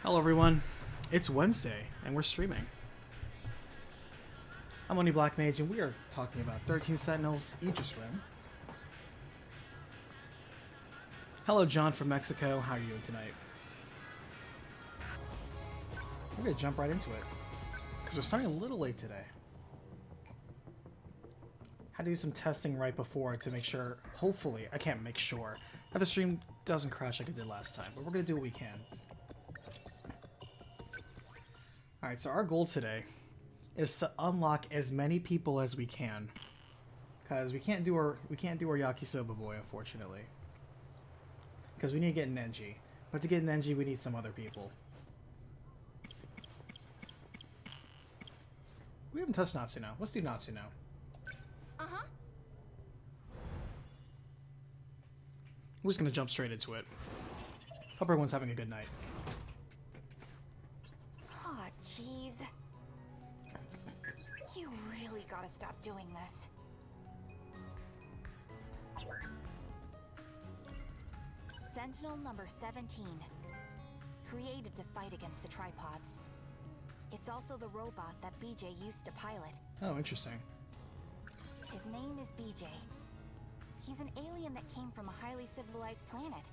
Hello everyone, it's Wednesday and we're streaming. I'm Only Black Mage and we are talking about 13 Sentinels Aegis Rim. Hello John from Mexico, how are you doing tonight? We're gonna jump right into it, because we're starting a little late today. Had to do some testing right before to make sure, hopefully, I can't make sure, that the stream doesn't crash like it did last time, but we're gonna do what we can. Alright, so our goal today is to unlock as many people as we can. Because we can't do our Yakisoba boy, unfortunately. Because we need to get Nenji. But to get Nenji, we need some other people. We haven't touched Natsuno. Let's do Natsuno. Uh-huh. We're just gonna jump straight into it. Hope everyone's having a good night. Aw, jeez. You really gotta stop doing this. Sentinel number 17. Created to fight against the tripods. It's also the robot that BJ used to pilot. Oh, interesting. His name is BJ. He's an alien that came from a highly civilized planet.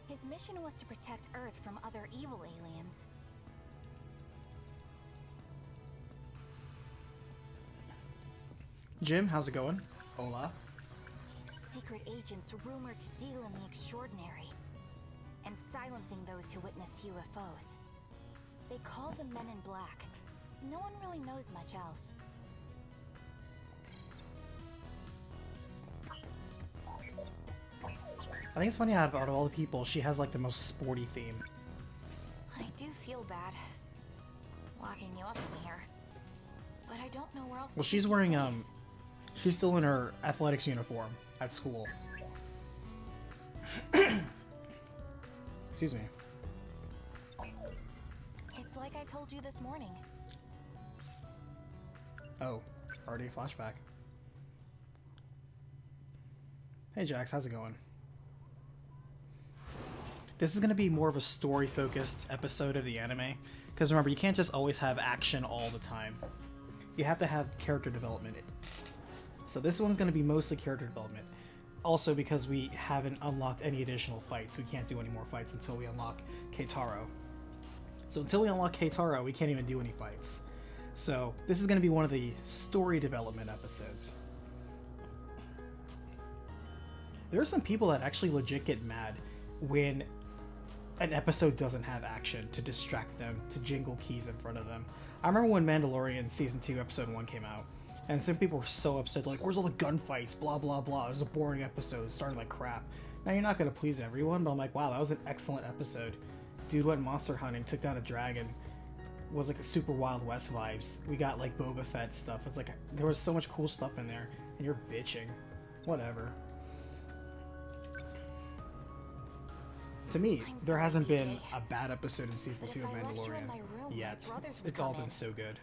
His mission was to protect Earth from other evil aliens. Jim, how's it going? Hola. Secret agents rumored to deal in the extraordinary, and silencing those who witness UFOs. They call them Men in Black. No one really knows much else. I think it's funny how out of all the people, she has like the most sporty theme. I do feel bad locking you up in here, but I don't know where else. Well, she's wearing she's still in her athletics uniform at school. Excuse me. It's like I told you this morning. Oh, already a flashback. Hey Jax, how's it going? This is going to be more of a story-focused episode of the anime, because remember, you can't just always have action all the time. You have to have character development. So this one's going to be mostly character development. Also because we haven't unlocked any additional fights, we can't do any more fights until we unlock Keitaro. So until we unlock Keitaro, we can't even do any fights. So this is going to be one of the story development episodes. There are some people that actually legit get mad when an episode doesn't have action to distract them, to jingle keys in front of them. I remember when Mandalorian Season 2 Episode 1 came out, and some people were so upset, like, where's all the gunfights, blah blah blah, this is a boring episode, it's starting like crap. Now you're not going to please everyone, but I'm like, wow, that was an excellent episode. Dude went monster hunting, took down a dragon, was like a super Wild West vibes. We got like Boba Fett stuff, it's like, there was so much cool stuff in there, and you're bitching. Whatever. To me, there hasn't been a bad episode in Season 2 of Mandalorian yet. It's all been so good.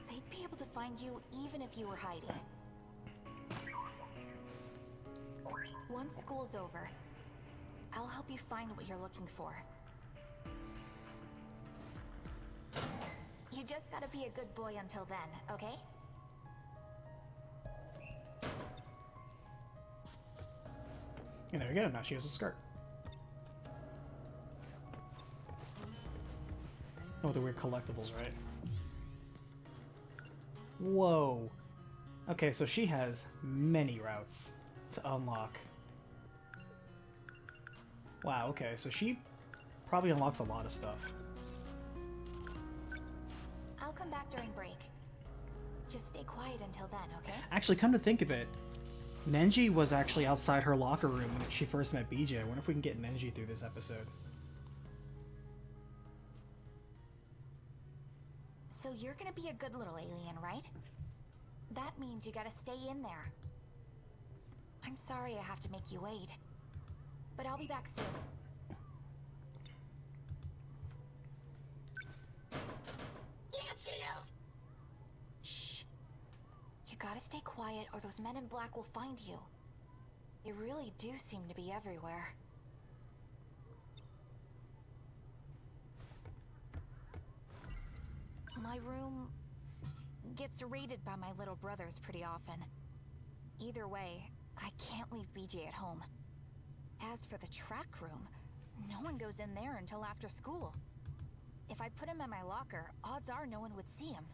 They'd be able to find you even if you were hiding. Once school's over, I'll help you find what you're looking for. You just gotta be a good boy until then, okay? And there we go, now she has a skirt. Oh, the weird collectibles, right? Whoa. Okay, so she has many routes to unlock. Wow, okay, so she probably unlocks a lot of stuff. I'll come back during break. Just stay quiet until then, okay? Actually, come to think of it, Nenji was actually outside her locker room when she first met BJ. I wonder if we can get Nenji through this episode. So you're gonna be a good little alien, right? That means you gotta stay in there. I'm sorry I have to make you wait, but I'll be back soon. Shh. You gotta stay quiet or those men in black will find you. They really do seem to be everywhere. My room gets raided by my little brothers pretty often. Either way, I can't leave BJ at home. As for the track room, no one goes in there until after school. If I put him in my locker, odds are no one would see him.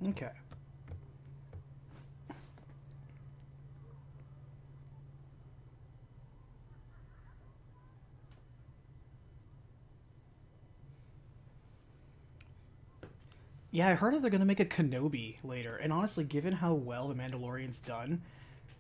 Okay. Yeah, I heard that they're gonna make a Kenobi later, and honestly, given how well The Mandalorian's done,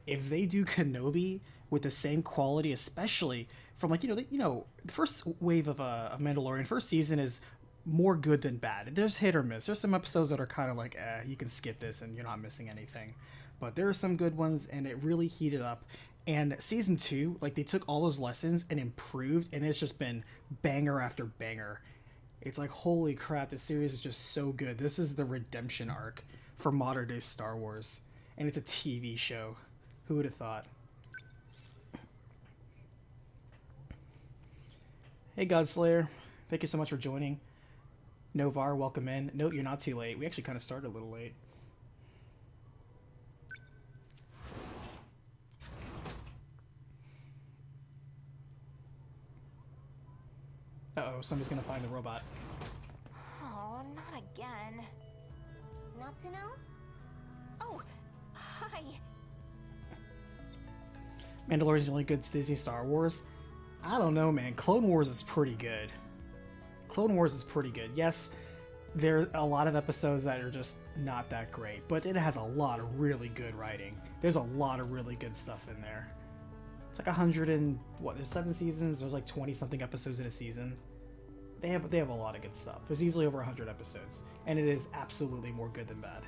if they do Kenobi with the same quality, especially from like the first wave of Mandalorian, first season is more good than bad. There's hit or miss. There's some episodes that are kind of like, you can skip this and you're not missing anything, but there are some good ones, and it really heated up. And season 2, like they took all those lessons and improved, and it's just been banger after banger. It's like, holy crap, this series is just so good. This is the redemption arc for modern day Star Wars, and it's a TV show. Who would have thought? Hey, Godslayer. Thank you so much for joining. Novar, welcome in. Note you're not too late. We actually kind of started a little late. Uh-oh, somebody's gonna find the robot. Oh, not again. Natsuno? Oh, hi. Mandalorian's the only good Disney Star Wars? I don't know, man. Clone Wars is pretty good. Clone Wars is pretty good. Yes, there are a lot of episodes that are just not that great, but it has a lot of really good writing. There's a lot of really good stuff in there. It's like 100 and what? There's 7 seasons. There's like 20-something episodes in a season. They have a lot of good stuff. There's easily over 100 episodes, and it is absolutely more good than bad.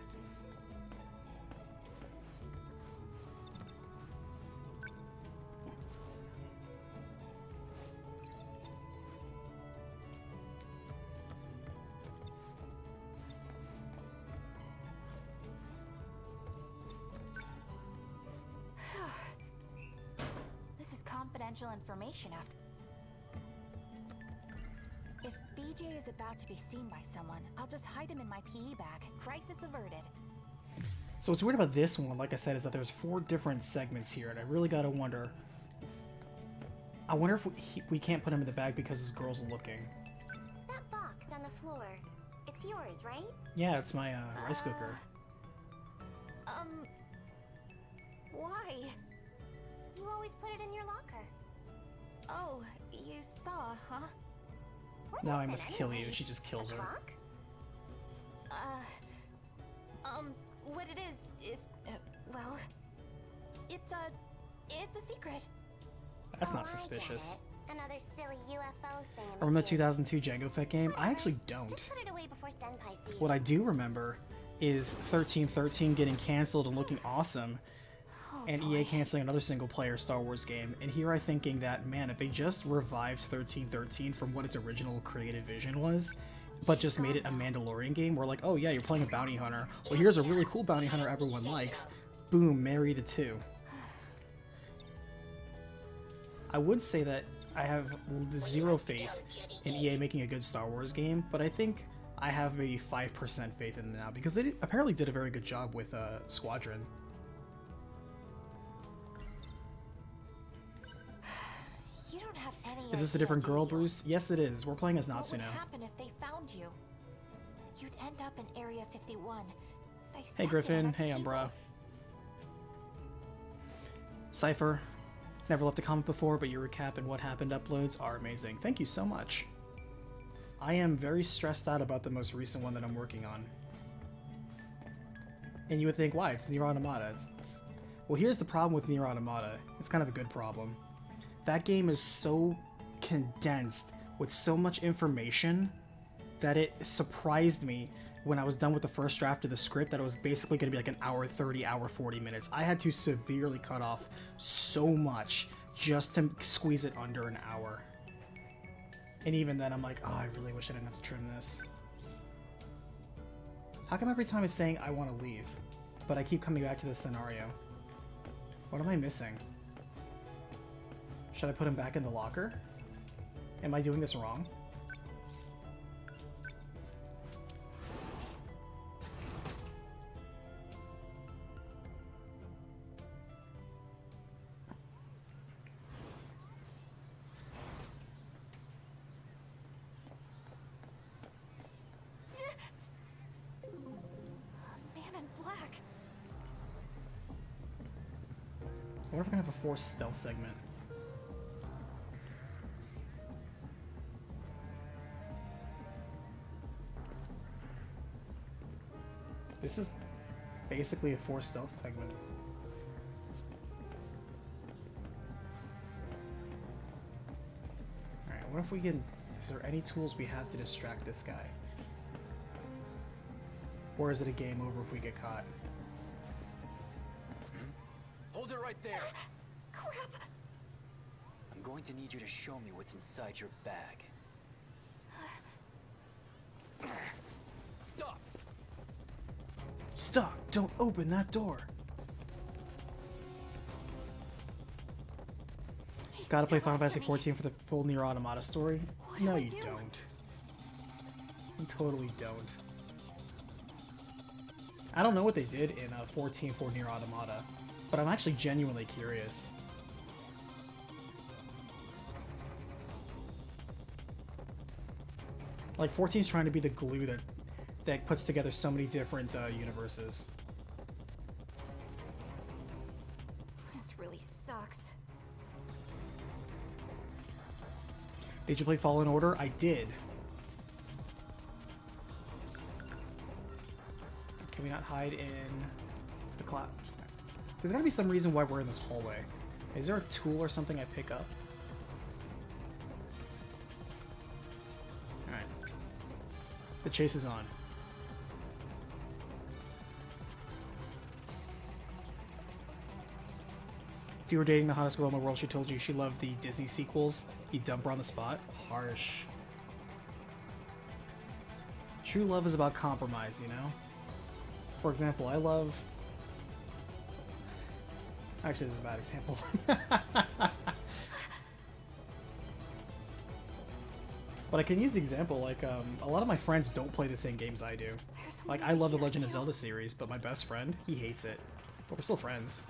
This is confidential information after. If BJ is about to be seen by someone, I'll just hide him in my PE bag. Crisis averted. So what's weird about this one, like I said, is that there's 4 different segments here, and I really gotta wonder. I wonder if we can't put him in the bag because his girl's looking. That box on the floor, it's yours, right? Yeah, it's my rice cooker. Why? You always put it in your locker. Oh, you saw, huh? What Now is I it must kill you. anyways? She just kills A her. clock? What it is, well, it's a secret. That's Oh, not suspicious. I get it. Another silly UFO thing. Remember the 2002 Jango Fett game? I actually don't. Just put it away before Senpai sees. What I do remember is 1313 getting canceled and looking awesome, and EA canceling another single-player Star Wars game. And here I'm thinking that, man, if they just revived 1313 from what its original creative vision was, but just made it a Mandalorian game, where like, oh yeah, you're playing a bounty hunter. Well, here's a really cool bounty hunter everyone likes. Boom, marry the two. I would say that I have zero faith in EA making a good Star Wars game, but I think I have maybe 5% faith in them now, because they apparently did a very good job with Squadron. You don't have any Is this a idea, different do girl, you? Bruce? Yes, it is. We're playing as What would Natsuno. happen if they found you? You'd end up in Area 51. Hey, dissected Griffin. on a Hey, table. Umbra. Cypher. Never left a comment before, but your recap and what happened uploads are amazing. Thank you so much. I am very stressed out about the most recent one that I'm working on. And you would think, why? It's Nier Automata. Well, here's the problem with Nier Automata. It's kind of a good problem. That game is so condensed with so much information that it surprised me when I was done with the first draft of the script that it was basically going to be like an hour 30, hour 40 minutes. I had to severely cut off so much just to squeeze it under an hour. And even then, I'm like, oh, I really wish I didn't have to trim this. How come every time it's saying I want to leave, but I keep coming back to this scenario? What am I missing? Should I put him back in the locker? Am I doing this wrong? Man in black. I wonder if I can have a forced stealth segment. This is basically a forced stealth segment. Alright, what if we can... Is there any tools we have to distract this guy? Or is it a game over if we get caught? Hold it right there. Crap. I'm going to need you to show me what's inside your bag. Stop! Stop! Don't open that door! He's Gotta play still Final after Fantasy me. 14 for the full Nier Automata story? What do No, I you do? don't. You totally don't. I don't know what they did in 14 for Nier Automata, but I'm actually genuinely curious. Like, 14's trying to be the glue that puts together so many different universes. This really sucks. Did you play Fallen Order? I did. Can we not hide in the cloud? There's gotta be some reason why we're in this hallway. Is there a tool or something I pick up? Alright. The chase is on. If you were dating the hottest girl in the world, she told you she loved the Disney sequels, you dump her on the spot? Harsh. True love is about compromise, you know? For example, I love... Actually, this is a bad example. But I can use the example, like, a lot of my friends don't play the same games I do. There's Like, one I love the here, Legend of too. Zelda series, but my best friend, he hates it. But we're still friends.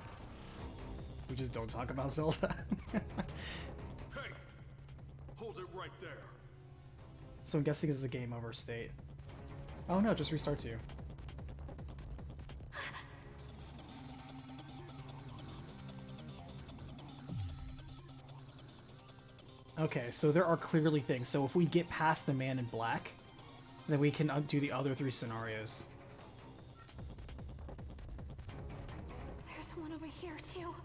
We just don't talk about Zelda. Hey! Hold it right there. So I'm guessing this is a game over state. Oh no, it just restarts you. Okay, so there are clearly things. So if we get past the man in black, then we can do the other three scenarios. There's one over here too.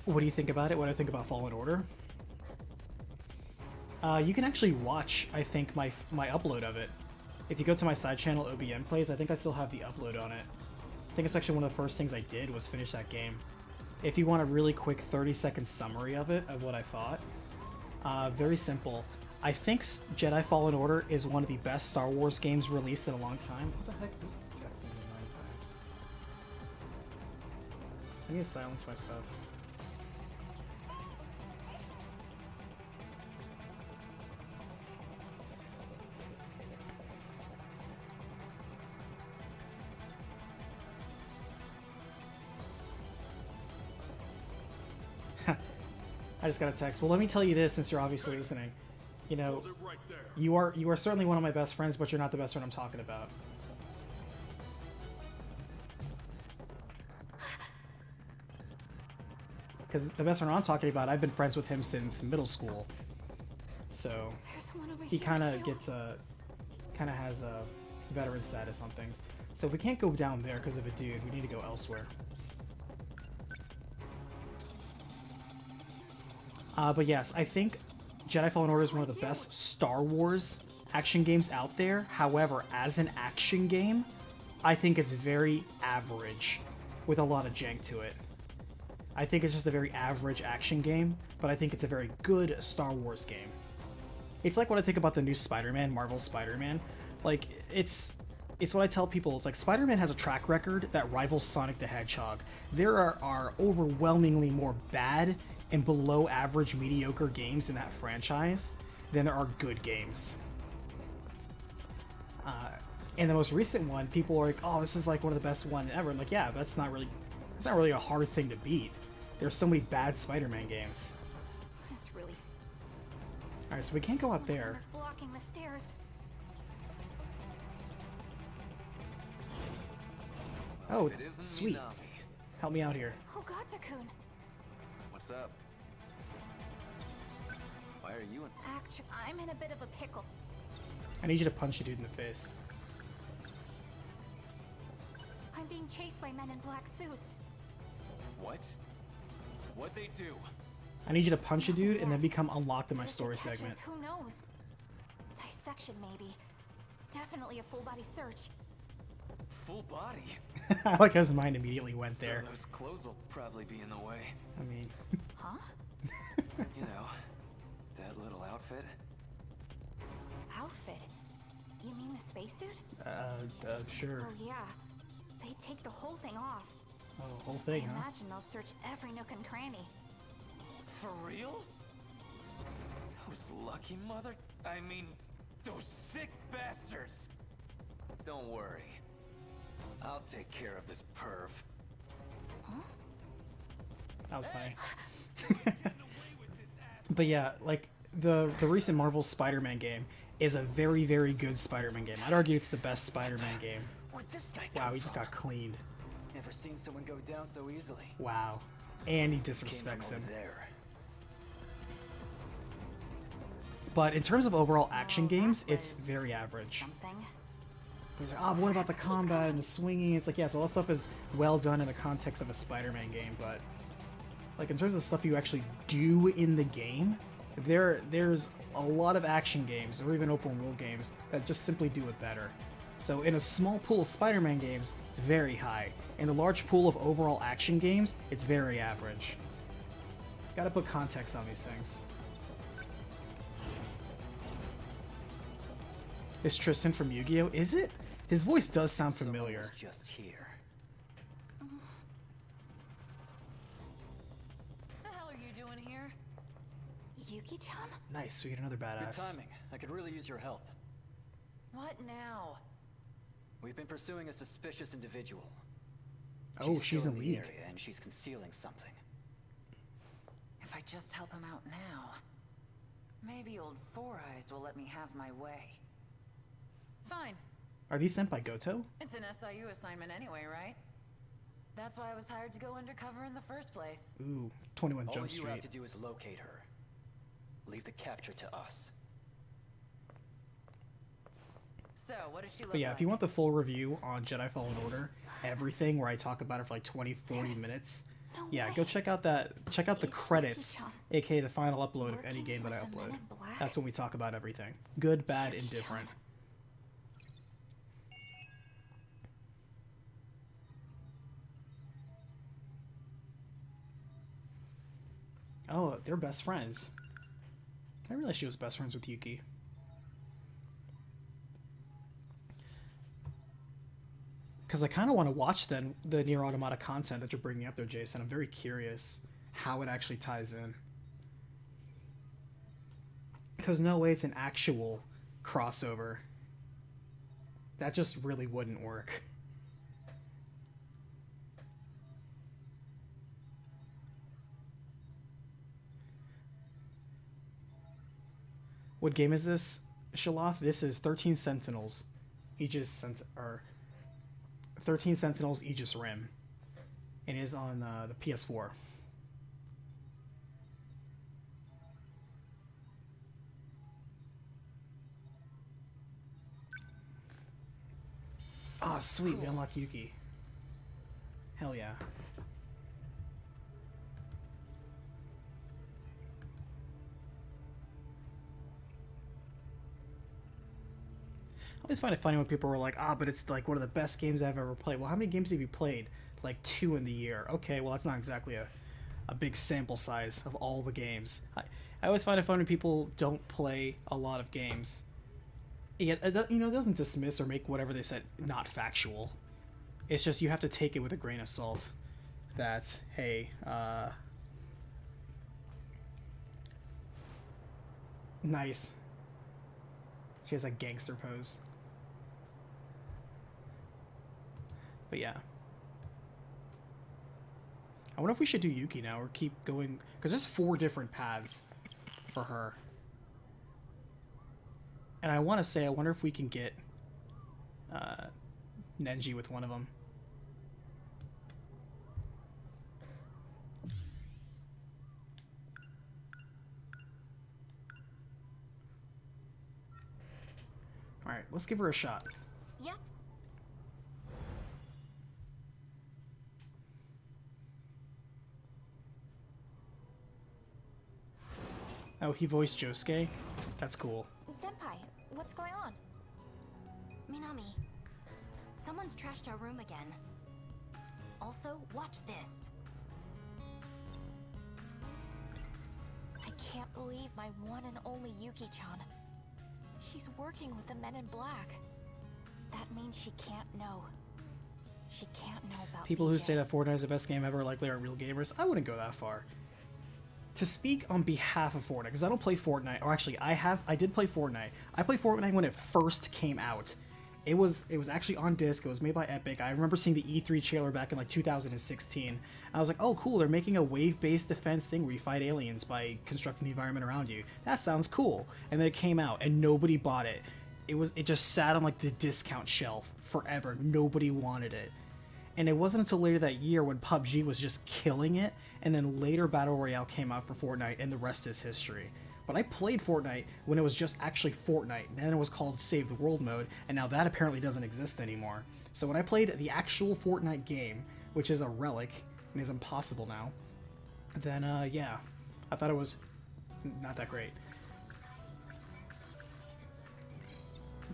What do you think about it? What do I think about Fallen Order? You can actually watch, I think, my upload of it. If you go to my side channel, OBN Plays, I think I still have the upload on it. I think it's actually one of the first things I did was finish that game. If you want a really quick 30-second summary of it, of what I thought, very simple. I think Jedi Fallen Order is one of the best Star Wars games released in a long time. What the heck? Who's texting me 9 times? I need to silence my stuff. I just got a text. Well, let me tell you this, since you're obviously listening. You know, Hold it right there. you are certainly one of my best friends, but you're not the best friend I'm talking about. Because the best friend I'm talking about, I've been friends with him since middle school. So There's one over he here kind of too. gets kind of has a veteran status on things. So if we can't go down there because of a dude, we need to go elsewhere. But yes, I think Jedi Fallen Order is one of the best Star Wars action games out there. However, as an action game, I think it's very average with a lot of jank to it. I think it's just a very average action game, but I think it's a very good Star Wars game. It's like what I think about the new Spider-Man, Marvel's Spider-Man. Like, it's it's what I tell people. It's like Spider-Man has a track record that rivals Sonic the Hedgehog. There are overwhelmingly more bad and below average mediocre games in that franchise than there are good games. And the most recent one, people are like, "Oh, this is like one of the best one ever." I'm like, "Yeah, that's not really a hard thing to beat. There's so many bad Spider-Man games." This really. All right, so we can't go up there. It's blocking the stairs. Oh, If it isn't sweet. Minami. Help me out here. Oh, Gatakun. What's up? Why are you in? Actually, I'm in a bit of a pickle. I need you to punch a dude in the face. I'm being chased by men in black suits. What? What'd they do? I need you to punch a dude and then become unlocked in my But if it story catches, segment. Who knows? Dissection, maybe. Definitely a full body search. Full body. I like how his mind immediately went So there. those clothes will probably be in the way. I mean, Huh? You know, that little outfit. Outfit? You mean the spacesuit? sure. Oh yeah. They'd take the whole thing off. Oh, whole thing, I huh? imagine they'll search every nook and cranny. For real? Those lucky mother... I mean, those sick bastards! Don't worry. I'll take care of this perv. That was funny. But yeah, like the recent Marvel Spider-Man game is a very, very good Spider-Man game. I'd argue it's the best Spider-Man game. Where'd this guy Wow, come he just from? got cleaned. Never seen someone go down so easily. Wow. And he Came disrespects from him. over there. But in terms of overall action Oh, games, that it's was very average. Something. He's like, oh, but what about the combat and the swinging? It's like, yeah, so all that stuff is well done in the context of a Spider-Man game, but like in terms of the stuff you actually do in the game, there's a lot of action games or even open world games that just simply do it better. So in a small pool of Spider-Man games, it's very high. In a large pool of overall action games, it's very average. Gotta put context on these things. Is Tristan from Yu-Gi-Oh? Is it? His voice does sound Someone familiar. was just here. The hell are you doing here? Yuki-chan? Nice, we get another Good badass. timing. I could really use your help. What now? We've been pursuing a suspicious individual. Oh, she's still in the League. area and she's concealing something. If I just help him out now, maybe old Four Eyes will let me have my way. Fine. Are these sent by Goto? It's an SIU assignment anyway, right? That's why I was hired to go undercover in the first place. Ooh, 21 All Jump you have Street. to do is locate her. Leave the capture to us. So, what does she look But yeah, like? if you want the full review on Jedi Fallen Order, everything where I talk about it for like 20, 40 minutes, No yeah, way. go check out the It's credits, Yuki-chan. aka the final upload of any Working game that I with the Men upload. in Black? That's when we talk about everything. Good, bad, indifferent. Oh, they're best friends. I didn't realize she was best friends with Yuki. Because I kind of want to watch then the Nier Automata content that you're bringing up there, Jason. I'm very curious how it actually ties in. Because no way it's an actual crossover. That just really wouldn't work. What game is this, Shaloth? This is 13 Sentinels. Or 13 Sentinels Aegis Rim. It is on the PS4. Oh, sweet. We unlock Yuki. Hell yeah. I always find it funny when people are like, but it's like one of the best games I've ever played. Well, how many games have you played? Like 2 in the year. Okay, well, that's not exactly a big sample size of all the games. I always find it funny when people don't play a lot of games. Yeah, you know, it doesn't dismiss or make whatever they said not factual. It's just you have to take it with a grain of salt. That, hey, nice. She has a gangster pose. But yeah. I wonder if we should do Yuki now or keep going, because there's 4 different paths for her. And I want to say, I wonder if we can get Nenji with one of them. Alright, let's give her a shot. Yep. Oh, he voiced Josuke? That's cool. Senpai, what's going on? Minami, someone's trashed our room again. Also, watch this. I can't believe my one and only Yuki-chan. She's working with the Men in Black. That means she can't know. She can't know about People who BJ. say that Fortnite is the best game ever likely aren't real gamers. I wouldn't go that far. To speak on behalf of Fortnite, because I don't play Fortnite, or actually I did play Fortnite. I played Fortnite when it first came out. It was actually on disc. It was made by Epic. I remember seeing the E3 trailer back in like 2016. I was like, oh cool, they're making a wave-based defense thing where you fight aliens by constructing the environment around you. That sounds cool. And then it came out and nobody bought it. It just sat on like the discount shelf forever. Nobody wanted it. And it wasn't until later that year when PUBG was just killing it, and then later Battle Royale came out for Fortnite, and the rest is history. But I played Fortnite when it was just actually Fortnite, and then it was called Save the World mode, and now that apparently doesn't exist anymore. So when I played the actual Fortnite game, which is a relic, and is impossible now, then yeah, I thought it was not that great.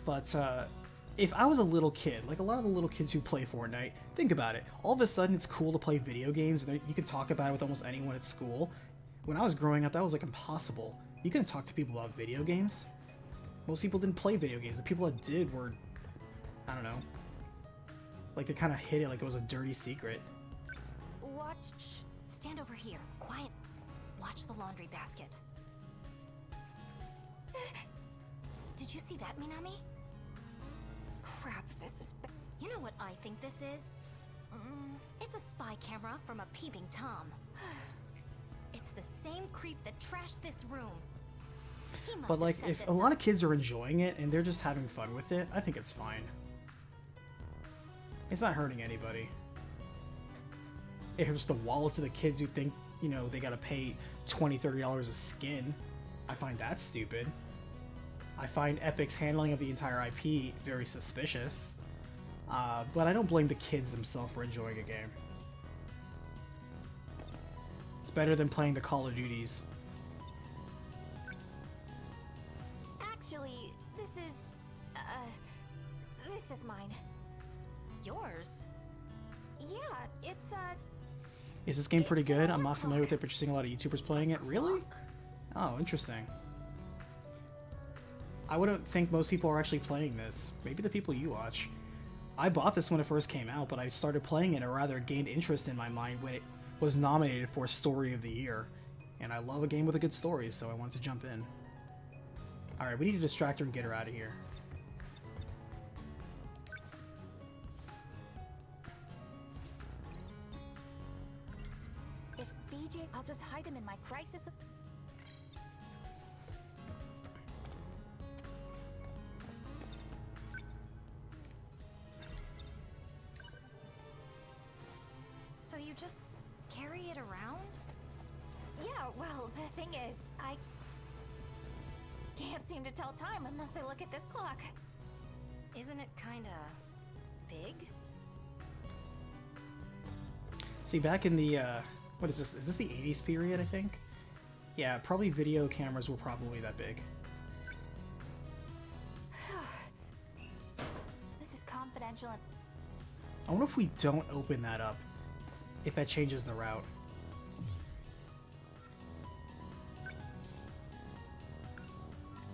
But if I was a little kid, like a lot of the little kids who play Fortnite, think about it. All of a sudden, it's cool to play video games, and you can talk about it with almost anyone at school. When I was growing up, that was like impossible. You couldn't talk to people about video games. Most people didn't play video games. The people that did were, I don't know, like they kind of hid it like it was a dirty secret. Watch. Shh. Stand over here. Quiet. Watch the laundry basket. Did you see that, Minami? Crap, this is... You know what I think this is? It's a spy camera from a peeping Tom. It's the same creep that trashed this room. He must But have like, set if this a lot up. of kids are enjoying it and they're just having fun with it, I think it's fine. It's not hurting anybody. It hurts the wallets of the kids who think, you know, they gotta pay $20, $30 a skin. I find that stupid. I find Epic's handling of the entire IP very suspicious. But I don't blame the kids themselves for enjoying a game. It's better than playing the Call of Duties. Actually, this is mine. Yours? Yeah, it's Is this game pretty good? I'm not familiar with it, but you're seeing a lot of YouTubers playing it. Really? Oh, interesting. I wouldn't think most people are actually playing this. Maybe the people you watch. I bought this when it first came out, but I started playing it, or rather gained interest in my mind when it was nominated for Story of the Year. And I love a game with a good story, so I wanted to jump in. Alright, we need to distract her and get her out of here. If BJ, I'll just hide him in my crisis. So you just carry it around? Yeah, well, the thing is, I can't seem to tell time unless I look at this clock. Isn't it kinda big? See, back in the, what is this? Is this the 80s period, I think? Yeah, probably video cameras were probably that big. This is confidential and I wonder if we don't open that up, if that changes the route.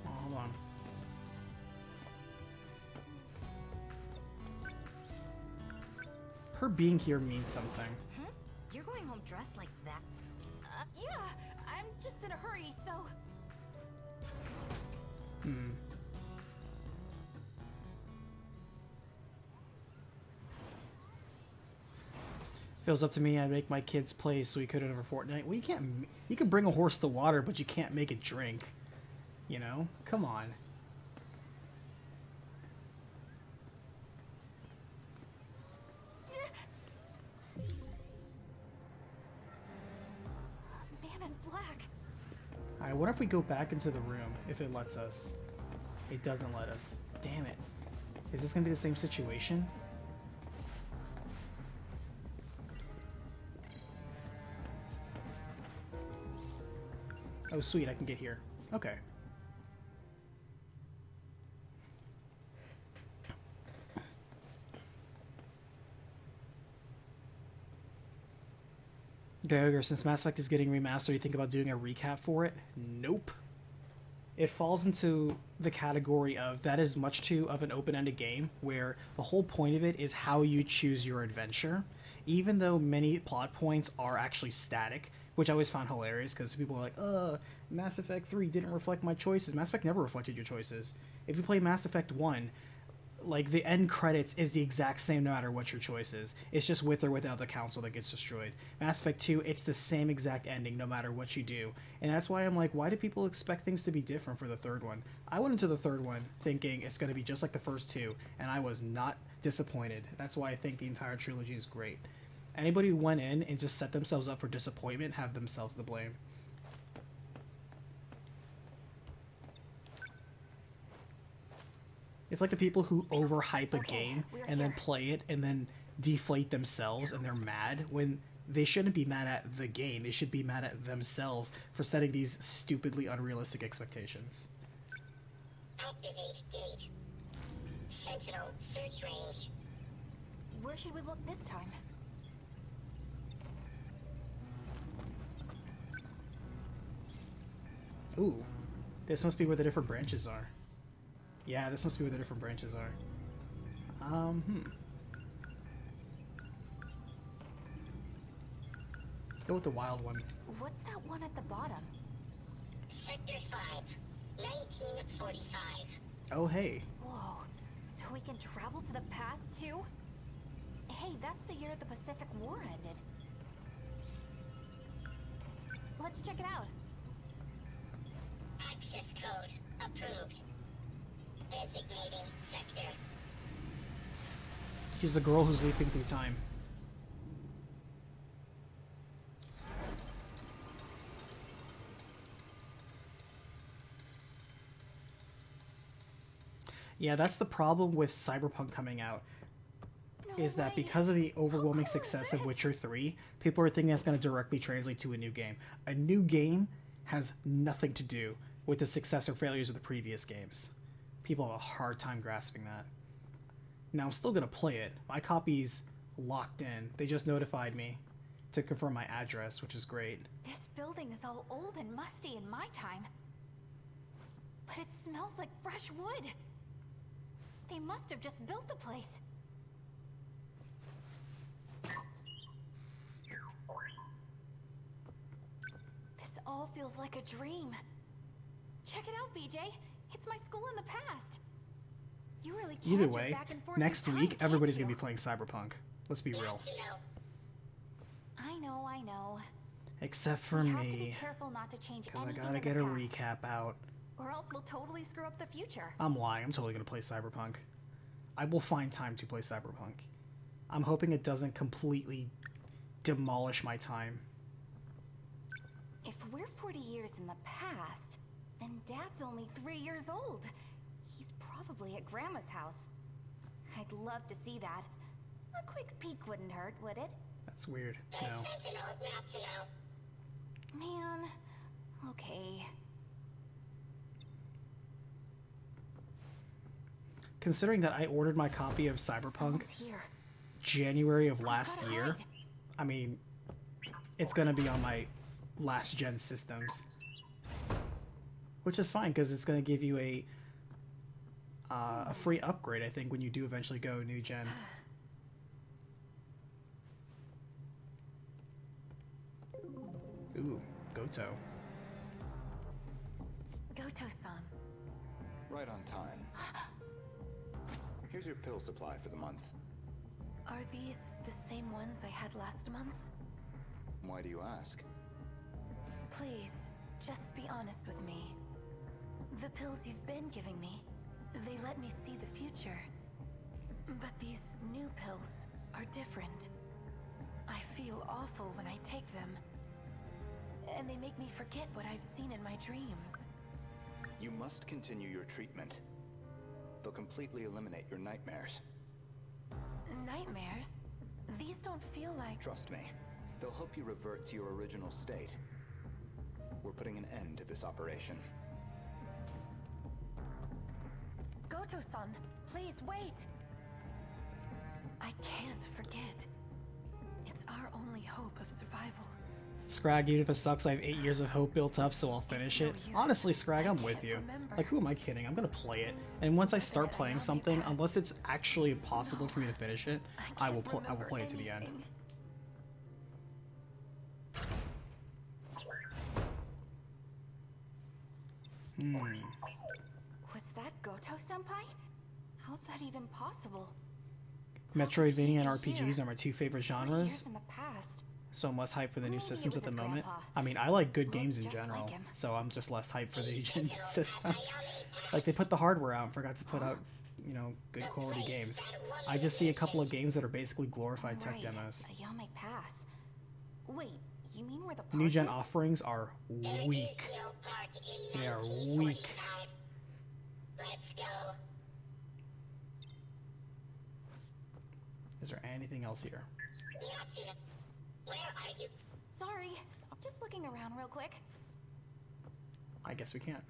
Oh, hold on. her being here means something. Hmm? You're going home dressed like that? Yeah. I'm just in a hurry, so... If it was up to me, I'd make my kids play so we couldn't over Fortnite. Well, you can't. You can bring a horse to water, but you can't make it drink. You know? Come on. Man in black. Alright, what if we go back into the room, if it lets us? It doesn't let us. Damn it. Is this gonna be the same situation? Oh, sweet, I can get here. Okay. Geiger, since Mass Effect is getting remastered, you think about doing a recap for it? Nope. It falls into the category of that is much too of an open-ended game where the whole point of it is how you choose your adventure. Even though many plot points are actually static, which I always found hilarious because people are like, Mass Effect 3 didn't reflect my choices. Mass Effect never reflected your choices. If you play Mass Effect 1, like, the end credits is the exact same no matter what your choice is. It's just with or without the council that gets destroyed. Mass Effect 2, it's the same exact ending no matter what you do. And that's why I'm like, why do people expect things to be different for the third one? I went into the third one thinking it's going to be just like the first two, and I was not disappointed. That's why I think the entire trilogy is great. Anybody who went in and just set themselves up for disappointment have themselves to blame. It's like the people who overhype a game and then play it and then deflate themselves and they're mad when they shouldn't be mad at the game. They should be mad at themselves for setting these stupidly unrealistic expectations. Activate gate. Sentinel search range. Where should we look this time? Ooh, this must be where the different branches are. Yeah, this must be where the different branches are. Let's go with the wild one. What's that one at the bottom? Sector 5. 1945. Oh, hey. Whoa, so we can travel to the past too? Hey, that's the year the Pacific War ended. Let's check it out. Access code approved. Designating sector. She's the girl who's leaping through time. Yeah, that's the problem with Cyberpunk coming out. Is that because of the overwhelming success of Witcher 3, people are thinking that's going to directly translate to a new game. A new game has nothing to do with the success or failures of the previous games. People have a hard time grasping that. Now, I'm still going to play it. My copy's locked in. They just notified me to confirm my address, which is great. This building is all old and musty in my time. But it smells like fresh wood. They must have just built the place. This all feels like a dream. Check it out, BJ. It's my school in the past. You really can Either jump way, back and forth next in time, week, can't everybody's you? going to be playing Cyberpunk. Let's be real. I know. Except for We have to be me, careful not to change because I anything gotta in the get a past, recap out. or else we'll totally screw up the future. I'm lying. I'm totally going to play Cyberpunk. I will find time to play Cyberpunk. I'm hoping it doesn't completely demolish my time. If we're 40 years in the past, then Dad's only 3 years old. He's probably at Grandma's house. I'd love to see that. A quick peek wouldn't hurt, would it? That's weird. The No. Sentinel not to know. Man, okay. Considering that I ordered my copy of Cyberpunk Someone's here. January of last gotta year, hide. I mean, it's going to be on my last gen systems. Which is fine, because it's going to give you a free upgrade, I think, when you do eventually go new gen. Ooh, Goto. Goto-san. Right on time. Here's your pill supply for the month. Are these the same ones I had last month? Why do you ask? Please, just be honest with me. The pills you've been giving me, they let me see the future. But these new pills are different. I feel awful when I take them. And they make me forget what I've seen in my dreams. You must continue your treatment. They'll completely eliminate your nightmares. Nightmares? These don't feel like... Trust me, they'll help you revert to your original state. We're putting an end to this operation. Goto-san, please wait! I can't forget. It's our only hope of survival. Scrag, even if it sucks, I have 8 years of hope built up, so I'll finish it. Honestly, Scrag, I'm with you. Like, who am I kidding? I'm gonna play it, and once I start playing something, unless it's actually possible for me to finish it, I will play it to the end. Was that Goto-senpai? How's that even possible? Metroidvania and RPGs are my two favorite 4 genres, years in the past. so I'm less hyped for the new Maybe it systems was at the his moment. grandpa. I mean, I like good games in just like general, him. so I'm just less hyped for the new gen systems. Like, they put the hardware out and forgot to put out, you know, good quality games. I just see a couple of games that are basically glorified tech Right, demos. a Yame Pass. Wait, you mean where the park New gen is? offerings are weak. They are weak. Let's go. Is there anything else here? Natsu, where are you? Sorry, so I'm just looking around real quick. I guess we can't.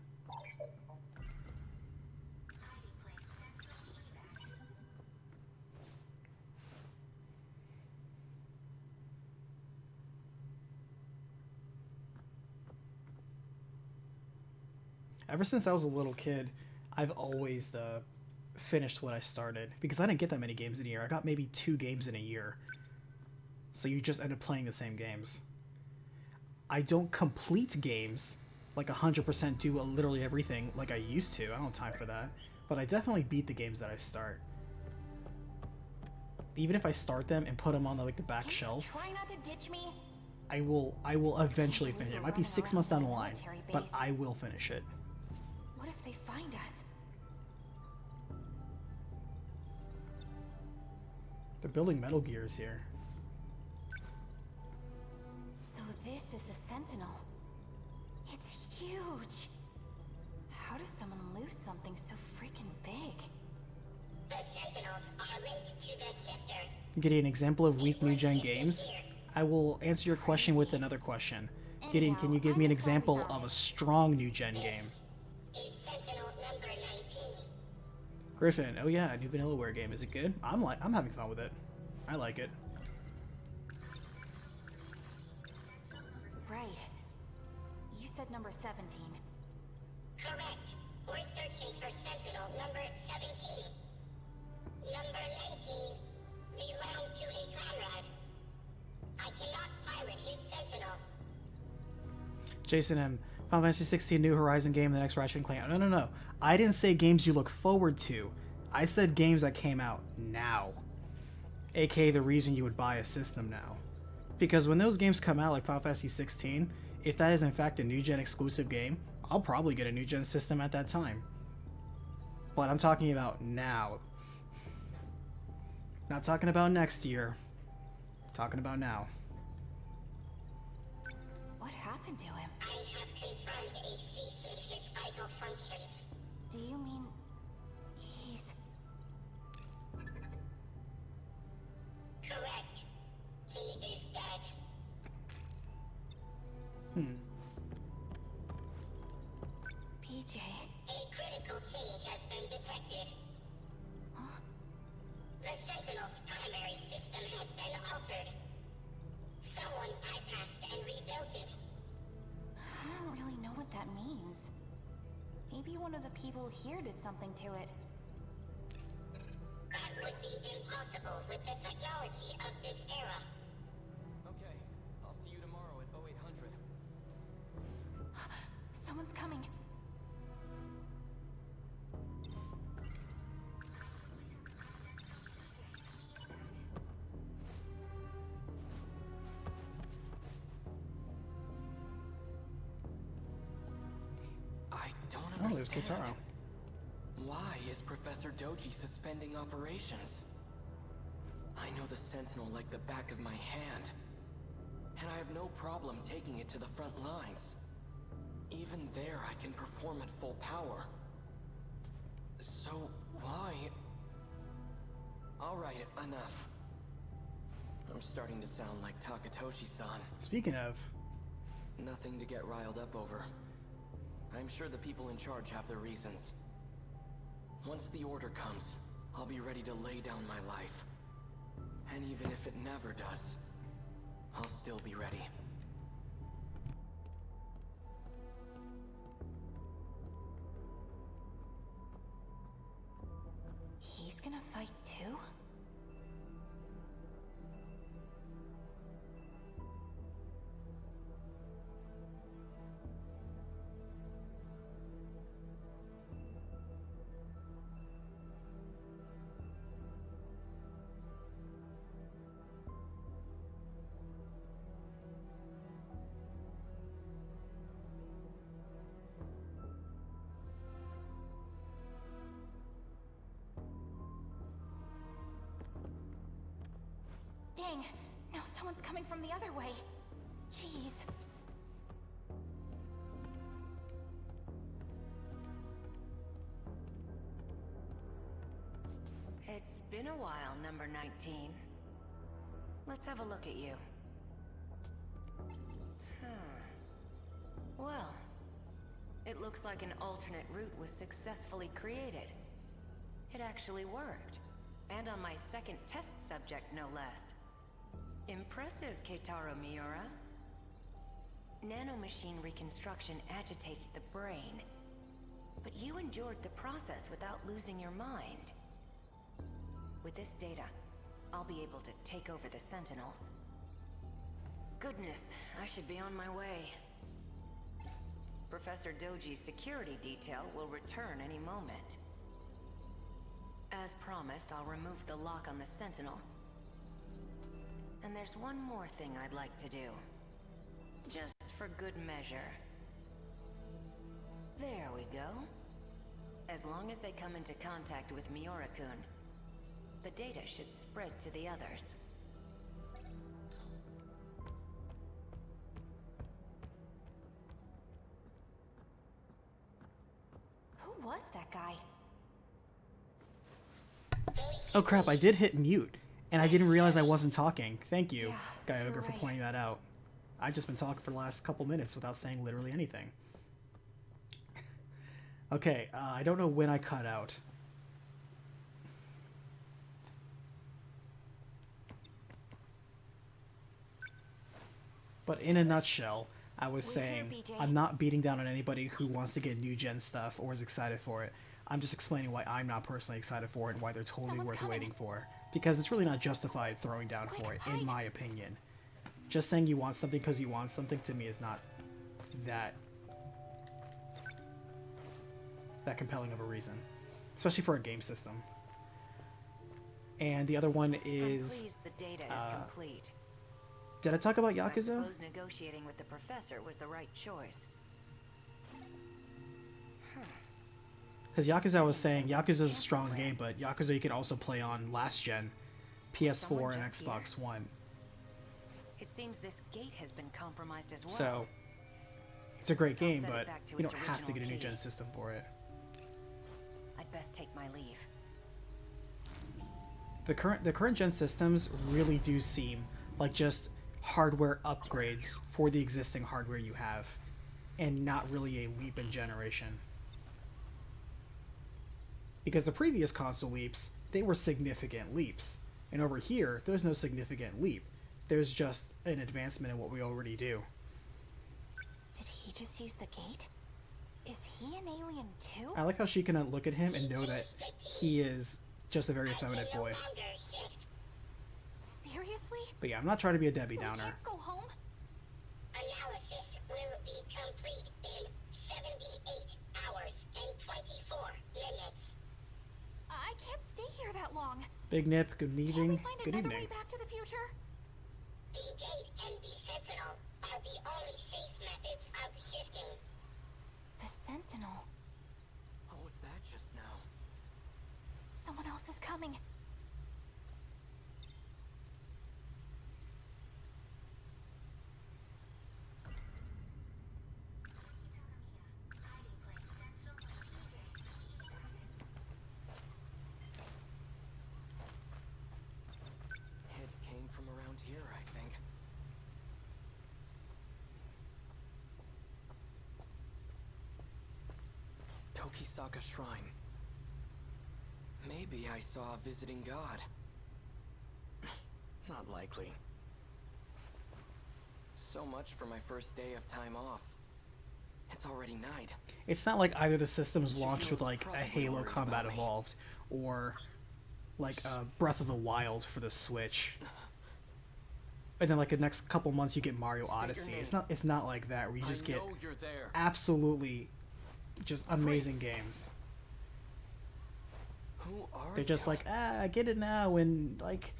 Ever since I was a little kid, I've always finished what I started, because I didn't get that many games in a year. I got maybe 2 games in a year. So you just end up playing the same games. I don't complete games, like 100% do literally everything like I used to. I don't have time for that. But I definitely beat the games that I start. Even if I start them and put them on the back shelf, Try not to ditch me. I will eventually finish it. It might be 6 months down the line, but I will finish it. What if they find us? They're building Metal Gears here. So this is the Sentinel. It's huge. How does someone lose something so freaking big? The Sentinels are linked to the shifter. Getting an example of weak new gen games. I will answer your question with another question. Gideon, can you give me an example of a strong new gen game? Is Sentinel number 19. Griffin, oh yeah, a new Vanillaware game. Is it good? I'm having fun with it. I like it. Right. You said number 17. Correct. We're searching for Sentinel number 17. Number 19 belonged to a comrade. I cannot pilot his Sentinel. Jason M. Final Fantasy 16 New Horizon game, the next Ratchet & Clank. No. I didn't say games you look forward to. I said games that came out now. AKA the reason you would buy a system now. Because when those games come out, like Final Fantasy 16, if that is in fact a new gen exclusive game, I'll probably get a new gen system at that time. But I'm talking about now. Not talking about next year. Talking about now. What happened to him? I have confirmed a cease in his vital functions. Do you mean he's... Correct. He is dead. PJ? A critical change has been detected. Huh? The Sentinel's primary system has been altered. Someone bypassed and rebuilt it. I don't really know what that means. Maybe one of the people here did something to it. That would be impossible with the technology of this era. Okay, I'll see you tomorrow at 0800. Oh, there's understand. Kitaro. Why is Professor Doji suspending operations? I know the Sentinel like the back of my hand, and I have no problem taking it to the front lines. Even there, I can perform at full power. So, why? Alright, enough. I'm starting to sound like Takatoshi-san. Speaking of, Nothing to get riled up over. I'm sure the people in charge have their reasons. Once the order comes, I'll be ready to lay down my life. And even if it never does, I'll still be ready. He's gonna fight too? Dang, now someone's coming from the other way. Jeez. It's been a while, number 19. Let's have a look at you. Well, it looks like an alternate route was successfully created. It actually worked. And on my second test subject, no less. Impressive, Keitaro Miura. Nanomachine reconstruction agitates the brain. But you endured the process without losing your mind. With this data, I'll be able to take over the Sentinels. Goodness, I should be on my way. Professor Doji's security detail will return any moment. As promised, I'll remove the lock on the Sentinel. And there's one more thing I'd like to do. Just for good measure. There we go. As long as they come into contact with Miura-kun, the data should spread to the others. Who was that guy? oh crap, I did hit mute, and I didn't realize I wasn't talking. Thank you, Yeah, Guy you're Ogre, for right. pointing that out. I've just been talking for the last couple minutes without saying literally anything. Okay, I don't know when I cut out. But in a nutshell, I was We're here, saying BJ. I'm not beating down on anybody who wants to get new gen stuff or is excited for it. I'm just explaining why I'm not personally excited for it and why they're totally Someone's worth coming. waiting for. Because it's really not justified throwing down for it, in my opinion. Just saying you want something because you want something to me is not that compelling of a reason. Especially for a game system. And the other one I'm is... pleased the data is complete. Did I talk about I Yakuza? suppose negotiating with the professor was the right choice. Because Yakuza, I was saying, Yakuza is a strong game, but Yakuza you can also play on last gen, PS4 Someone and just Xbox One. It seems this gate has been compromised as well. So, it's a great game, set it but back to you its don't have to get a original new key. gen system for it. I'd best take my leave. The current gen systems really do seem like just hardware upgrades for the existing hardware you have, and not really a leap in generation. Because the previous console leaps, they were significant leaps. And over here, there's no significant leap. There's just an advancement in what we already do. Did he just use the gate? Is he an alien too? I like how she can look at him and know that he is just a very effeminate boy. Seriously? But yeah, I'm not trying to be a Debbie We Downer. can't go home? Analysis will be complete in 78 hours and 24 minutes. I can't stay here that long. Big Nip, good Can't we evening. find Good another evening. way back to the future? The gate and the Sentinel are the only safe methods of shifting. The Sentinel. Arasaka Shrine. Maybe I saw a visiting god. Not likely. So much for my first day of time off. It's already night. It's not like either the system's launched with like a Halo Combat Evolved or like Breath of the Wild for the Switch. And then like the next couple months you get Mario Odyssey. It's not like that where you just get absolutely just amazing games. Who are They're just like, I get it now, and like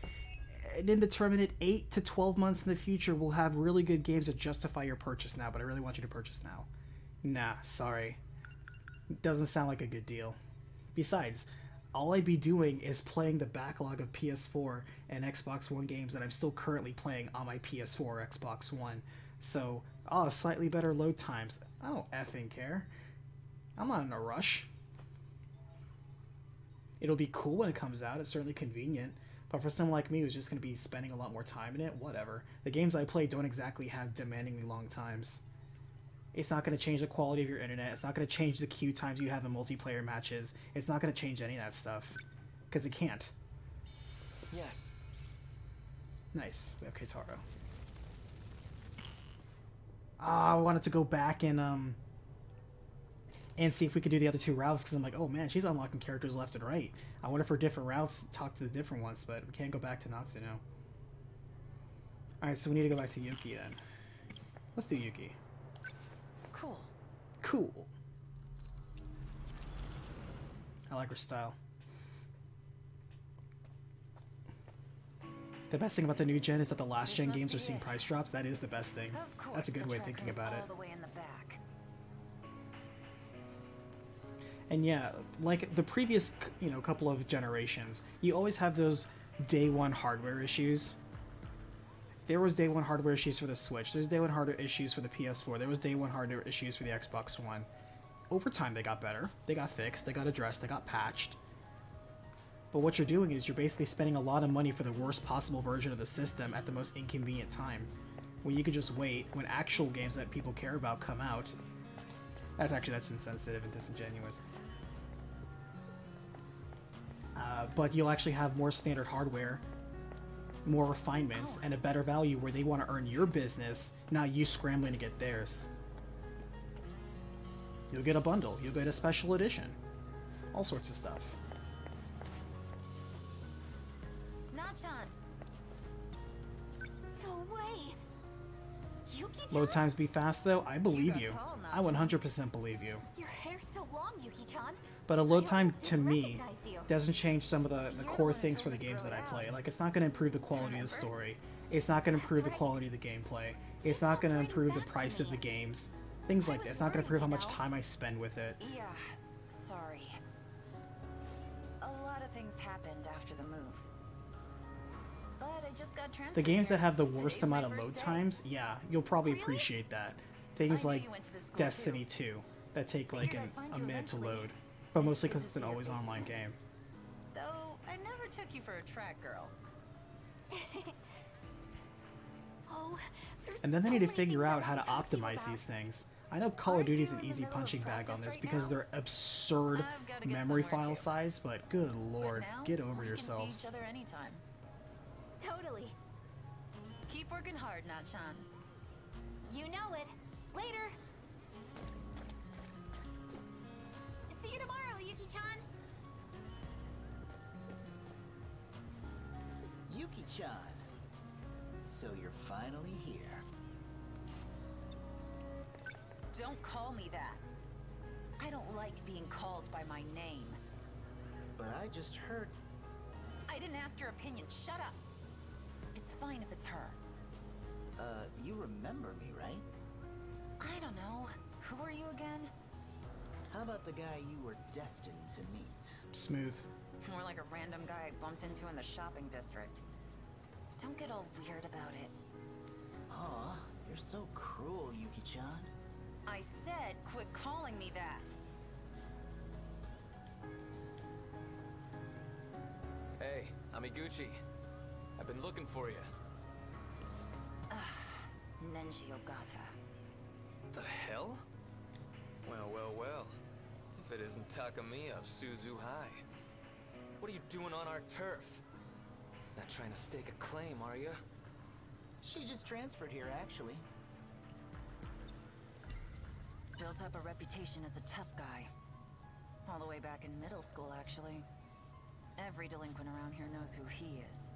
an indeterminate 8 to 12 months in the future we'll have really good games that justify your purchase now, but I really want you to purchase now. Nah, sorry. Doesn't sound like a good deal. Besides, all I'd be doing is playing the backlog of PS4 and Xbox One games that I'm still currently playing on my PS4 or Xbox One. So, slightly better load times. I don't effing care. I'm not in a rush. It'll be cool when it comes out. It's certainly convenient. But for someone like me who's just going to be spending a lot more time in it, whatever. The games I play don't exactly have demandingly long times. It's not going to change the quality of your internet. It's not going to change the queue times you have in multiplayer matches. It's not going to change any of that stuff. Because it can't. Yes. Nice. We have Keitaro. I wanted to go back and see if we could do the other two routes, because I'm like, oh man, she's unlocking characters left and right. I wonder for different routes, talk to the different ones, but we can't go back to Natsuno. Alright, so we need to go back to Yuki then. Let's do Yuki. Cool. Cool. I like her style. The best thing about the new gen is that the last gen games are seeing price drops. That is the best thing. That's a good way of thinking about it. All the way in the back. And yeah, like the previous, couple of generations, you always have those day one hardware issues. There was day one hardware issues for the Switch. There's day one hardware issues for the PS4. There was day one hardware issues for the Xbox One. Over time, they got better. They got fixed. They got addressed. They got patched. But what you're doing is you're basically spending a lot of money for the worst possible version of the system at the most inconvenient time. When you could just wait when actual games that people care about come out. That's insensitive and disingenuous. But you'll actually have more standard hardware, more refinements, and a better value where they want to earn your business, not you scrambling to get theirs. You'll get a bundle. You'll get a special edition. All sorts of stuff. Nachan. No way. Yuki-chan? Load times be fast though? I believe you. I 100% believe you. Your hair's so long, Yuki-chan. But a load time, to me, doesn't change some of the core things for the games that I play. Like, it's not going to improve the quality of the story. It's not going to improve the quality of the gameplay. It's not going to improve the price of the games. Things like that. It's not going to improve how much time I spend with it. Yeah, sorry. A lot of things happened after the move. But I just got transferred. The games that here. have the worst Today's amount my of load first day. times, yeah, you'll probably appreciate that. Things I knew like you went to this school Destiny too. 2 that take like Figured I'd find a you minute to eventually. load. But mostly Good because to it's an see your always face online again. game. Though I never took you for a track girl. Oh, there's And then they so need to many figure things I out how to want talk to you optimize about. these things. I know Call of Aren't Duty's you an in the easy middle of punching bag on practice this right because of now? their absurd I've gotta get memory somewhere file too. size, but good lord, But now, get over we yourselves. Can see each other anytime. Totally. Keep working hard, Nachan. You know it. Later. See you tomorrow, Yuki-chan. Yuki-chan. So you're finally here. Don't call me that. I don't like being called by my name. But I just heard... I didn't ask your opinion. Shut up. It's fine if it's her. You remember me, right? I don't know. Who are you again? How about the guy you were destined to meet? Smooth. More like a random guy I bumped into in the shopping district. Don't get all weird about it. Aw, you're so cruel, Yuki-chan. I said quit calling me that. Hey, Amiguchi. I've been looking for you. Nenji Ogata. The hell? Well, well, well. If it isn't Takamiya of Suzu High. What are you doing on our turf? Not trying to stake a claim, are you? She just transferred here, actually. Built up a reputation as a tough guy. All the way back in middle school, actually. Every delinquent around here knows who he is.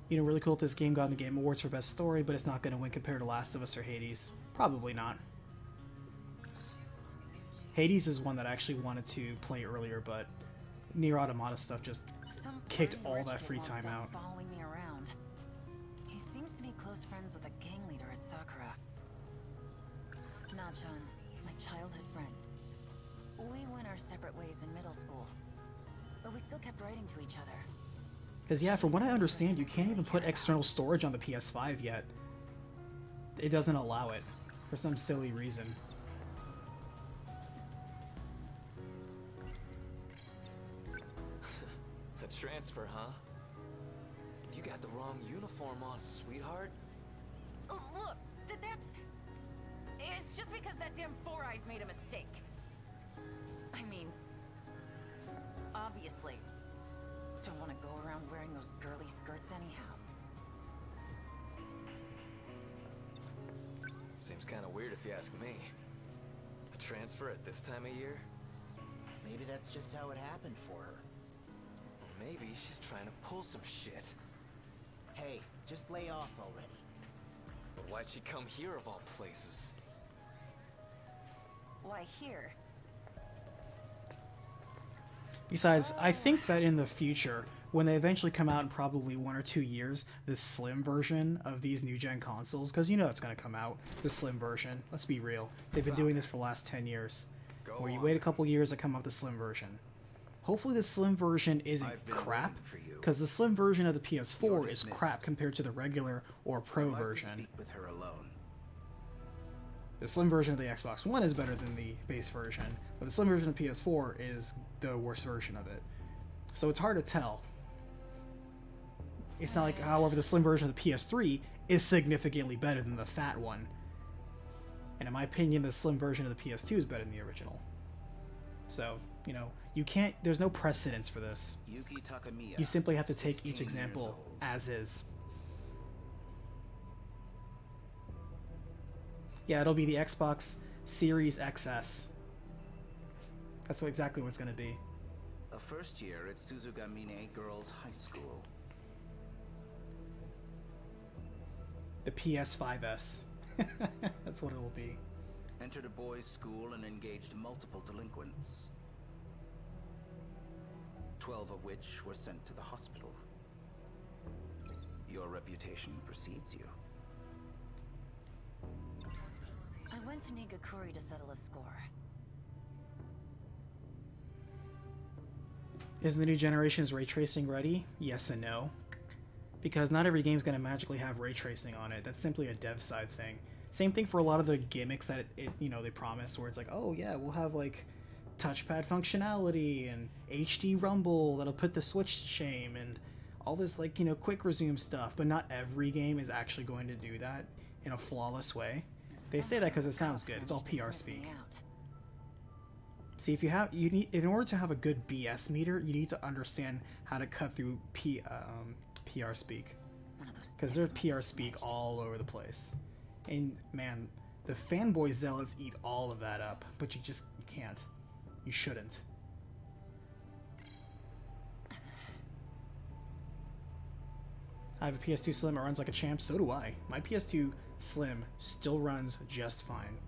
You know, really cool if this game got in the Game Awards for Best Story, but it's not going to win compared to Last of Us or Hades. Probably not. Hades is one that I actually wanted to play earlier, but Nier Automata stuff just kicked all that free time out. Following me around. He seems to be close friends with a gang leader at Sakura. Nachan, my childhood friend. We went our separate ways in middle school, but we still kept writing to each other. Because yeah, from what I understand, you can't even put external storage on the PS5 yet. It doesn't allow it, for some silly reason. The transfer, huh? You got the wrong uniform on, sweetheart. Oh, look, that's... It's just because that damn Four Eyes made a mistake. I mean... Obviously. Don't want to go around wearing those girly skirts anyhow. Seems kind of weird if you ask me. A transfer at this time of year? Maybe that's just how it happened for her. Maybe she's trying to pull some shit. Hey, just lay off already. But why'd she come here of all places? Why here? Besides, I think that in the future, when they eventually come out in probably 1 or 2 years, this slim version of these new-gen consoles, because you know it's going to come out, the slim version. Let's be real. They've been doing this for the last 10 years. Where you wait a couple years to come up with the slim version. Hopefully the slim version isn't crap, because the slim version of the PS4 is crap compared to the regular or Pro version. Speak with her alone. The slim version of the Xbox One is better than the base version, but the slim version of the PS4 is the worst version of it. So it's hard to tell. It's not like, however, the slim version of the PS3 is significantly better than the fat one. And in my opinion, the slim version of the PS2 is better than the original. So, you know, you can't, there's no precedence for this. Yuki Takamiya, You simply have to take 16 each example years old. as is. Yeah, it'll be the Xbox Series XS. That's exactly what it's going to be. A first year at Suzugamine Girls High School. The PS5S. That's what it'll be. Entered a boys' school and engaged multiple delinquents. 12 of which were sent to the hospital. Your reputation precedes you. I went to Nigakuri to settle a score. Is the new generation's ray tracing ready? Yes and no. Because not every game's going to magically have ray tracing on it. That's simply a dev side thing. Same thing for a lot of the gimmicks that they promise, where it's like, oh yeah, we'll have like touchpad functionality and HD rumble that'll put the Switch to shame and all this like, quick resume stuff, but not every game is actually going to do that in a flawless way. They say that because it sounds good. It's all PR speak. See, in order to have a good BS meter, you need to understand how to cut through PR speak, because there's PR speak all over the place. And man, the fanboy zealots eat all of that up, but you can't. You shouldn't. I have a PS2 Slim, it runs like a champ, so do I. My PS2 Slim still runs just fine.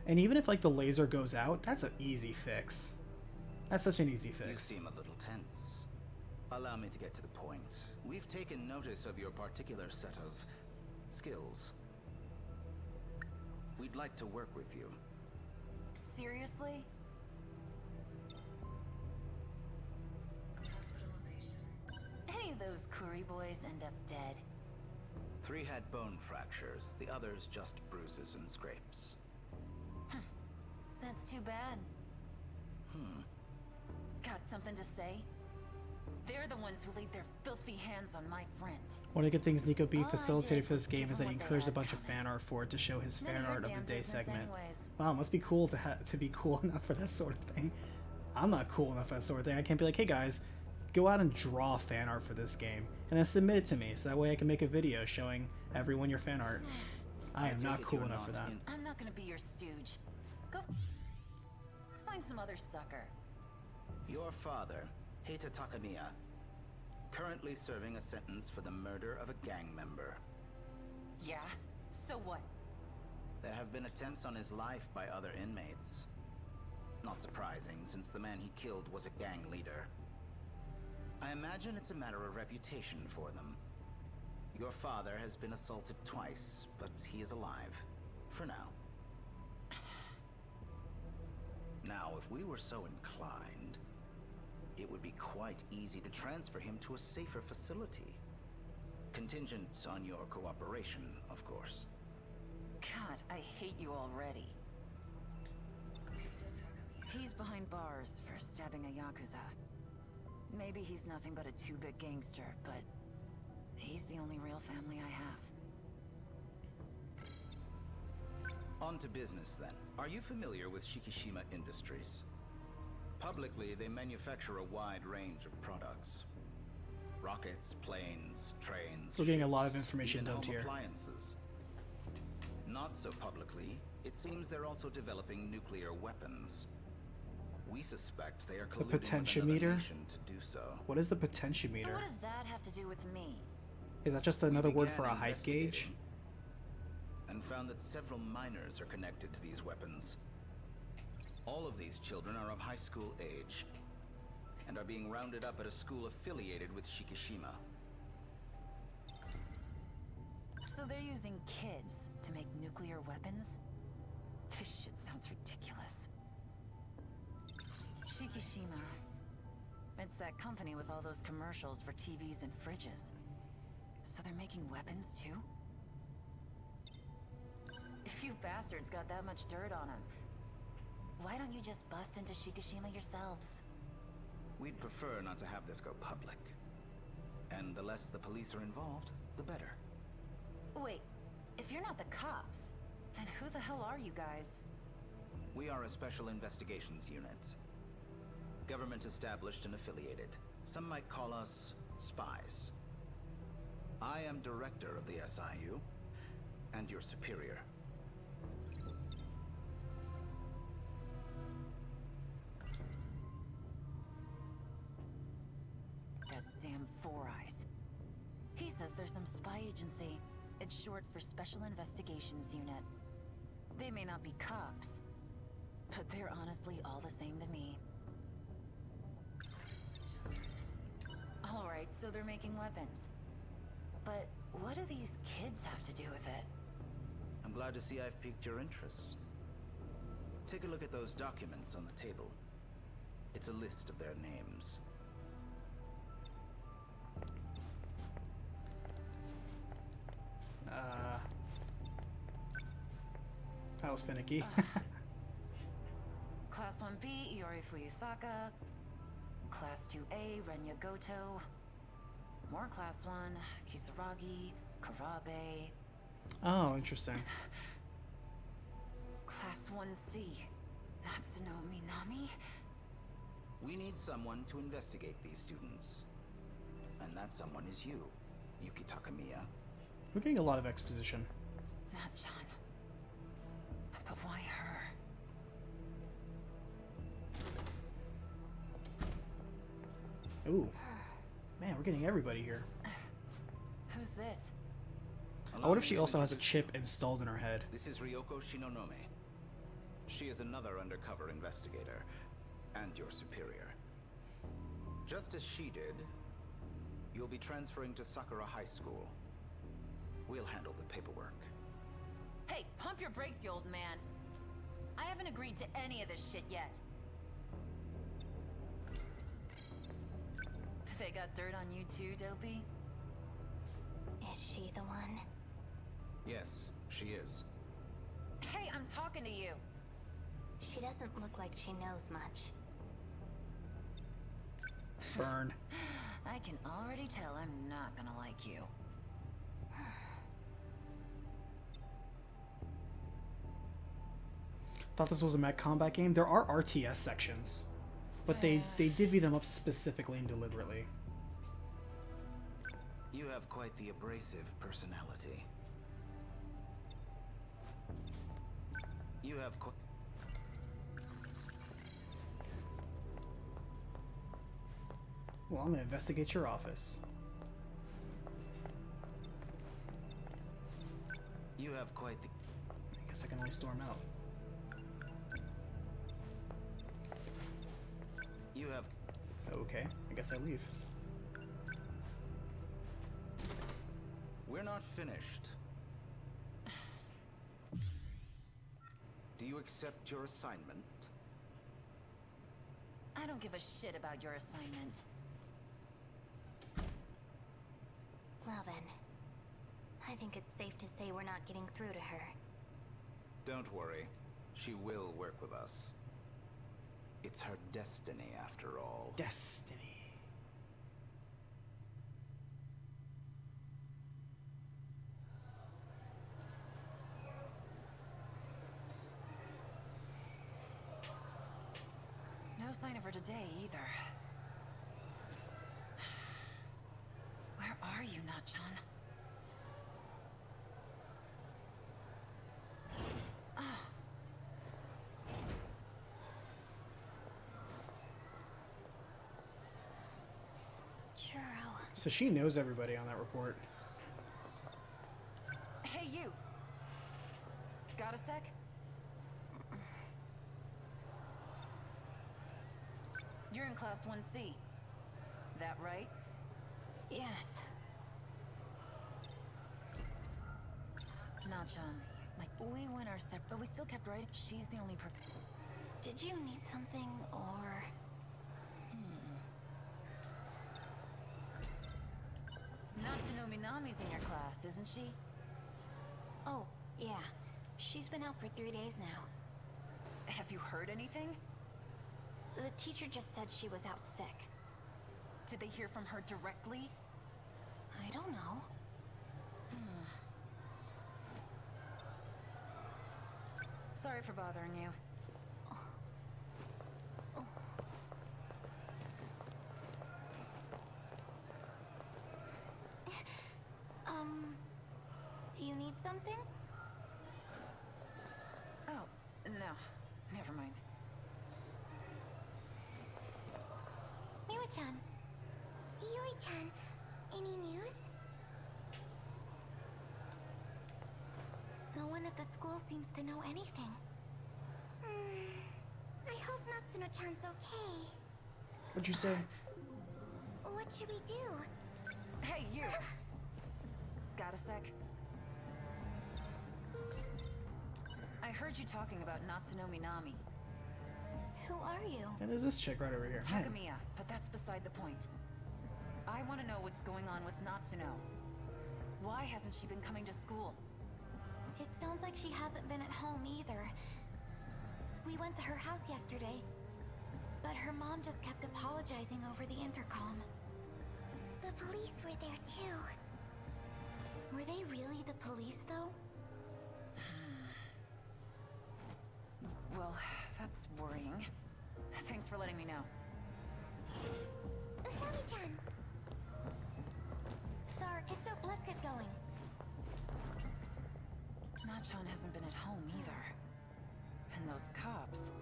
And even if like the laser goes out, that's an easy fix. That's such an easy fix. You seem a little tense. Allow me to get to the point. We've taken notice of your particular set of skills. We'd like to work with you. Seriously? Any of those Kuri boys end up dead? 3 had bone fractures, the others just bruises and scrapes. That's too bad. Got something to say? They're the ones who laid their filthy hands on my friend. One of the good things Nico B All I facilitated did for this was game give is that them he what they encouraged a had bunch of coming. fan art for it to show his None fan of your art of the damn day business segment. anyways. Wow, it must be cool to be cool enough for that sort of thing. I'm not cool enough for that sort of thing. I can't be like, hey guys, go out and draw fan art for this game and then submit it to me so that way I can make a video showing everyone your fan art. I am take not it cool you're enough for not that. I'm not gonna be your stooge. Go find some other sucker. Your father, Heita Takamiya, currently serving a sentence for the murder of a gang member. Yeah? So what? There have been attempts on his life by other inmates. Not surprising, since the man he killed was a gang leader. I imagine it's a matter of reputation for them. Your father has been assaulted twice, but he is alive. For now. Now, if we were so inclined, it would be quite easy to transfer him to a safer facility. Contingent on your cooperation, of course. God, I hate you already. He's behind bars for stabbing a Yakuza. Maybe he's nothing but a two-bit gangster, but he's the only real family I have. On to business, then. Are you familiar with Shikishima Industries? Publicly, they manufacture a wide range of products. Rockets, planes, trains, We're getting a lot of ships, information even dumped home here. appliances. Not so publicly, it seems they're also developing nuclear weapons. We suspect they are colluding with another potentiometer? nation to do so. What is the But potentiometer? what does that have to do with me? Is that just We another word began for a height gauge? investigating and found that several minors are connected to these weapons. All of these children are of high school age and are being rounded up at a school affiliated with Shikishima. So they're using kids to make nuclear weapons? This shit sounds ridiculous. Shikishima. It's that company with all those commercials for TVs and fridges. So they're making weapons too? If you bastards got that much dirt on them, why don't you just bust into Shikishima yourselves? We'd prefer not to have this go public. And the less the police are involved, the better. Wait, if you're not the cops, then who the hell are you guys? We are a special investigations unit. Government established and affiliated. Some might call us spies. I am director of the SIU, and your superior. That damn Four Eyes. He says there's some spy agency. It's short for Special Investigations Unit. They may not be cops, but they're honestly all the same to me. Alright, so they're making weapons. But what do these kids have to do with it? I'm glad to see I've piqued your interest. Take a look at those documents on the table. It's a list of their names. That was finicky. Class 1B, Iori Fuyusaka. Class 2A, Renya Goto. More Class 1, Kisaragi, Karabe. Oh, interesting. Class 1C, Natsuno Minami? We need someone to investigate these students. And that someone is you, Yuki Takamiya. We're getting a lot of exposition. Not-chan. But why her? Ooh. Man, we're getting everybody here. Who's this? I wonder if she also has a chip installed in her head. This is Ryoko Shinonome. She is another undercover investigator, and your superior. Just as she did, you'll be transferring to Sakura High School. We'll handle the paperwork. Hey, pump your brakes, you old man. I haven't agreed to any of this shit yet. They got dirt on you too, Dopey? Is she the one? Yes, she is. Hey, I'm talking to you. She doesn't look like she knows much. Burn. I can already tell I'm not gonna like you. Thought this was a mech combat game. There are RTS sections, but they divvy them up specifically and deliberately. You have quite the abrasive personality. You have quite... Well, I'm gonna investigate your office. You have quite the... I guess I can only storm out. You have... Okay, I guess I leave. We're not finished. Do you accept your assignment? I don't give a shit about your assignment. Well then, I think it's safe to say we're not getting through to her. Don't worry. She will work with us. It's her destiny, after all. Destiny. No sign of her today, either. Where are you, Nachan? So she knows everybody on that report. Hey, you! Got a sec? You're in Class 1C. That right? Yes. Nachan, we went our separate, but we still kept writing. She's the only Did you need something, or...? Natsuno Minami's in your class, isn't she? Oh, yeah. She's been out for 3 days now. Have you heard anything? The teacher just said she was out sick. Did they hear from her directly? I don't know. Sorry for bothering you. Do you need something? Oh, no. Never mind. Miwa-chan. Yuri-chan, any news? No one at the school seems to know anything. I hope Natsuno-chan's okay. What'd you say? What should we do? Hey, you! Got a sec? I heard you talking about Natsuno Minami. Who are you? And there's this chick right over here. Hi. Takamiya, but that's beside the point. I want to know what's going on with Natsuno. Why hasn't she been coming to school? It sounds like she hasn't been at home either. We went to her house yesterday, but her mom just kept apologizing over the intercom. The police were there too. Were they really the police, though? Well, that's worrying. Thanks for letting me know. Usami-chan! Sir, it's okay. Let's get going. Nachan hasn't been at home either. And those cops,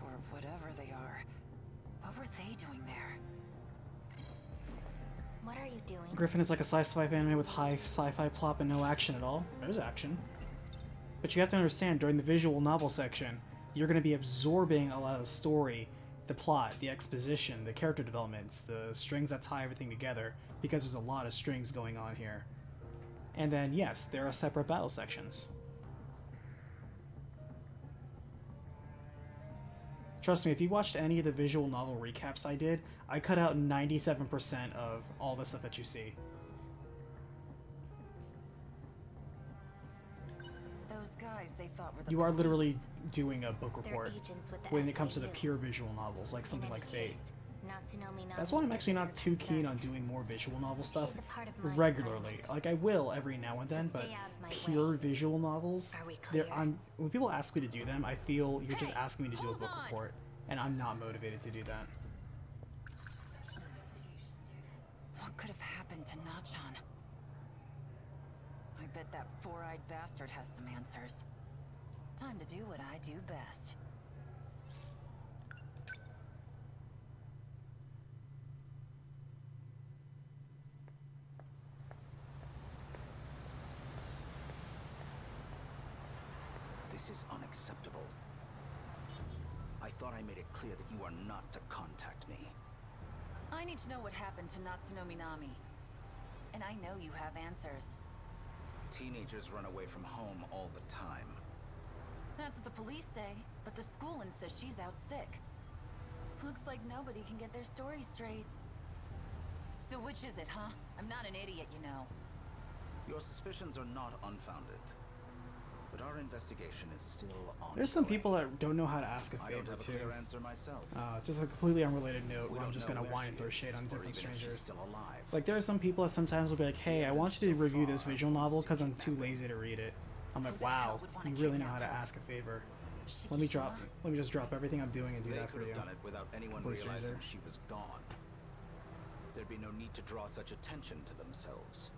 or whatever they are, what were they doing there? What are you doing? Griffin is like a sci-fi anime with high sci-fi plot but no action at all. There's action. But you have to understand, during the visual novel section, you're going to be absorbing a lot of the story, the plot, the exposition, the character developments, the strings that tie everything together, because there's a lot of strings going on here. And then, yes, there are separate battle sections. Trust me, if you watched any of the visual novel recaps I did, I cut out 97% of all the stuff that you see. Those guys they thought were the You are literally police. doing a book They're report agents with the when it comes to the SAU. pure visual novels, like something like Fate. Natsunomi That's why I'm Nami actually isn't not your too keen concern. on doing more visual novel stuff She's a part of my regularly. assignment. Like I will every now and So then, but stay out of my pure way. visual novels, Are we they're clear? when people ask me to do them, I feel you're just Hey, asking me to do a hold book on. report, and I'm not motivated to do that. What could have happened to Nachan? I bet that four-eyed bastard has some answers. Time to do what I do best. This is unacceptable. I thought I made it clear that you are not to contact me. I need to know what happened to Natsunomi Nami. And I know you have answers. Teenagers run away from home all the time. That's what the police say, but the school insists she's out sick. Looks like nobody can get their story straight. So which is it, huh? I'm not an idiot, you know. Your suspicions are not unfounded. But our investigation is still ongoing. There's some people that don't know how to ask a I don't favor have a too. clear answer myself. Just a completely unrelated note We where I'm don't just know gonna where whine and she throw is, shade on or different even if she's strangers. still alive. Like there are some people that sometimes will be like, "Hey, I want you to So review this far, visual novel because I'm too kidnapping. lazy to read it." I'm like, Who the hell "Wow, would wanna you really know how kidnap to her? ask a favor. Shikishima? Let me just drop everything I'm doing and do They that for could you." have done it without anyone Complete realizing stranger. she was gone. There'd be no need to draw such attention to themselves.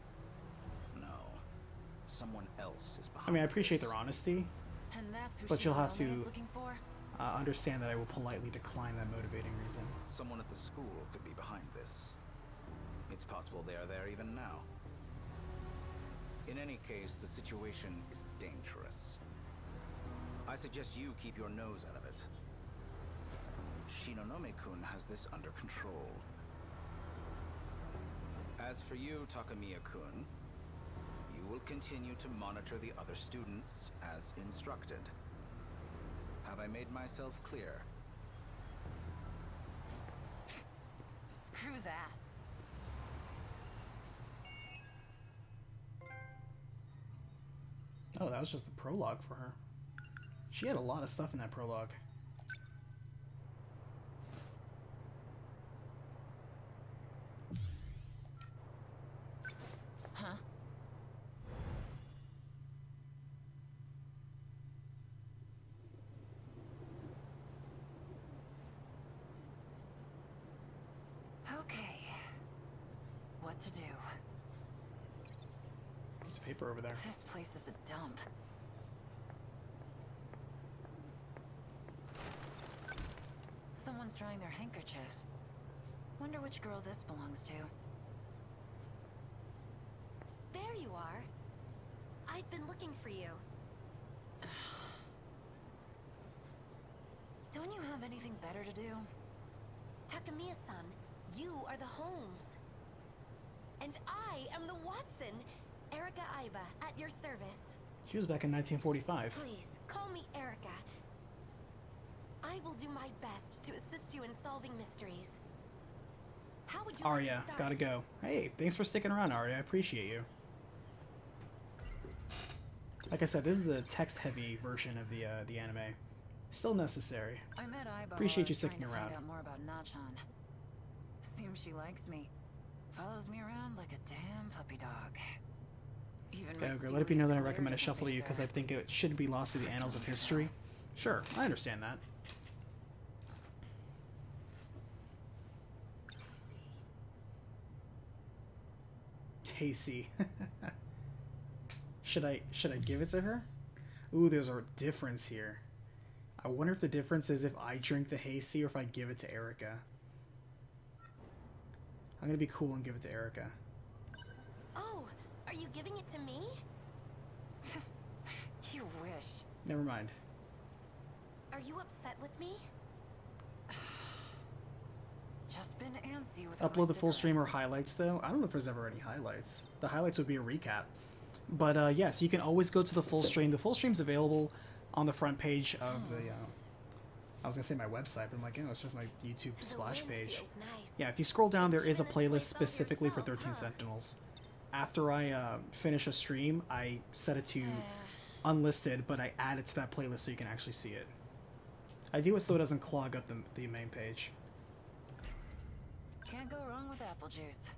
No. Someone else is behind I mean, I appreciate this. their honesty. And that's who But you'll have Shimonome is to- looking for? Understand that I will politely decline that motivating reason. Someone at the school could be behind this. It's possible they are there even now. In any case, the situation is dangerous. I suggest you keep your nose out of it. Shinonome-kun has this under control. As for you, Takamiya-kun, you will continue to monitor the other students as instructed. Have I made myself clear? Screw that. Oh, that was just the prologue for her. She had a lot of stuff in that prologue. Huh? Okay. What to do? Piece of paper over there. This place is a dump. Someone's drying their handkerchief. Wonder which girl this belongs to. There you are. I've been looking for you. Don't you have anything better to do? Takamiya-san, you are the Holmes. And I am the Watson. Erica Aiba, at your service. She was back in 1945. Please, call me Erica. I will do my best to assist you in solving mysteries. How would you like Arya, to start? gotta go. Hey, thanks for sticking around, Arya. I appreciate you. Like I said, this is the text-heavy version of the anime. Still necessary. I met Aiba Appreciate while I you was sticking trying to around. Find out more about Nachan. Seems she likes me. Follows me around like a damn puppy dog. Even my Okay, let it be known that I stewardess recommend a doesn't shuffle to you faze because her. I think it should be lost to the annals of history. Sure, I understand that. Hasty. Should I give it to her? Ooh, there's a difference here. I wonder if the difference is if I drink the Hasty or if I give it to Erica. I'm gonna be cool and give it to Erica. Oh, are you giving it to me? You wish. Never mind. Are you upset with me? Just been antsy with Upload the full stream or highlights though. I don't know if there's ever any highlights. The highlights would be a recap. But yes, you can always go to the full stream. The full stream's available on the front page of the. I was gonna say my website, but I'm like, it's just my YouTube splash page. Yeah, if you scroll down, there is a playlist specifically for 13 Sentinels. After I finish a stream, I set it to unlisted, but I add it to that playlist so you can actually see it. I do it so it doesn't clog up the main page. Can't go wrong with apple juice.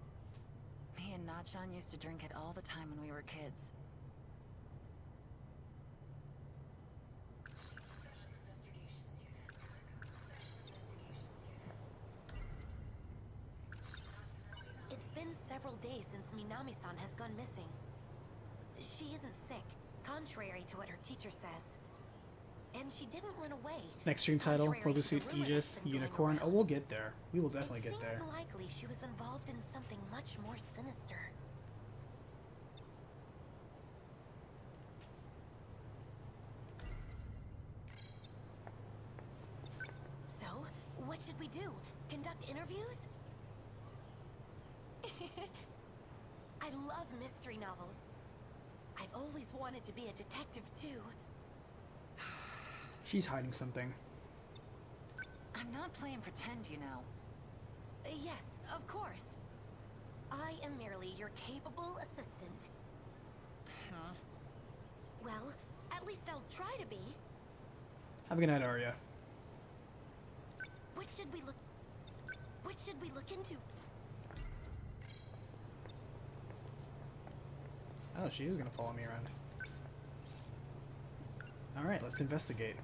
Me and Nachan used to drink it all the time when we were kids. It's been several days since Minami-san has gone missing. She isn't sick, contrary to what her teacher says. And she didn't run away. Next stream title, contrary Mobile to Suit the rumor Aegis, that's been going Unicorn. Oh, around. we'll get there. We will definitely get there. It seems likely she was involved in something much more sinister. So, what should we do? Conduct interviews? I love mystery novels. I've always wanted to be a detective too. She's hiding something. I'm not playing pretend, you know. Yes, of course. I am merely your capable assistant. Huh? Well, at least I'll try to be. Have a good night, Arya. What should we look into? Oh, she is gonna follow me around. Alright, let's investigate.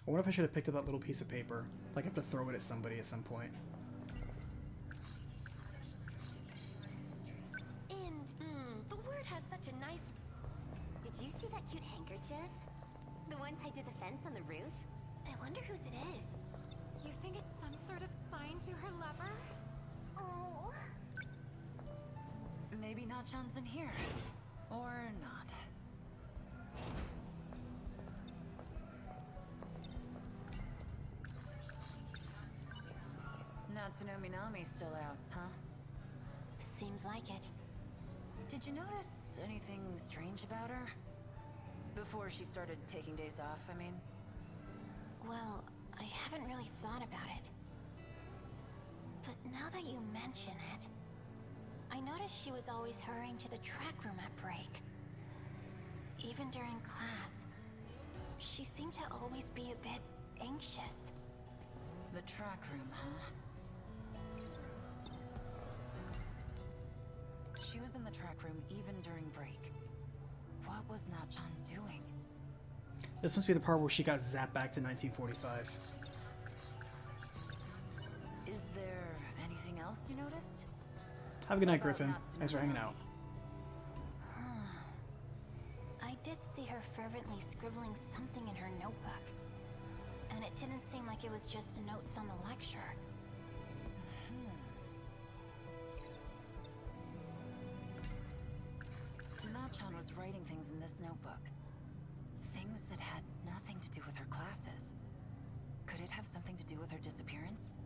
I wonder if I should have picked up that little piece of paper. Like I have to throw it at somebody at some point. And, the word has such a nice... Did you see that cute handkerchief? The one tied to the fence on the roof? I wonder whose it is. You think it's some sort of sign to her lover? Oh. Maybe Nachan's in here. Or not. Natsuno Minami's still out, huh? Seems like it. Did you notice anything strange about her? Before she started taking days off, I mean. Well, I haven't really thought about it. But now that you mention it, I noticed she was always hurrying to the track room at break. Even during class, she seemed to always be a bit anxious. The track room, huh? She was in the track room even during break. What was Nachan doing? This must be the part where she got zapped back to 1945. Is there anything else you noticed? Have a good night, About Griffin. Natsuno Thanks for hanging out. I did see her fervently scribbling something in her notebook. And it didn't seem like it was just notes on the lecture. Nachan was writing things in this notebook. Things that had nothing to do with her classes. Could it have something to do with her disappearance?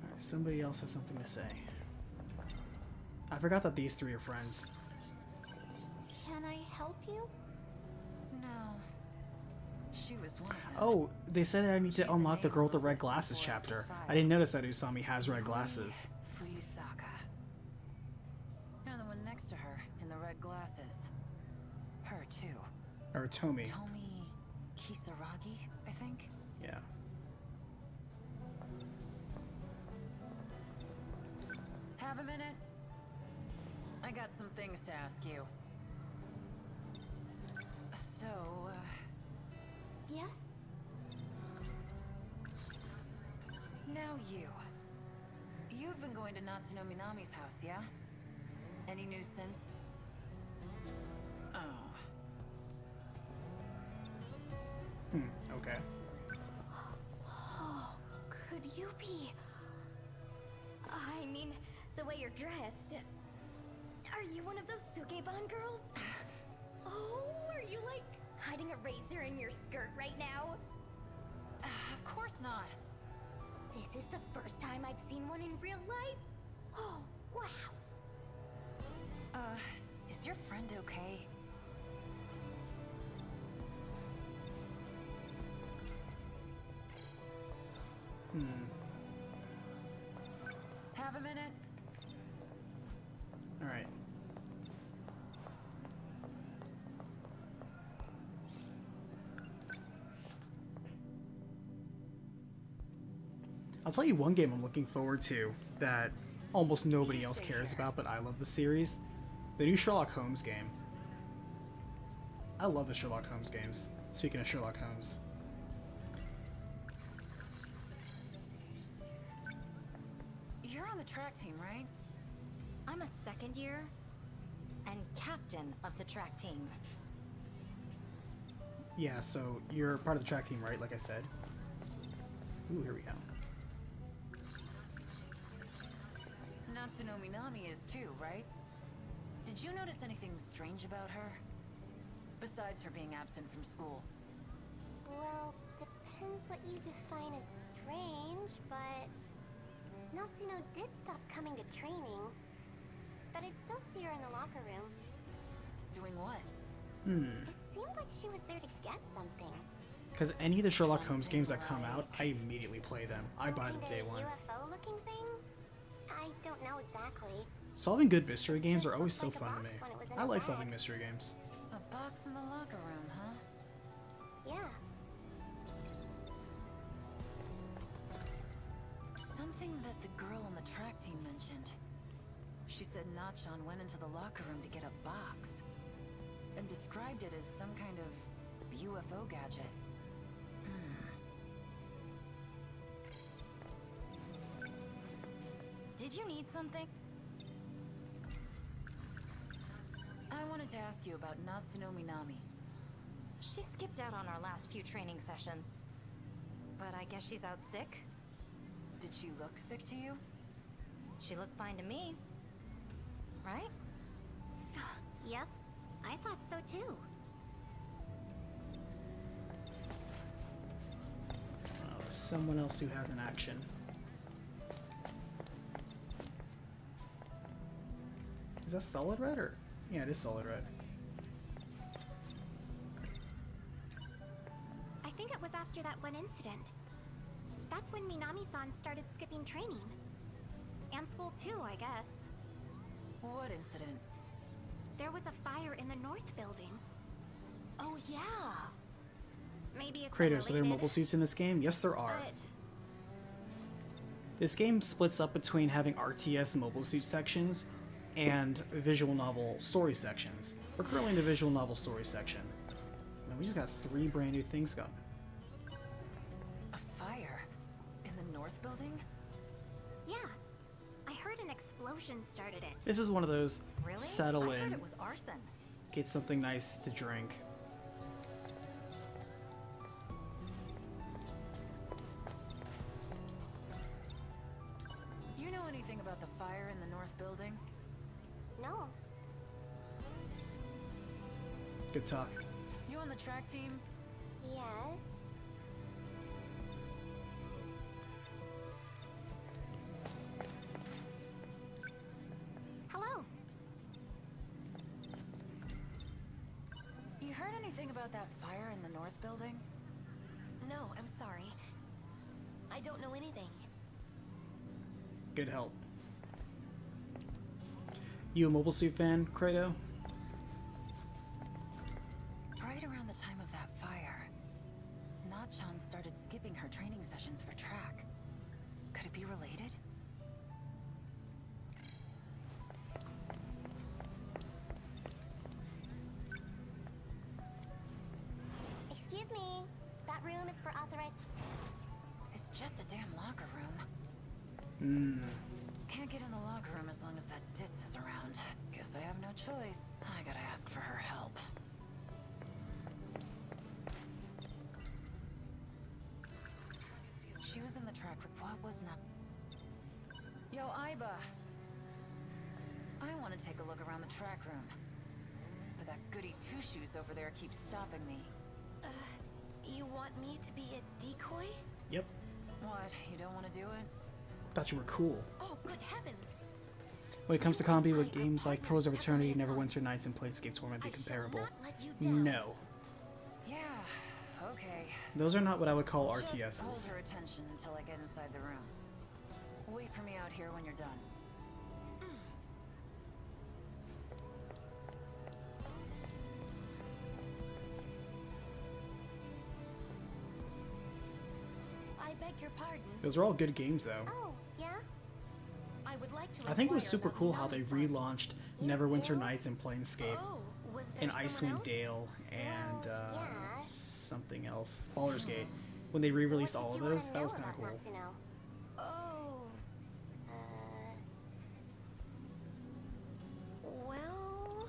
Alright, somebody else has something to say. I forgot that these three are friends. Can I help you? No. She was one of them. Oh, they said I need to unlock the girl with the red glasses chapter. I didn't notice that Usami has red glasses. Fuyusaka. And the one next to her, in the red glasses. Her too. Or Tomi. Tomi Kisaragi, I think? Yeah. Have a minute? I got some things to ask you. So, Yes? now you. You've been going to Natsuno Minami's house, yeah? Any news since? Oh. Okay. Oh, could you be... I mean, the way you're dressed. Are you one of those Sukeban girls? Oh, are you like hiding a razor in your skirt right now? Of course not. This is the first time I've seen one in real life. Oh, wow. Is your friend okay? Have a minute? Alright. I'll tell you one game I'm looking forward to that almost nobody else cares about, but I love the series. The new Sherlock Holmes game. I love the Sherlock Holmes games. Speaking of Sherlock Holmes. You're on the track team, right? I'm a second year and captain of the track team. Yeah, so you're part of the track team, right? Like I said. Ooh, here we go. Natsuno Minami is too, right? Did you notice anything strange about her? Besides her being absent from school. Well, depends what you define as strange, but Natsuno did stop coming to training. But I'd still see her in the locker room. Doing what? It seemed like she was there to get something. Because any of the Sherlock Holmes games that come out, I immediately play them. I buy them day one. UFO-looking thing? I don't know exactly. Solving good mystery games are always Just so looked like fun a to me. box when it was in I a like bag. solving mystery games. A box in the locker room, huh? Yeah. Something that the girl on the track team mentioned. She said Nachan went into the locker room to get a box and described it as some kind of UFO gadget. Did you need something? I wanted to ask you about Natsuno Minami. She skipped out on our last few training sessions. But I guess she's out sick? Did she look sick to you? She looked fine to me. Right? Yep. I thought so too. Oh, someone else who has an action. Is that solid red or? Yeah, it is solid red. I think it was after that one incident. That's when Minami-san started skipping training. And school too, I guess. What incident? There was a fire in the north building. Oh yeah! Maybe it's Kratos, are there unrelated, mobile suits in this game? Yes, there are. but This game splits up between having RTS mobile suit sections and visual novel story sections. We're currently in the visual novel story section. Man, we just got 3 brand new things going. A fire? In the north building? yeah. I heard an explosion started it. This is one of those Really? settle I heard in, it was arson. get something nice to drink. You know anything about the fire in the north building? No. Good talk. You on the track team? Yes. Hello. You heard anything about that fire in the north building? No, I'm sorry. I don't know anything. Good help. You a mobile suit fan, Kratos? Right around the time of that fire, Nachan started skipping her training sessions for track. Could it be related? Excuse me. That room is for authorized... It's just a damn locker room. Hmm. Can't get in the locker room as long as that ditz is around. Guess I have no choice. I gotta ask for her help. She was in the track room. What was not? Yo, Aiba. I want to take a look around the track room. But that goody two-shoes over there keeps stopping me. You want me to be a decoy? Yep. What? You don't want to do it? Thought you were cool. Oh, good heavens! When it comes to comedy with games like Pillars of Eternity, Neverwinter Nights, and Planescape Torment be comparable? Not let you down. No. Yeah, okay. Those are not what I would call Just hold RTSs. her attention until I get inside the room. Wait for me out here when you're done. I beg beg your pardon. Those are all good games, though. Oh, yeah? I would like to I think it was inquire super about cool how they Minami's son. relaunched You Neverwinter too? Nights and Planescape, Oh, was there and someone Icewind else? Dale, and Well, yeah. something else, Baldur's Gate. When they re-released What all did of you those, wanna that know was kind of about cool. Natsuno? Oh, well...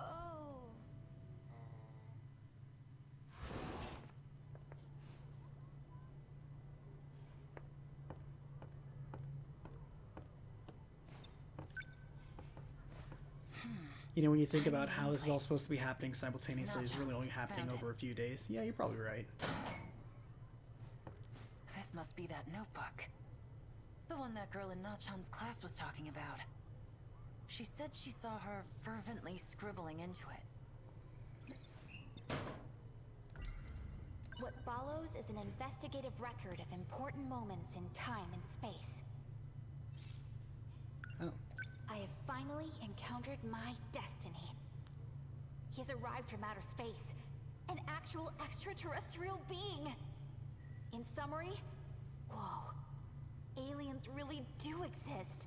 Oh... You know, when you think Tiny about how this is all nameplates. supposed to be happening simultaneously, it's really only happening Found it. over a few days. Yeah, you're probably right. This must be that notebook. The one that girl in Nachan's class was talking about. She said she saw her fervently scribbling into it. What follows is an investigative record of important moments in time and space. Oh. I have finally encountered my destiny. He has arrived from outer space, an actual extraterrestrial being. In summary, whoa, aliens really do exist.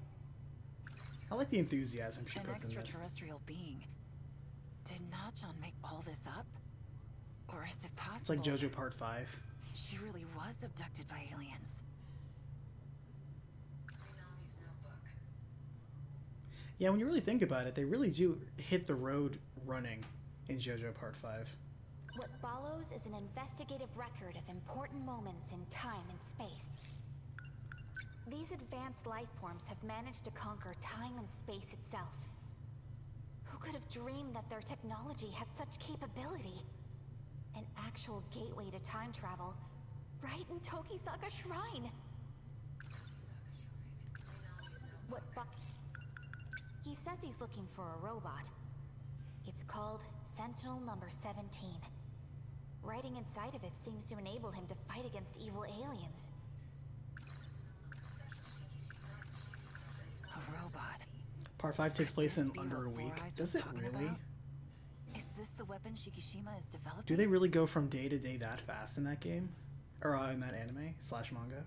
I like the enthusiasm she An puts in this. extraterrestrial being. Did Nachan make all this up? Or is it possible It's like JoJo Part 5. she really was abducted by aliens? Yeah, when you really think about it, they really do hit the road running in JoJo Part 5. What follows is an investigative record of important moments in time and space. These advanced life forms have managed to conquer time and space itself. Who could have dreamed that their technology had such capability? An actual gateway to time travel, right in Tokisaka Shrine. He says he's looking for a robot. It's called Sentinel number 17. Writing inside of it seems to enable him to fight against evil aliens. A robot. Part 5 takes place This in be under what a week. Four Eyes Does was it talking really? about? Is this the weapon Shikishima is developing? Do they really go from day to day that fast in that game? Or in that anime / manga?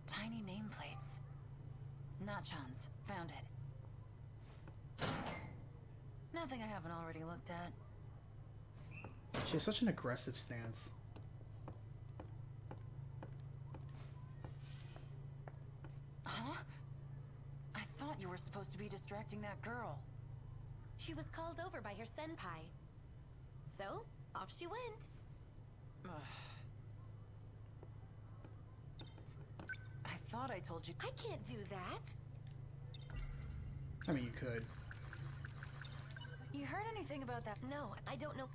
Tiny nameplates. Nachan's. Found it. Nothing I haven't already looked at. She has such an aggressive stance. Huh? I thought you were supposed to be distracting that girl. She was called over by her senpai. So, off she went. Ugh. I thought I told you. I can't do that. I mean, you could. You heard anything about that? No, I don't know.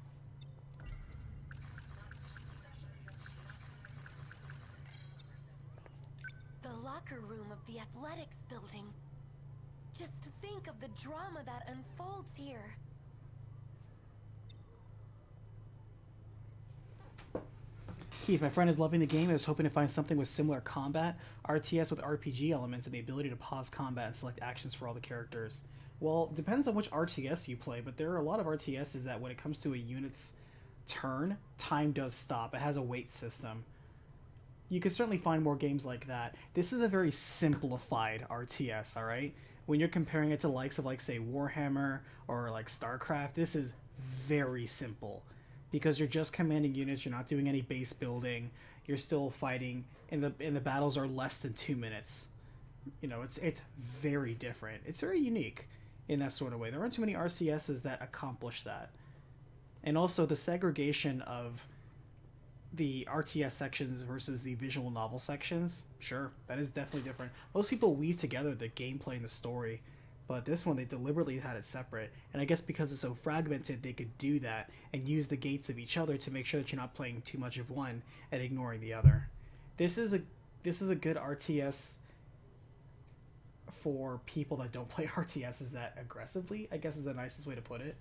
The locker room of the athletics building. Just think of the drama that unfolds here. Keith, my friend is loving the game and is hoping to find something with similar combat, RTS with RPG elements, and the ability to pause combat and select actions for all the characters. Well, it depends on which RTS you play, but there are a lot of RTSs that when it comes to a unit's turn, time does stop. It has a wait system. You can certainly find more games like that. This is a very simplified RTS, alright? When you're comparing it to the likes of, like, say, Warhammer or, like, StarCraft, this is very simple. Because you're just commanding units, you're not doing any base building, you're still fighting, and the battles are less than 2 minutes. You know, it's very different. It's very unique in that sort of way. There aren't too many RCSs that accomplish that. And also the segregation of the RTS sections versus the visual novel sections, sure, that is definitely different. Most people weave together the gameplay and the story, but this one they deliberately had it separate. And I guess because it's so fragmented, they could do that and use the gates of each other to make sure that you're not playing too much of one and ignoring the other. This is a good RTS for people that don't play RTSs that aggressively, I guess is the nicest way to put it.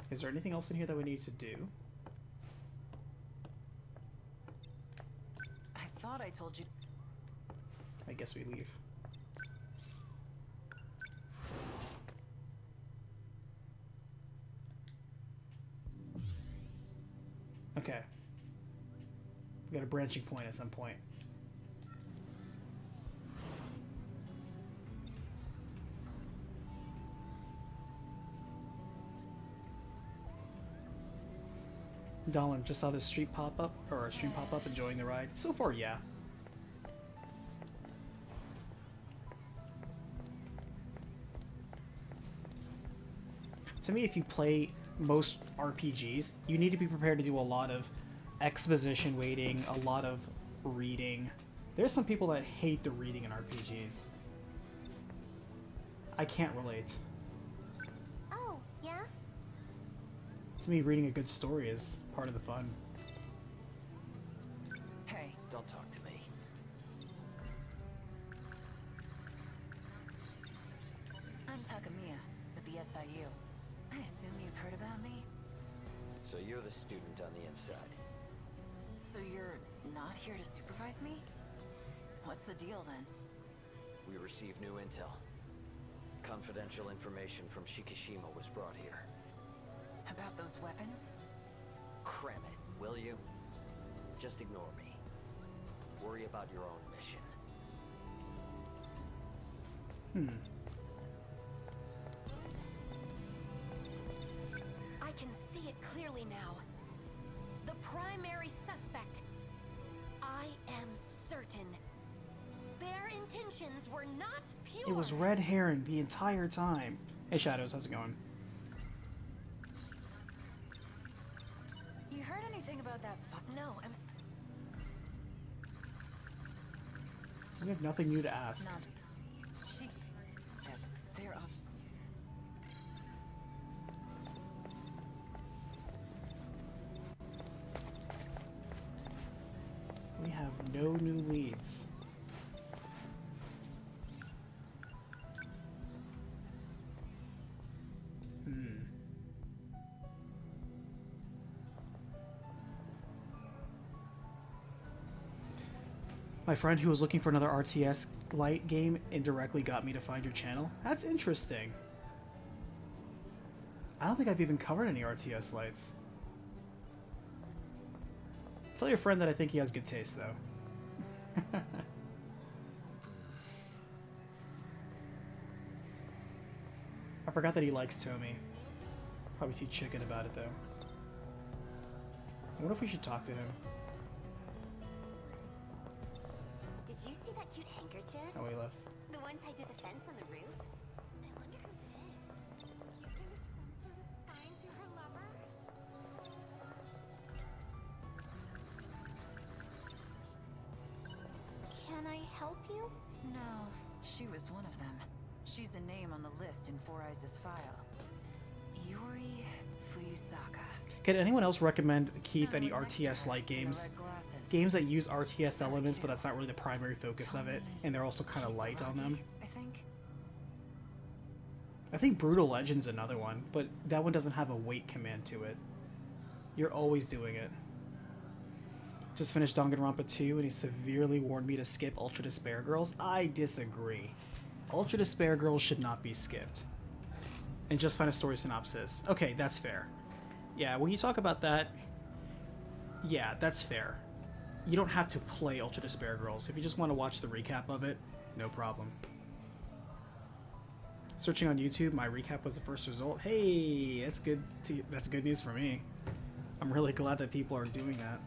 Is there anything else in here that we need to do? I thought I told you. I guess we leave. Okay. We got a branching point at some point. Dolan, just saw this street pop up, or a stream pop up, enjoying the ride. So far, yeah. To me, if you play most RPGs, you need to be prepared to do a lot of exposition waiting, a lot of reading. There's some people that hate the reading in RPGs. I can't relate. Oh, yeah? To me, reading a good story is part of the fun. Hey, Don't talk to me. I'm Takamiya with the SIU. I assume you've heard about me? So you're the student on the inside. So you're not here to supervise me? What's the deal then? We received new intel. Confidential information from Shikishima was brought here. About those weapons? Cram it, will you? Just ignore me. Worry about your own mission. I can see it clearly now. The primary suspect. I am certain. Their intentions were not pure. It was red herring the entire time. Hey Shadows, how's it going? You heard anything about that No, I'm... We have nothing new to ask. Not... She... They're up. We have no new leads. My friend who was looking for another RTS light game indirectly got me to find your channel. That's interesting. I don't think I've even covered any RTS lights. Tell your friend that I think he has good taste, though. I forgot that he likes Tomy. Probably too chicken about it, though. I wonder if we should talk to him. Did you see that cute handkerchief? Oh, he left. The one tied to the fence on the roof? I wonder whose it is. You think something fine to her lover? Can I help you? No, she was one of them. She's a name on the list in Four Eyes' file. Yuri Fuyusaka. Can anyone else recommend Keith any RTS light games? Games that use RTS elements, but that's not really the primary focus of it, and they're also kind of light on them. I think Brutal Legend's another one, but that one doesn't have a wait command to it. You're always doing it. Just finished Danganronpa 2, and he severely warned me to skip Ultra Despair Girls. I disagree. Ultra Despair Girls should not be skipped. And just find a story synopsis. Okay, that's fair. Yeah, when you talk about that, yeah, that's fair. You don't have to play Ultra Despair Girls. If you just want to watch the recap of it, no problem. Searching on YouTube, my recap was the first result. Hey, that's good. That's good news for me. I'm really glad that people are doing that.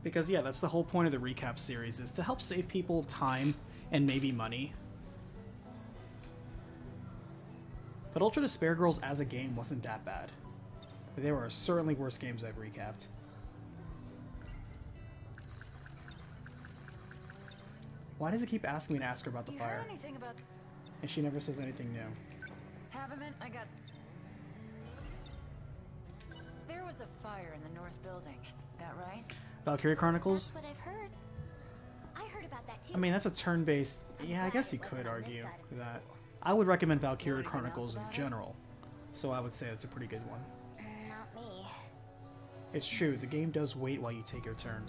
Because yeah, that's the whole point of the recap series, is to help save people time and maybe money. But Ultra Despair Girls as a game wasn't that bad. There were certainly worse games I've recapped. Why does it keep asking me to ask her about the fire? And she never says anything new. Haveman, I got... There was a fire in the north building, that right? Valkyria Chronicles? That's what I've heard. I heard about that too. I mean, that's a turn-based... Yeah, I guess you could argue that. I would recommend Valkyria Chronicles in general, so I would say it's a pretty good one. Not me. It's true, the game does wait while you take your turn.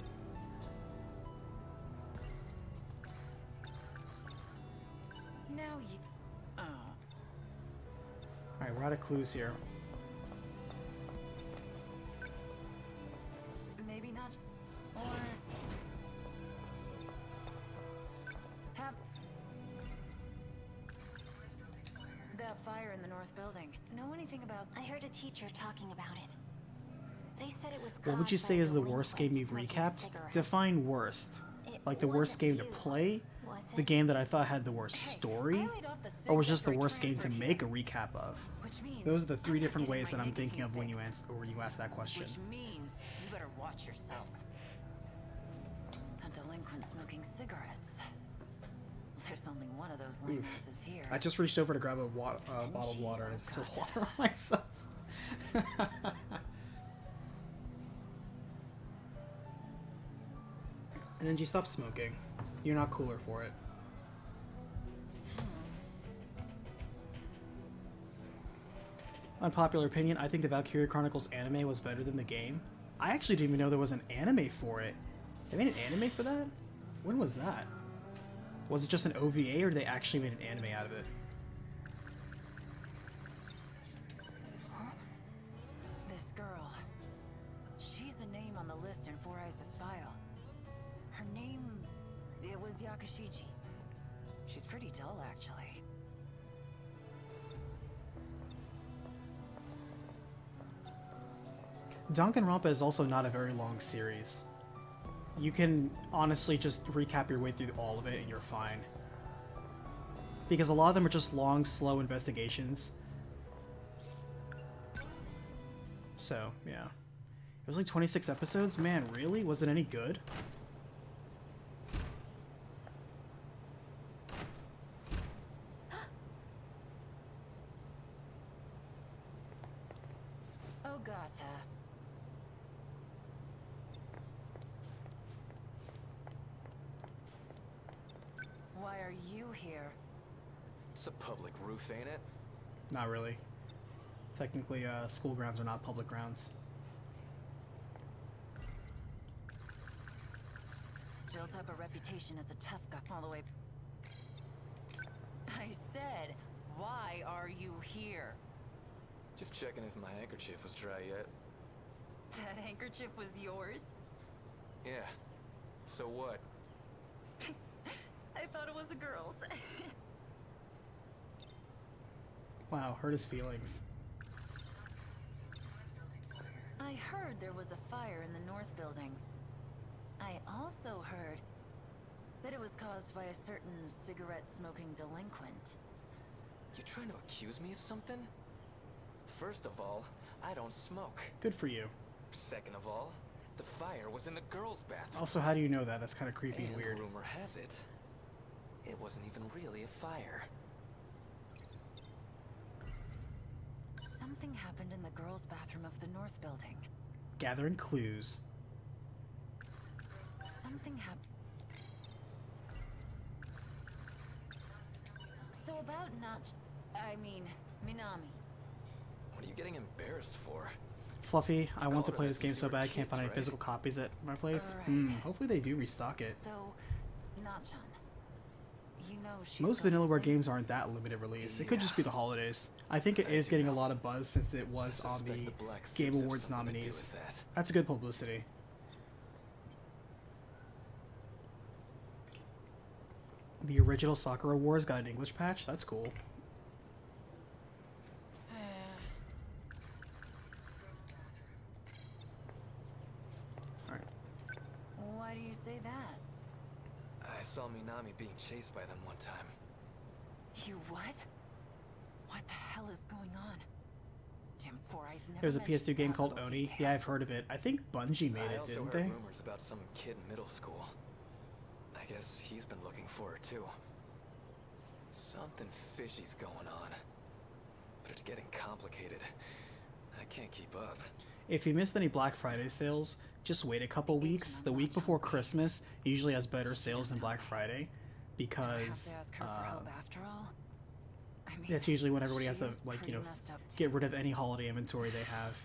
Now you... Oh. Alright, we're out of clues here. Maybe not... Or... Have... That fire in the north building. Know anything about... I heard a teacher talking about it. They said it was What would you caused say by is the worst game you've delinquents recapped? smoking cigarettes. Define worst. It Like the worst wasn't game to you, play? was The it? game that I thought had the worst Hey, story? I laid off the Or was six just the after I worst game to transferred make a here. recap of? Which means Those are the three I'm not different getting ways my that I'm nicotine thinking of when you fix. ask that question. Which means you better watch yourself. A delinquent smoking cigarettes. There's only one of those lamenesses here. I just reached over to grab a bottle of water and I just spilled water on myself. And then you stop smoking. You're not cooler for it. Unpopular opinion, I think the Valkyria Chronicles anime was better than the game. I actually didn't even know there was an anime for it. They made an anime for that? When was that? Was it just an OVA or did they actually made an anime out of it? This girl. She's a name on the list in Four Eyes' file. Her name... It was Yakashiji. She's pretty dull, actually. Danganronpa is also not a very long series. You can honestly just recap your way through all of it and you're fine. Because a lot of them are just long, slow investigations. So, yeah. It was like 26 episodes? Man, really? Was it any good? Ogata. Why are you here? It's a public roof, ain't it? Not really. Technically, school grounds are not public grounds. Built up a reputation as a tough guy all the way... I said, why are you here? Just checking if my handkerchief was dry yet. That handkerchief was yours? Yeah. So what? I thought it was a girl's. Wow, hurt his feelings. I heard there was a fire in the north building. I also heard that it was caused by a certain cigarette-smoking delinquent. You trying to accuse me of something? First of all, I don't smoke. Good for you. Second of all, the fire was in the girls' bathroom. Also, how do you know that? That's kind of creepy and weird. Rumor has it, it wasn't even really a fire. Something happened in the girls' bathroom of the north building. Gathering clues. Something happened. So about Minami. What are you getting embarrassed for? Fluffy, I want to called her play that this game since so you were bad I can't find any kids, right? physical copies at my place. Right. Hopefully they do restock it. So, Nachan. You know she's Most going Vanillaware missing? games aren't that limited release. It could just be the holidays. I think it is getting a lot of buzz since it was on Suspect the Black Suits Game have Awards something to do nominees. with that. That's good publicity. The original Sakura Wars got an English patch? That's cool. Alright. Why do you say that? I saw Minami being chased by them one time. You what? What the hell is going on? Damn Four Eyes never There's a mentions PS2 game that called little Oni. detail. Yeah, I've heard of it. I think Bungie made I it, also didn't heard they? rumors about some kid in middle school. I guess he's been looking for her too. Something fishy's going on. But it's getting complicated. I can't keep up. If you missed any Black Friday sales, just wait a couple weeks. The week before Christmas usually has better sales than Black Friday Do I have because to ask her for help after all? I mean, that's usually when everybody has to, she's like, you pretty know, messed up too. get rid of any holiday inventory they have.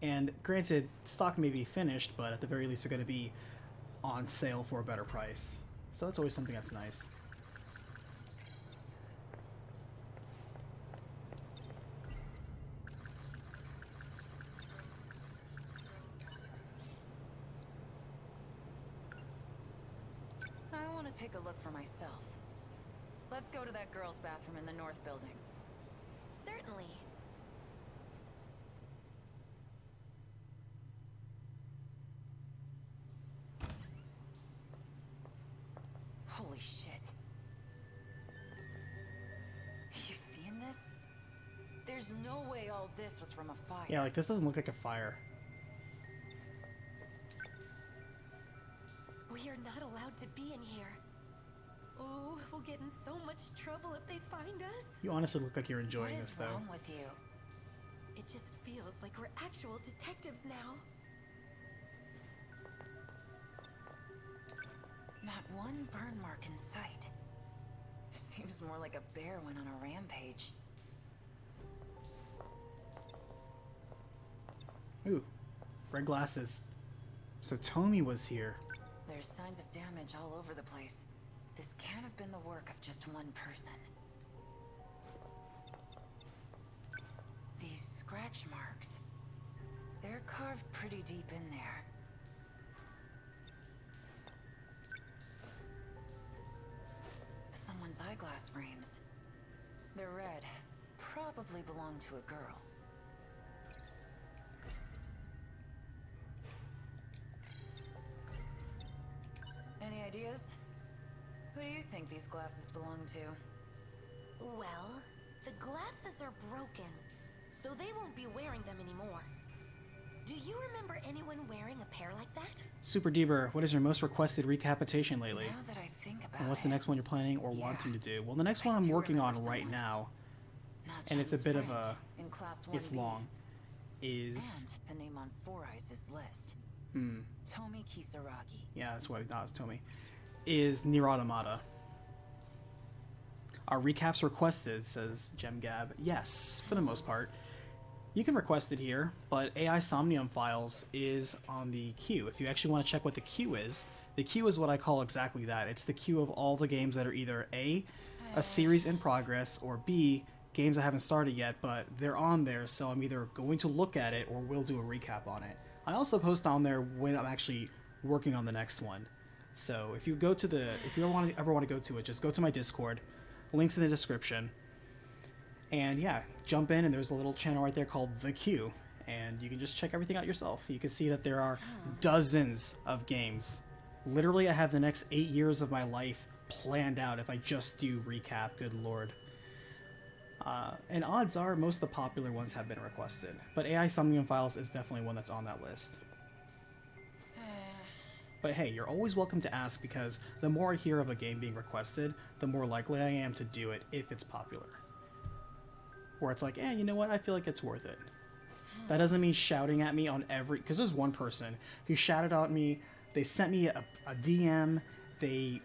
And granted, stock may be finished, but at the very least they're going to be on sale for a better price. So that's always something that's nice. to take a look for myself. Let's go to that girl's bathroom in the north building. Certainly. Holy shit. You seeing this? There's no way all this was from a fire. Yeah, like this doesn't look like a fire. We are not allowed to be in here. Oh, we'll get in so much trouble if they find us. You honestly look like you're enjoying this, though. What is wrong with you? It just feels like we're actual detectives now. Not one burn mark in sight. Seems more like a bear went on a rampage. Ooh, red glasses. So Tommy was here. There's signs of damage all over the place. This can't have been the work of just one person. These scratch marks. They're carved pretty deep in there. Someone's eyeglass frames. They're red. Probably belong to a girl. Any ideas? Who do you think these glasses belong to? Well, the glasses are broken, so they won't be wearing them anymore. Do you remember anyone wearing a pair like that? Super Deeber, what is your most requested recapitation lately? Now that I think about And what's the next one you're planning or wanting to do? Well, the next one I'm working on right now, and it's a bit of a, it's long, is... And a name on Four Eyes' list. Tomi Kisaragi. Yeah, that's what I thought it was Tommy. Is Nier Automata. Are recaps requested, says GemGab. Yes, for the most part. You can request it here, but AI Somnium Files is on the queue. If you actually want to check what the queue is what I call exactly that. It's the queue of all the games that are either A, a series in progress, or B, games I haven't started yet, but they're on there, so I'm either going to look at it or will do a recap on it. I also post on there when I'm actually working on the next one. So if you go to the, if you ever want to go to it, just go to my Discord. Links in the description. And yeah, jump in, and there's a little channel right there called The Queue, and you can just check everything out yourself. You can see that there are dozens of games. Literally, I have the next 8 years of my life planned out if I just do recap, good lord. And odds are most of the popular ones have been requested, but AI Somnium Files is definitely one that's on that list. But hey, you're always welcome to ask, because the more I hear of a game being requested, the more likely I am to do it if it's popular. Where it's like, you know what, I feel like it's worth it. That doesn't mean shouting at me on every... Because there's one person who shouted at me, they sent me a DM, they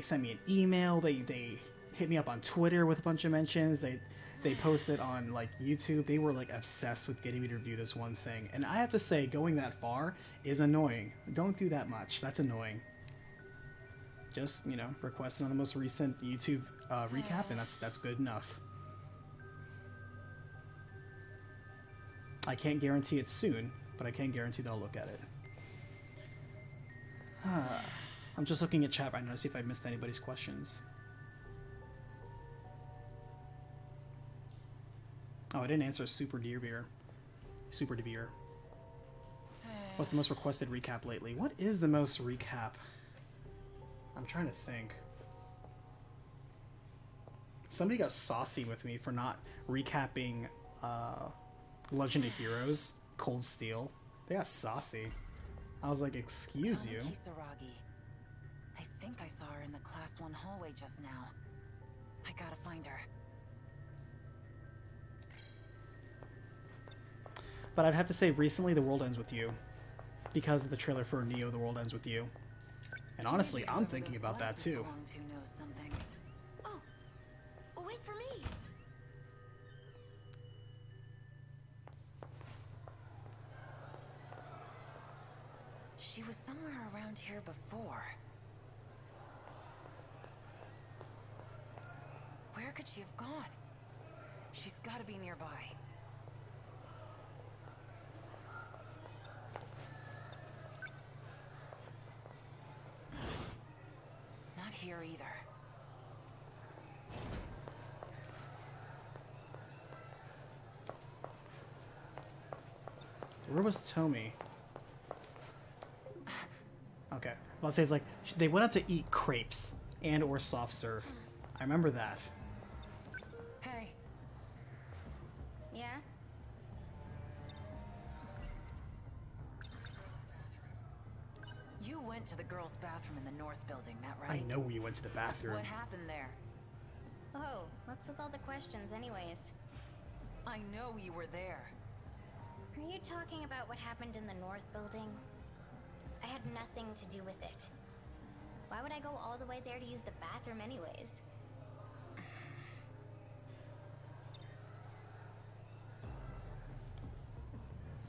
sent me an email, they hit me up on Twitter with a bunch of mentions, they posted on like YouTube. They were like obsessed with getting me to review this one thing, and I have to say, going that far is annoying. Don't do that much. That's annoying. Just, you know, request it on the most recent YouTube recap, and that's good enough. I can't guarantee it soon, but I can guarantee that I'll look at it. I'm just looking at chat right now to see if I missed anybody's questions. Oh, I didn't answer Super Deer. Super Deer. What's the most requested recap lately? What is the most recap? I'm trying to think. Somebody got saucy with me for not recapping Legend of Heroes, Cold Steel. They got saucy. I was like, excuse you. Kisaragi. I think I saw her in the Class 1 hallway just now. I gotta find her. But I'd have to say, recently, The World Ends With You. Because of the trailer for Neo, The World Ends With You. And honestly, I'm thinking about that too. Oh, wait for me. She was somewhere around here before. Where could she have gone? She's gotta be nearby. here either. Where was Tomi? Okay. Well, I'll say it's like they went out to eat crepes and or soft serve. I remember that. Hey, Yeah? you went to the girls' bathroom in the north building, that I right? know you went to the bathroom. What happened there? Oh, what's with all the questions anyways? I know you were there. Are you talking about what happened in the north building? I had nothing to do with it. Why would I go all the way there to use the bathroom anyways?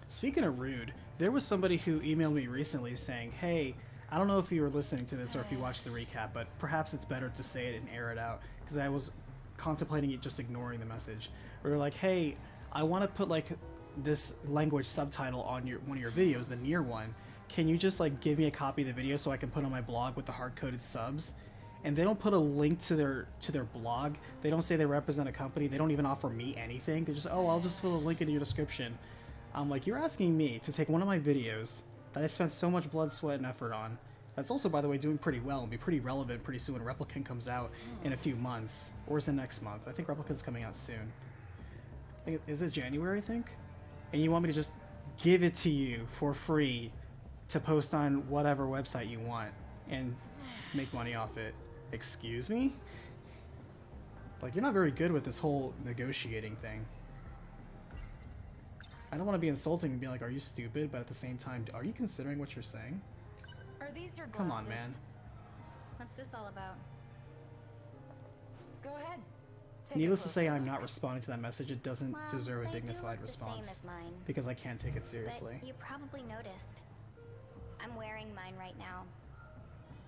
Speaking of rude, there was somebody who emailed me recently saying, hey, I don't know if you were listening to this or if you watched the recap, but perhaps it's better to say it and air it out, because I was contemplating it just ignoring the message. Where they're like, hey, I want to put like this language subtitle on one of your videos, the near one. Can you just like give me a copy of the video so I can put on my blog with the hard-coded subs? And they don't put a link to their blog. They don't say they represent a company. They don't even offer me anything. They just, oh, I'll just fill a link into your description. I'm like, you're asking me to take one of my videos that I spent so much blood, sweat, and effort on. That's also, by the way, doing pretty well and be pretty relevant pretty soon when Replicant comes out in a few months. Or is it next month? I think Replicant's coming out soon. Is it January, I think? And you want me to just give it to you for free to post on whatever website you want and make money off it. Excuse me? Like, you're not very good with this whole negotiating thing. I don't want to be insulting and be like, are you stupid? But at the same time, are you considering what you're saying? Are these your glasses? Come on, man. What's this all about? Go ahead. Take a Needless to closer say, I'm look. not responding to that message. It doesn't Well, deserve a they do dignified look the same response. as mine. Because I can't take it seriously. But you probably noticed. I'm wearing mine right now.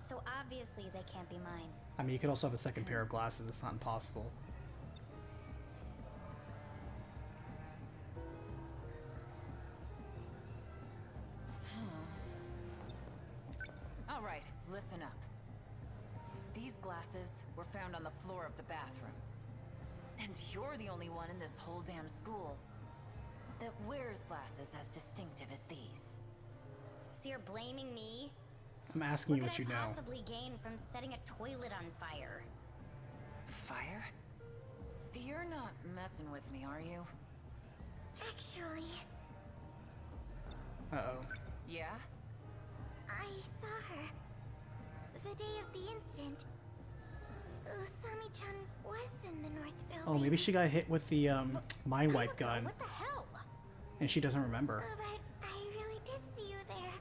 So obviously they can't be mine. I mean, you could also have a second pair of glasses. It's not impossible. All right, listen up. These glasses were found on the floor of the bathroom. And you're the only one in this whole damn school that wears glasses as distinctive as these. So you're blaming me? I'm asking you What what could you I know. possibly gain from setting a toilet on fire? Fire? You're not messing with me, are you? Actually, Uh-oh. Yeah? I saw her. The day of the incident. Usami-chan was in the north building. Oh, maybe she got hit with the mind wipe gun What the hell? and she doesn't remember. But I really did see you there.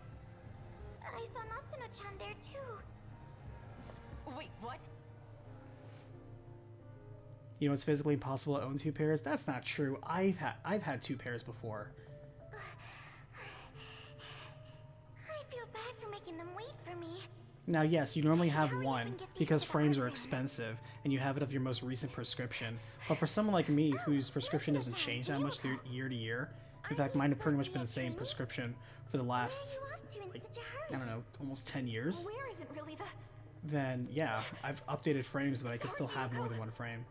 I saw Natsuno-chan there too. Wait, what? You know, it's physically impossible to own two pairs. That's not true. I've had two pairs before. I feel bad for making them wait for me. Now, yes, you normally have Hurry up one and get these because to the frames are hardware. expensive and you have it of your most recent prescription. But for someone like me whose prescription doesn't change that much through year to year, in fact, mine have pretty much been the same prescription for the last, Where are you off to in like, such a I hurry? don't know, almost 10 years. Where isn't really the... Then yeah, I've updated frames, but I can still have more than one frame.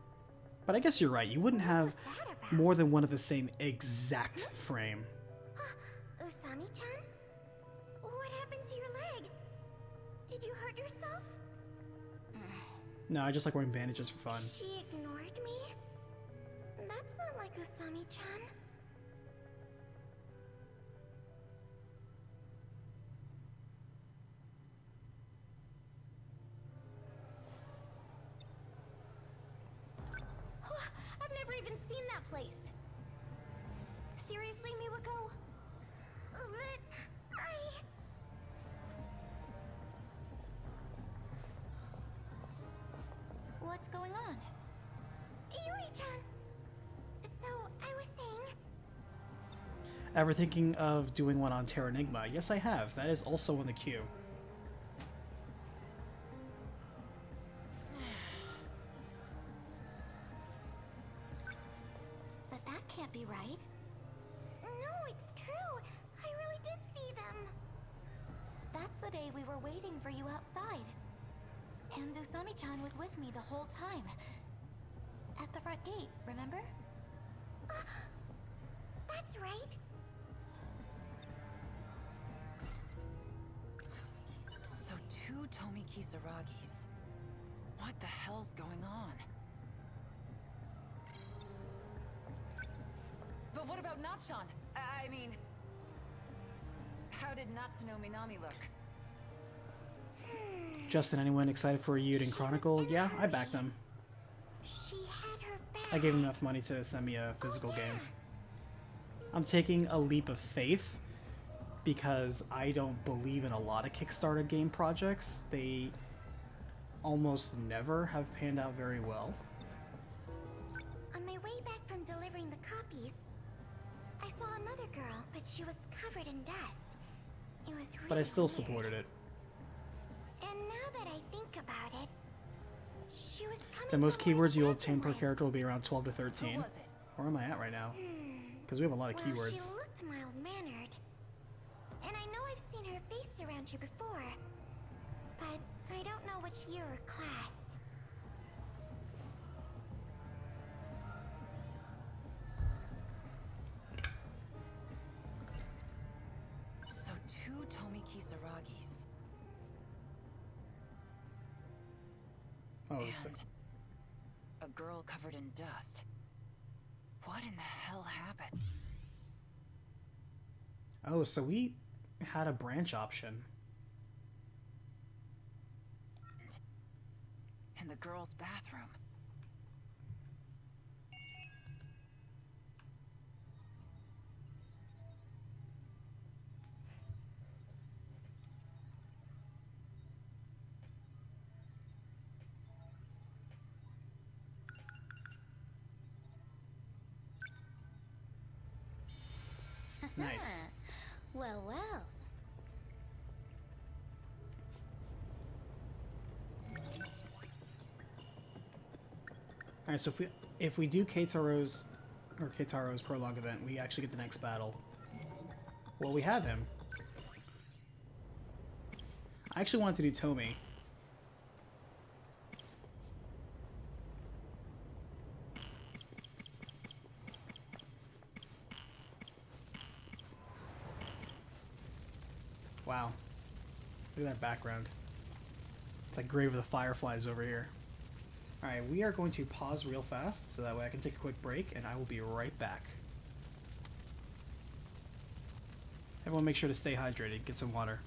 But I guess you're right. You wouldn't have What's that about? more than one of the same exact frame. Usami-chan? What happened to your leg? Did you hurt yourself? No, I just like wearing bandages for fun. She ignored me? That's not like Usami-chan. I've never even seen that place. Seriously, Miwako? But What's going on? Yuri-chan! So, I was saying... Ever thinking of doing one on Terranigma? Yes, I have. That is also in the queue. But that can't be right. No, it's true. I really did see them. That's the day we were waiting for you outside. And Usami-chan was with me the whole time. At the front gate, remember? That's right. So 2 Tomi Kisaragis. What the hell's going on? But what about Nachan? I mean... How did Natsuno Minami look? Justin, anyone excited for a Yuden Chronicle? Yeah, I backed them. She had her back. I gave him enough money to send me a physical game. I'm taking a leap of faith because I don't believe in a lot of Kickstarter game projects. They almost never have panned out very well. On my way back from delivering the copies, I saw another girl, but she was covered in dust. It was really But I still weird. supported it. And now that I think about it, she was coming The most from where keywords you'll the obtain per was. character will be around 12 to 13. Who was it? Where am I at right now? Because we have a lot of Well, keywords. she looked mild-mannered. And I know I've seen her face around here before. But I don't know which year or class. So 2 Tomi Kisaragis. Oh, And is there- a girl covered in dust. What in the hell happened? oh, so we had a branch option. In the girl's bathroom. Nice. Well, well. Alright, so if we do Keitaro's prologue event, we actually get the next battle. Well, we have him. I actually wanted to do Tomi. Wow. Look at that background. It's like Grave of the Fireflies over here. Alright, we are going to pause real fast so that way I can take a quick break and I will be right back. Everyone make sure to stay hydrated, get some water.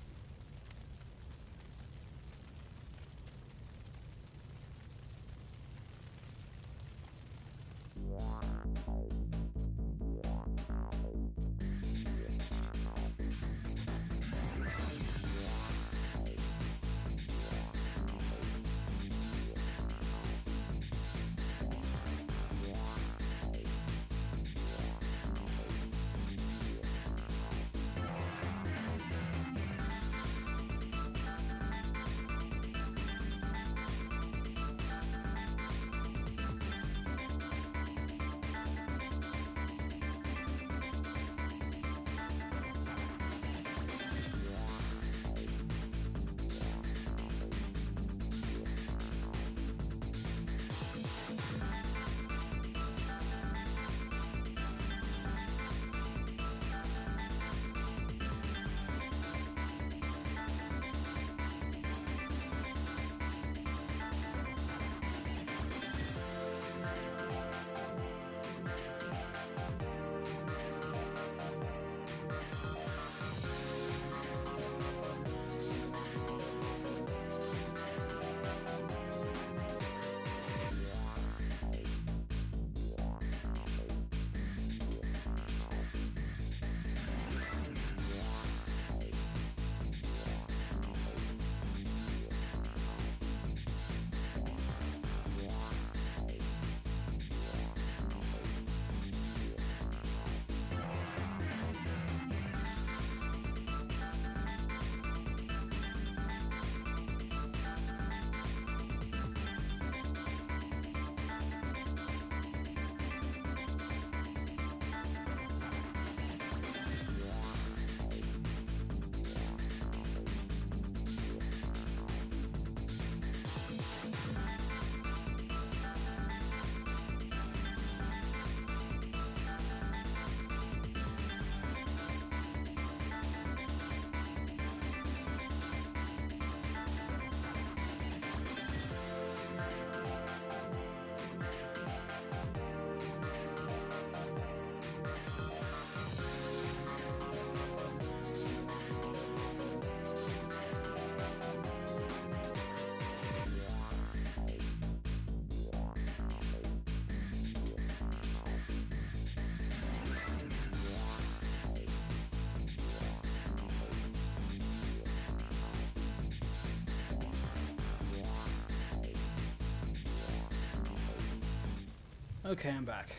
Okay, I'm back.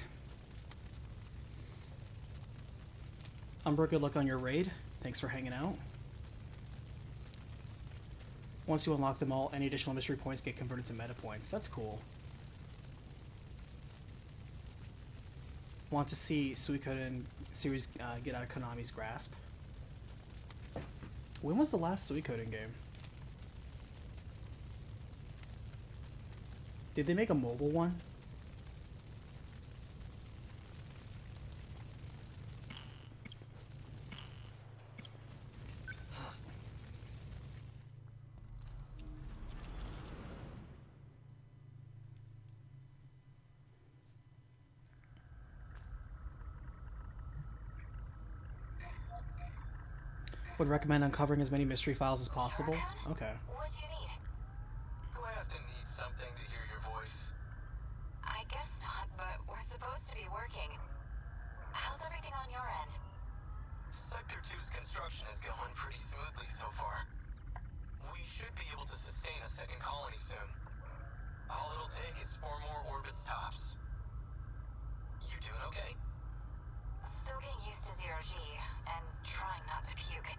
Umbra, good luck on your raid. Thanks for hanging out. Once you unlock them all, any additional mystery points get converted to meta points. That's cool. Want to see Suikoden series get out of Konami's grasp. When was the last Suikoden game? Did they make a mobile one? Would recommend uncovering as many mystery files as possible. Okay. What do you need? Do I have to need something to hear your voice? I guess not, but we're supposed to be working. How's everything on your end? Sector 2's construction is going pretty smoothly so far. We should be able to sustain a second colony soon. All it'll take is 4 more orbit stops. You doing okay? Still getting used to zero-G, and trying not to puke.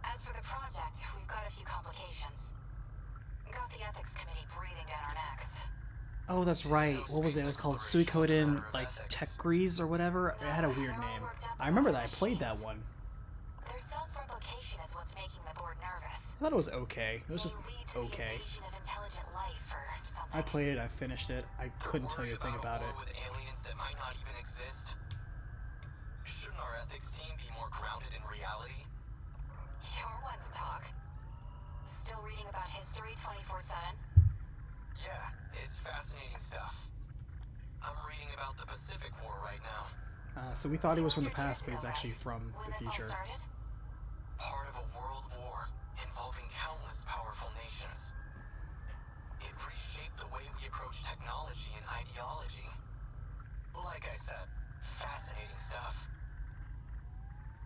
As for the project, we've got a few complications. Got the ethics committee breathing down our necks. Oh, that's right. What was it? It was called Suikoden, like, Tech Grease or whatever? It had a weird name. I remember that. I played that one. Their self-replication is what's making the board nervous. I thought it was okay. It was just May lead to the okay. invasion of intelligent life or something. I played it, I finished it. I couldn't tell you a thing about it. War with aliens that might not even exist? Shouldn't our ethics team be more grounded in reality? You're one to talk. Still reading about history 24/7? Yeah, it's fascinating stuff. I'm reading about the Pacific War right now. So we thought he was from the past, but he's actually from When the this all future. started? Part of a world war involving countless powerful nations. It reshaped the way we approach technology and ideology. Like I said, fascinating stuff.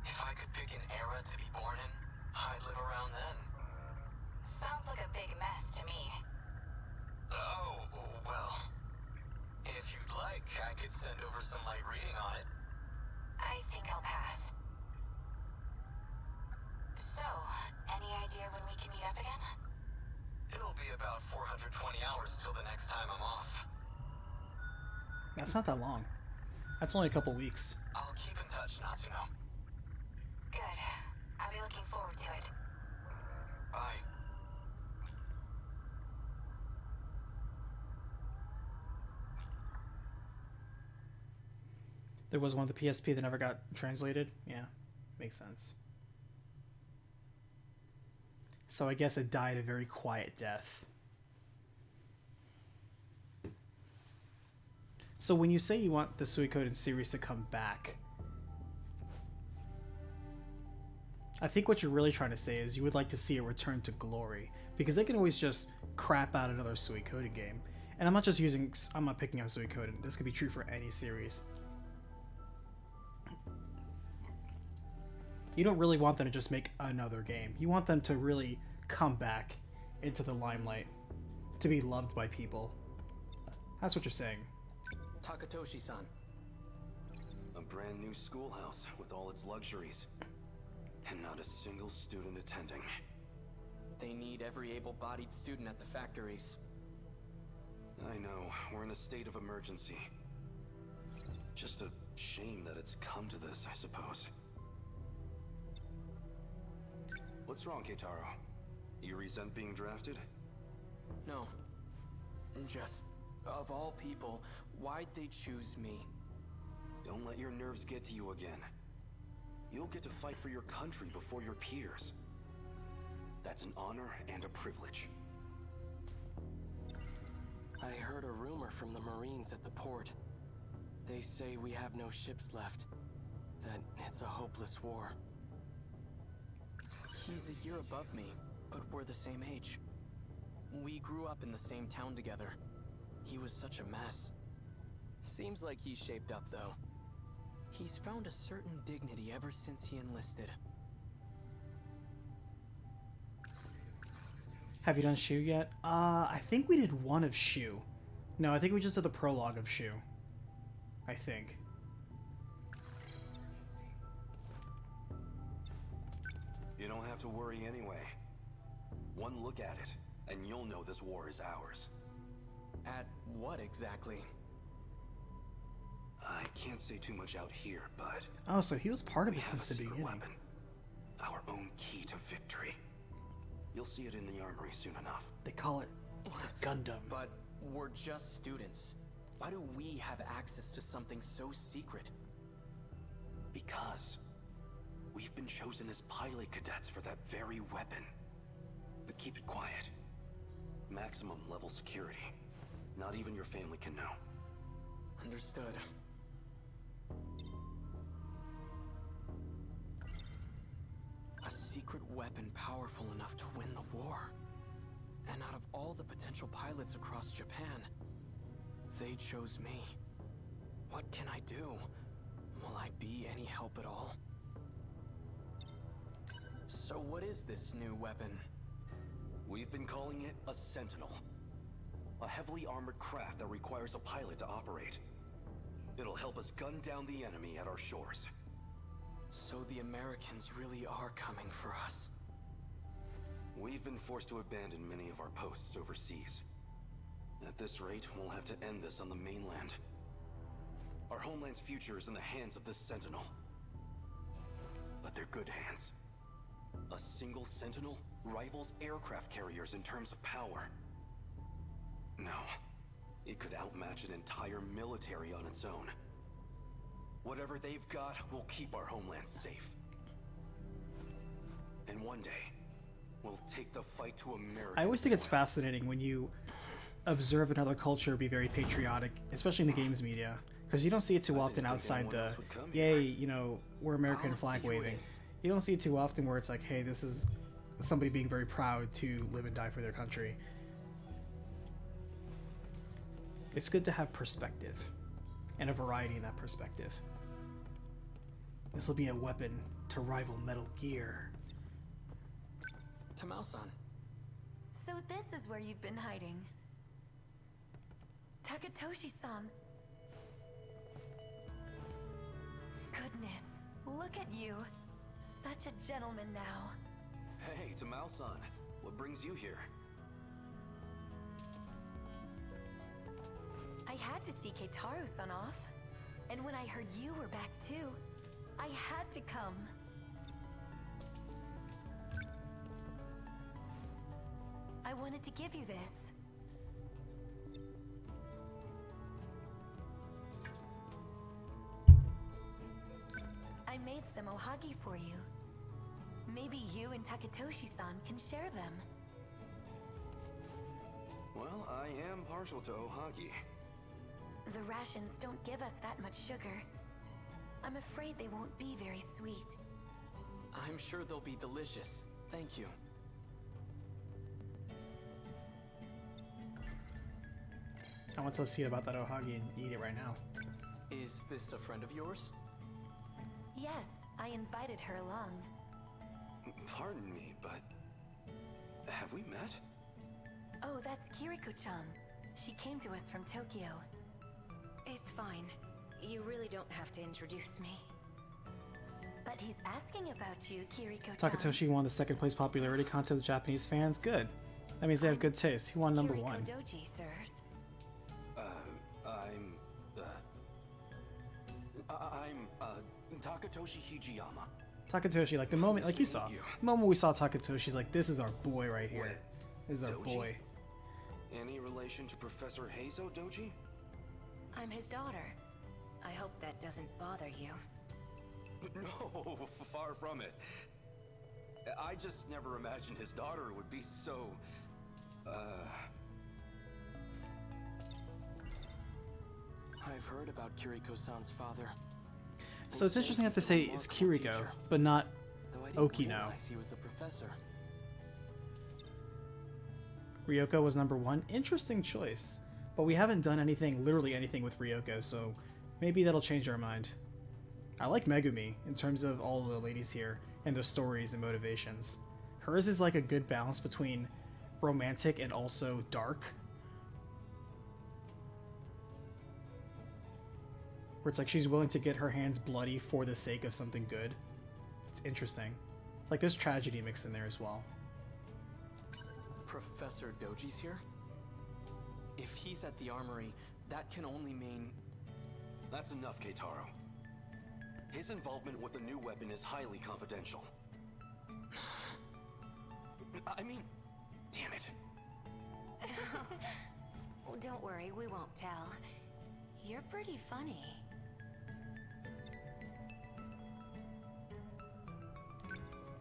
If I could pick an era to be born in, I'd live around then. Sounds like a big mess to me. Oh, well. If you'd like, I could send over some light reading on it. I think I'll pass. So, any idea when we can meet up again? It'll be about 420 hours till the next time I'm off. That's not that long. That's only a couple weeks. I'll keep in touch, Natsuno. Good. I'll be looking forward to it. Bye. There was one of the PSP that never got translated. Yeah, makes sense. So I guess it died a very quiet death. So when you say you want the Suikoden series to come back, I think what you're really trying to say is you would like to see a return to glory, because they can always just crap out another Suikoden game. And I'm not picking on Suikoden. This could be true for any series. You don't really want them to just make another game. You want them to really come back into the limelight, to be loved by people. That's what you're saying. Takatoshi-san. A brand new schoolhouse with all its luxuries. And not a single student attending. They need every able-bodied student at the factories. I know, we're in a state of emergency. Just a shame that it's come to this, I suppose. What's wrong, Keitaro? You resent being drafted? No. Just, of all people, why'd they choose me? Don't let your nerves get to you again. You'll get to fight for your country before your peers. That's an honor and a privilege. I heard a rumor from the Marines at the port. They say we have no ships left. That it's a hopeless war. He's a year above me, but we're the same age. We grew up in the same town together. He was such a mess. Seems like he's shaped up, though. He's found a certain dignity ever since he enlisted. Have you done Shu yet? I think we did one of Shu. No, I think we just did the prologue of Shu. I think. You don't have to worry anyway. One look at it, and you'll know this war is ours. At what exactly? I can't say too much out here, but... Oh, so he was part of we it have a since the secret beginning. weapon. Our own key to victory. You'll see it in the armory soon enough. They call it the Gundam. But we're just students. Why do we have access to something so secret? Because we've been chosen as pilot cadets for that very weapon. But keep it quiet. Maximum level security. Not even your family can know. Understood. A secret weapon powerful enough to win the war. And out of all the potential pilots across Japan, they chose me. What can I do? Will I be any help at all? So what is this new weapon? We've been calling it a Sentinel. A heavily armored craft that requires a pilot to operate. It'll help us gun down the enemy at our shores. So the Americans really are coming for us. We've been forced to abandon many of our posts overseas. At this rate, we'll have to end this on the mainland. Our homeland's future is in the hands of this Sentinel. But they're good hands. A single Sentinel rivals aircraft carriers in terms of power. No, it could outmatch an entire military on its own. Whatever they've got will keep our homeland safe. And one day, we'll take the fight to America. I always think it's fascinating when you observe another culture be very patriotic, especially in the games media, because you don't see it too often outside the, yay, you know, we're American flag waving. You don't see it too often where it's like, hey, this is somebody being very proud to live and die for their country. It's good to have perspective and a variety in that perspective. This will be a weapon to rival Metal Gear. Tamao-san. So this is where you've been hiding. Takatoshi-san. Goodness, look at you. Such a gentleman now. Hey, Tamao-san. What brings you here? I had to see Keitaru-san off. And when I heard you were back too, I had to come. I wanted to give you this. I made some ohagi for you. Maybe you and Takatoshi-san can share them. Well, I am partial to ohagi. The rations don't give us that much sugar. I'm afraid they won't be very sweet. I'm sure they'll be delicious. Thank you. I want to see about that ohagi and eat it right now. Is this a friend of yours? Yes, I invited her along. Pardon me, but... have we met? Oh, that's Kiriko-chan. She came to us from Tokyo. It's fine. You really don't have to introduce me. But he's asking about you, Kiriko-chan. Takatoshi won the second place popularity contest with Japanese fans. Good. That means they have good taste. He won number Kiriko one. Doji, sirs. I'm Takatoshi Hijiyama. Takatoshi, like the moment, like you saw, the moment we saw Takatoshi's like, this is our boy right here. This is our Doji? boy. Any relation to Professor Heizo, Doji? I'm his daughter. I hope that doesn't bother you. No, far from it. I just never imagined his daughter would be so... I've heard about Kiriko-san's father. So it's interesting to have to say it's Kiriko, but not Okino. Realize he was a professor. Ryoko was number one. Interesting choice. But we haven't done anything, literally anything with Ryoko, so maybe that'll change our mind. I like Megumi in terms of all the ladies here and their stories and motivations. Hers is like a good balance between romantic and also dark. where it's like she's willing to get her hands bloody for the sake of something good. It's interesting. It's like there's tragedy mixed in there as well. Professor Doji's here? If he's at the armory, that can only mean... That's enough, Keitaro. His involvement with the new weapon is highly confidential. I mean, damn it. Oh, don't worry, we won't tell. You're pretty funny.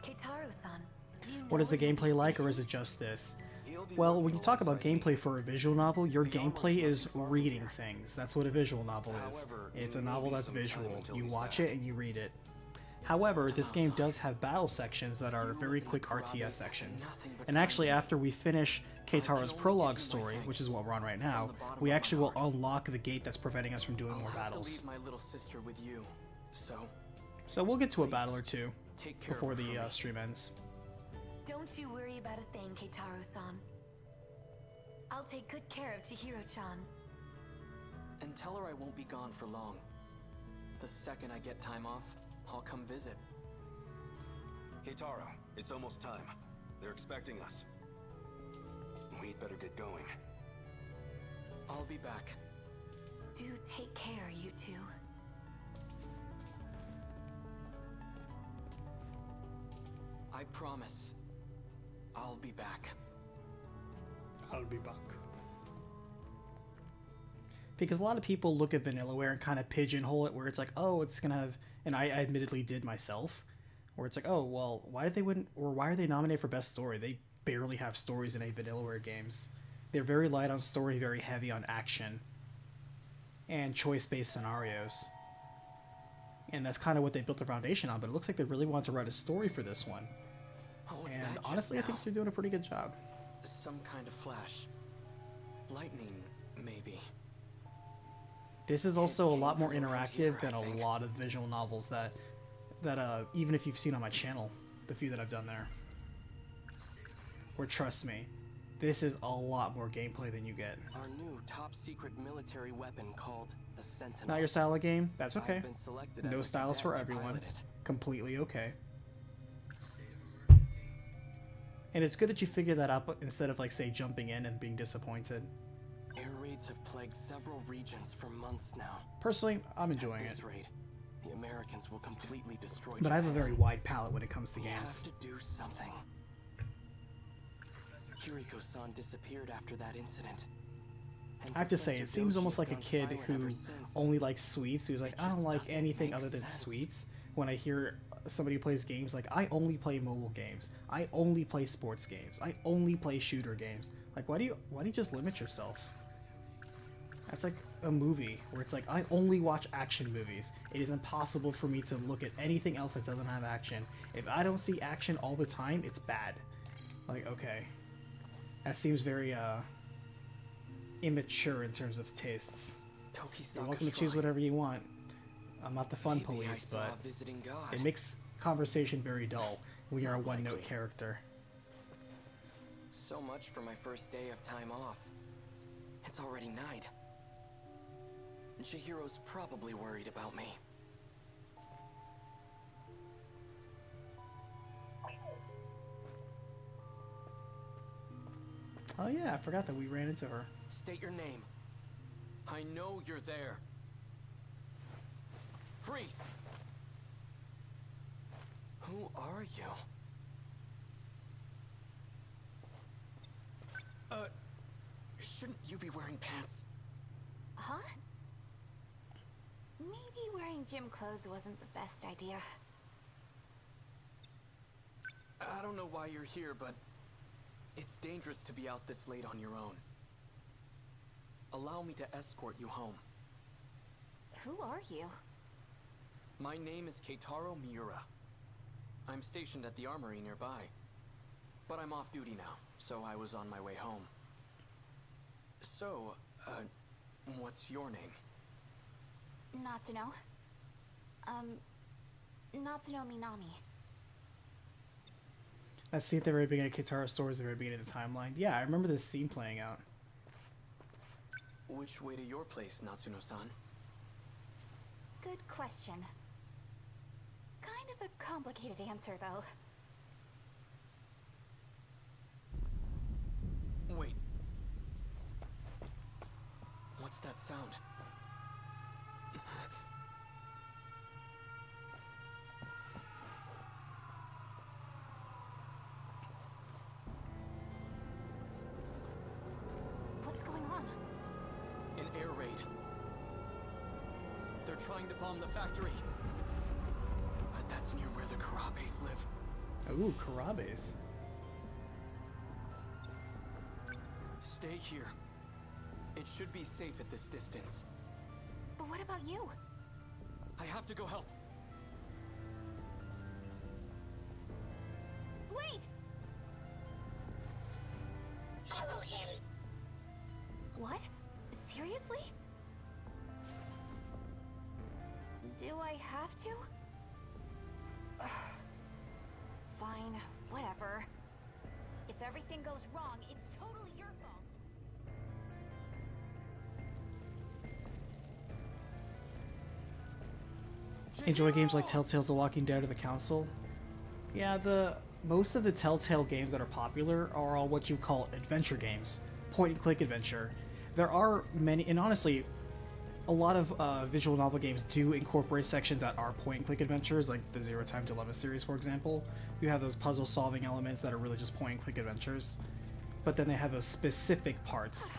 Keitaro-san, do you know What is the when he'll be gameplay like, or stationed? is it just this? Well, when you talk about gameplay for a visual novel, your gameplay is reading things. That's what a visual novel is. It's a novel that's visual. You watch it and you read it. However, this game does have battle sections that are very quick RTS sections. And actually, after we finish Keitaro's prologue story, which is what we're on right now, we actually will unlock the gate that's preventing us from doing more battles. my little sister with you, So we'll get to a battle or two take care before of her the for me. stream ends. Don't you worry about a thing, Keitaro-san. I'll take good care of Chihiro-chan. And tell her I won't be gone for long. The second I get time off, I'll come visit. Keitaro, it's almost time. They're expecting us. We'd better get going. I'll be back. Do take care, you two. I promise. I'll be back. I'll be back. Because a lot of people look at Vanillaware and kind of pigeonhole it, where it's like, oh, it's gonna have, and I admittedly did myself, where it's like, oh, well, why did they win, or why are they nominated for best story? They barely have stories in any Vanillaware games. They're very light on story, very heavy on action, and choice-based scenarios. And that's kind of what they built their foundation on, but it looks like they really want to write a story for this one. What was And that just honestly, I now? think they're doing a pretty good job. Some kind of flash. Lightning, maybe. This is also a lot more interactive than a lot of visual novels that even if you've seen on my channel, the few that I've done there. Or trust me, this is a lot more gameplay than you get. Our new top secret military weapon called a Sentinel. Not your style of game? That's okay. I've been selected No as a styles for cadet to everyone. pilot it. Completely okay. And it's good that you figure that out instead of, like, say, jumping in and being disappointed. Air raids have plagued several regions for months now. Personally, I'm enjoying At it. this rate, the Americans will completely destroy But I have a Japan. very wide palette when it comes to We games. have to do something. Kiriko-san disappeared after that incident. And I have to say, it Professor seems Doji almost has like a gone kid silent who ever since. only likes sweets, who's like, It I don't just like doesn't anything make other than sense. sweets. When I hear somebody who plays games, like, I only play mobile games. I only play sports games. I only play shooter games. Like, why do you just limit yourself? That's like a movie where it's like, I only watch action movies. It is impossible for me to look at anything else that doesn't have action. If I don't see action all the time, it's bad. Like, okay. That seems very, immature in terms of tastes. Tokisaka You're welcome to choose Shrine. whatever you want. I'm not the fun Maybe I police, saw but a visiting god. it makes conversation very dull when you're a one-note Likely. character. So much for my first day of time off. It's already night. Chihiro's probably worried about me. Oh yeah, I forgot that we ran into her. State your name. I know you're there. Freeze! Who are you? Shouldn't you be wearing pants? Huh? Maybe wearing gym clothes wasn't the best idea. I don't know why you're here, but it's dangerous to be out this late on your own. Allow me to escort you home. Who are you? My name is Keitaro Miura. I'm stationed at the armory nearby. But I'm off duty now, so I was on my way home. So, what's your name? Natsuno. Natsuno Minami. That scene at the very beginning of Kitara Stories, the very beginning of the timeline. Yeah, I remember this scene playing out. Which way to your place, Natsuno-san? Good question. Kind of a complicated answer, though. Wait. What's that sound? What's going on? An air raid. They're trying to bomb the factory. But that's near where the Karabes live. Ooh, Karabes. Stay here. It should be safe at this distance. But what about you? I have to go help. Wait! Follow him. What? Seriously? Do I have to? Ugh. Fine, whatever. If everything goes wrong, it's totally your fault. Enjoy games like Telltale's The Walking Dead or The Council? Yeah, most of the Telltale games that are popular are all what you call adventure games, point-and-click adventure. There are many, and honestly, a lot of visual novel games do incorporate sections that are point-and-click adventures, like the Zero Time Dilemma series, for example. You have those puzzle-solving elements that are really just point-and-click adventures, but then they have those specific parts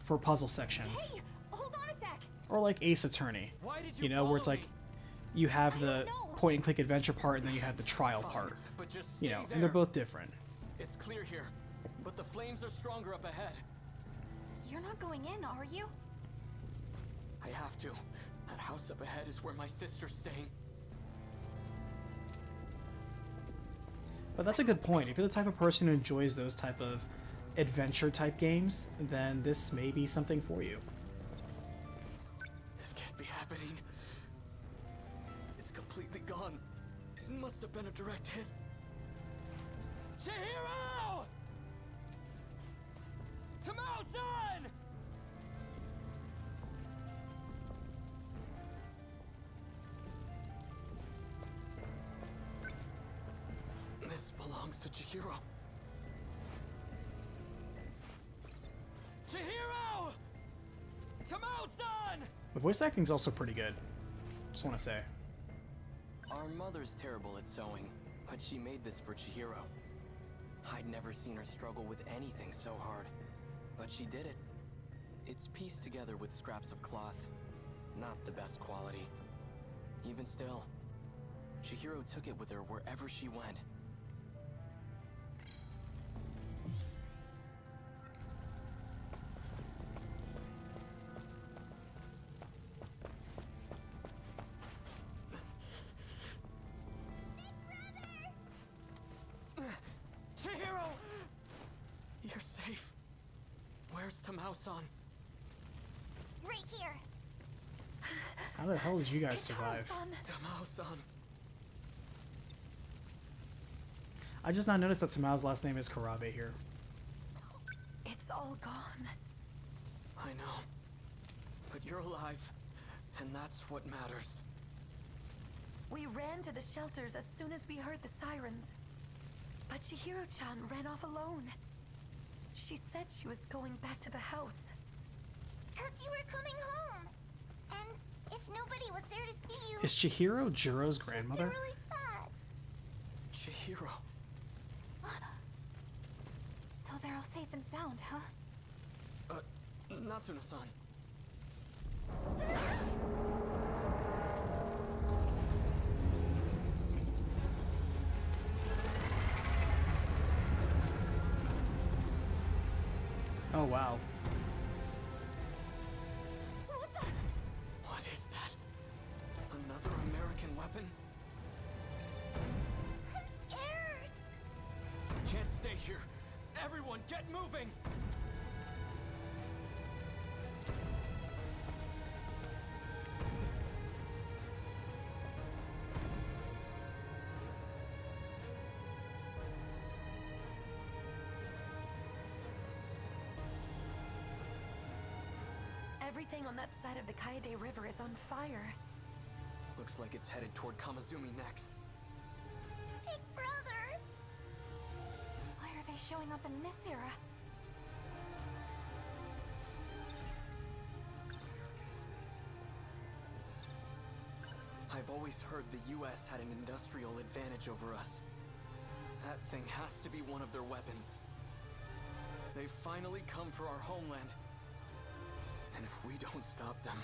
for puzzle sections. Hey, hold on a sec. Or like Ace Attorney, you know, where it's like you have the point-and-click adventure part and then you have the trial part, But just you stay know, there. and they're both different. It's clear here, but the flames are stronger up ahead. You're not going in, are you? I have to. That house up ahead is where my sister's staying. But that's a good point. If you're the type of person who enjoys those type of adventure-type games, then this may be something for you. This can't be happening. It's completely gone. It must have been a direct hit. Chihiro! Tamao-san! This belongs to Chihiro. Chihiro! Tamao-san! The voice acting's also pretty good. Just want to say. Our mother's terrible at sewing, but she made this for Chihiro. I'd never seen her struggle with anything so hard, but she did it. It's pieced together with scraps of cloth. Not the best quality. Even still, Chihiro took it with her wherever she went. Chihiro! You're safe. Where's Tamao-san? Right here. How the hell did you guys survive? Tamao-san. I just not noticed that Tamao's last name is Karabe here. It's all gone. I know. But you're alive, and that's what matters. We ran to the shelters as soon as we heard the sirens. But Chihiro-chan ran off alone. She said she was going back to the house. 'Cause you were coming home. And if nobody was there to see you, Is Chihiro Juro's you'd be grandmother? really sad. Chihiro. So they're all safe and sound, huh? Natsuno-san. Oh wow. What is that? Another American weapon? I'm scared. Can't stay here. Everyone, get moving! Everything on that side of the Kaede River is on fire. Looks like it's headed toward Kamazumi next. Big brother! Why are they showing up in this era? I've always heard the US had an industrial advantage over us. That thing has to be one of their weapons. They've finally come for our homeland. And if we don't stop them...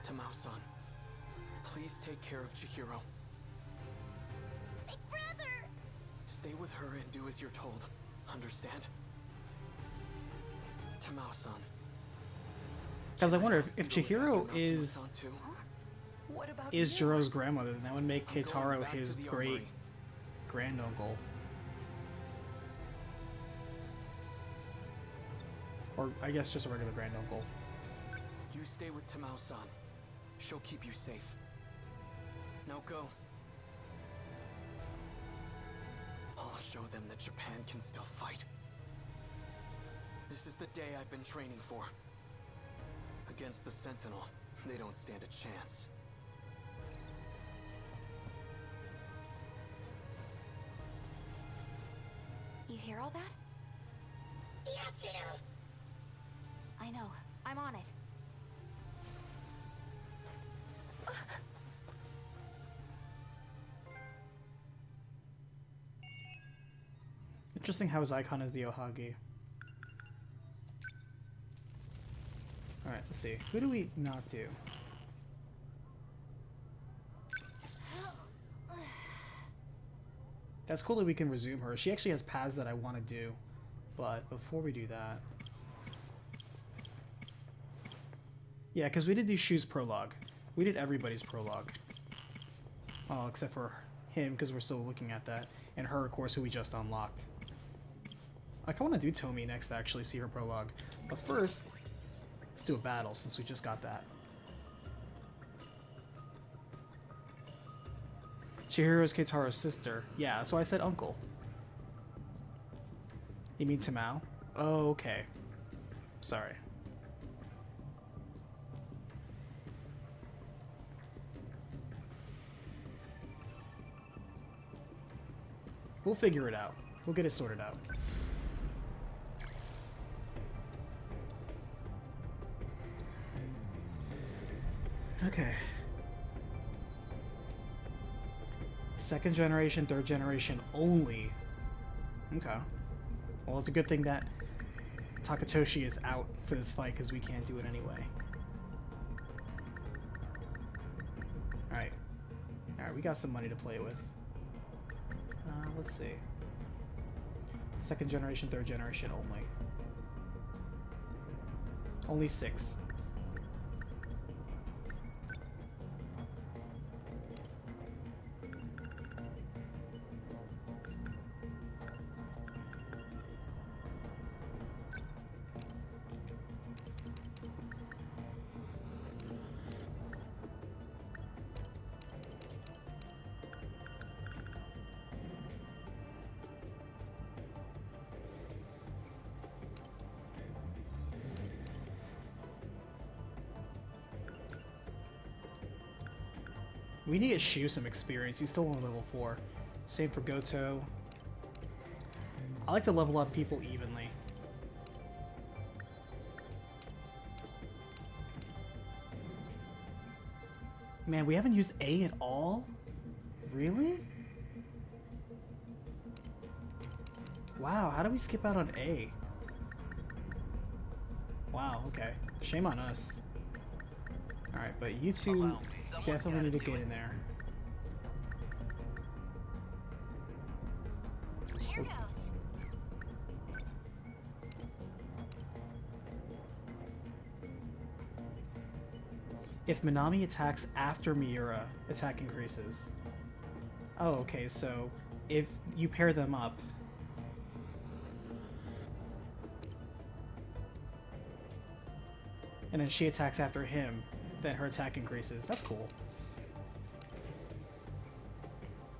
Tamao-san, please take care of Chihiro. Big brother! Stay with her and do as you're told. Understand? Tamao-san. Because I wonder if Chihiro is What about Jiro's grandmother, then that would make I'm going Keitaro back to his the great armory. granduncle. Or I guess just a regular granduncle. You stay with Tamao-san. She'll keep you safe. Now go. I'll show them that Japan can still fight. This is the day I've been training for. Against the Sentinel, they don't stand a chance. You hear all that? Yeah, Jill. I know. I'm on it. Interesting how his icon is the Ohagi. Alright, let's see. Who do we not do? That's cool that we can resume her. She actually has paths that I want to do. But before we do that... Yeah, because we did do Shu's prologue. We did everybody's prologue. Oh, except for him, because we're still looking at that. And her, of course, who we just unlocked. I kind of want to do Tomi next, actually, see her prologue. But first, let's do a battle, since we just got that. Chihiro's Keitaro's sister. Yeah, so I said uncle. You mean Tamao? Oh, okay. Sorry. We'll figure it out. We'll get it sorted out. Okay. Second generation, third generation only. Okay. Well, it's a good thing that Takatoshi is out for this fight because we can't do it anyway. Alright. Alright, we got some money to play with. Let's see. Second generation, third generation only. Only 6. We need to get Shu some experience. He's still on level 4. Same for Goto. I like to level up people evenly. Man, we haven't used A at all? Really? Wow, how do we skip out on A? Wow, okay. Shame on us. Alright, but you two definitely need to get in there. Here goes. If Minami attacks after Miura, attack increases. Oh, okay, so if you pair them up... and then she attacks after him, then her attack increases. That's cool.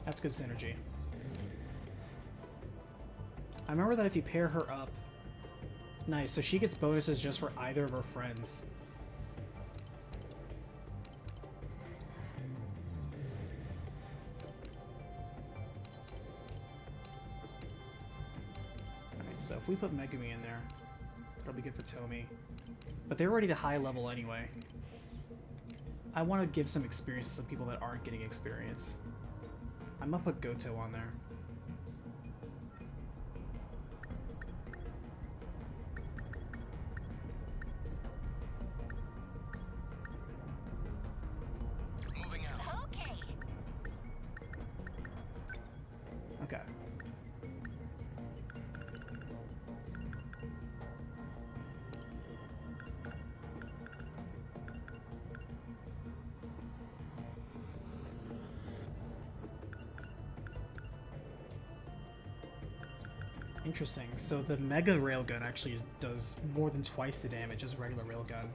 That's good synergy. I remember that if you pair her up... Nice, so she gets bonuses just for either of her friends. Alright, so if we put Megumi in there, that'll be good for Tomi. But they're already the high level anyway. I want to give some experience to some people that aren't getting experience. I'm gonna put Goto on there. Moving out. Okay. Okay. Interesting. So the Mega Railgun actually does more than twice the damage as a regular railgun.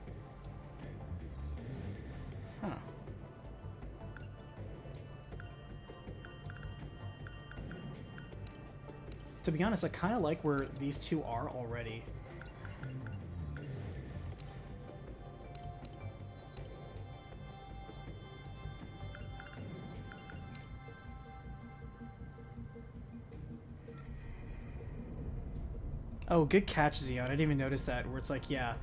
Huh. To be honest, I kind of like where these two are already. Oh, good catch, Xeon. I didn't even notice that, where it's like, yeah,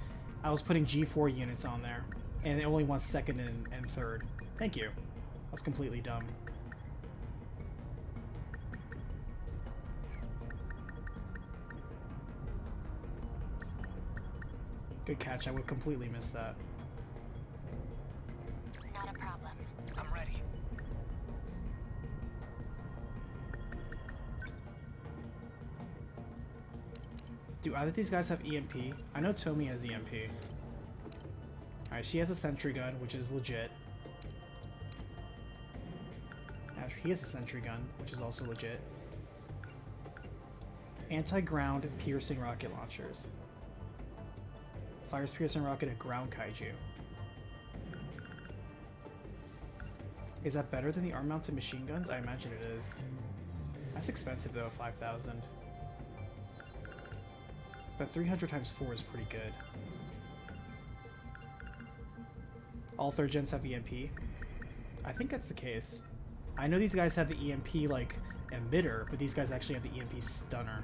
I was putting G4 units on there, and it only wants second and third. Thank you. That's completely dumb. Good catch. I would completely miss that. Not a problem. I'm ready. Do either of these guys have EMP? I know Tomi has EMP. Alright, she has a sentry gun, which is legit. Actually, he has a sentry gun, which is also legit. Anti-ground piercing rocket launchers. Fires piercing rocket at ground kaiju. Is that better than the arm-mounted machine guns? I imagine it is. That's expensive though, 5,000. But 300 times 4 is pretty good. All third gens have EMP? I think that's the case. I know these guys have the EMP, like, emitter, but these guys actually have the EMP stunner.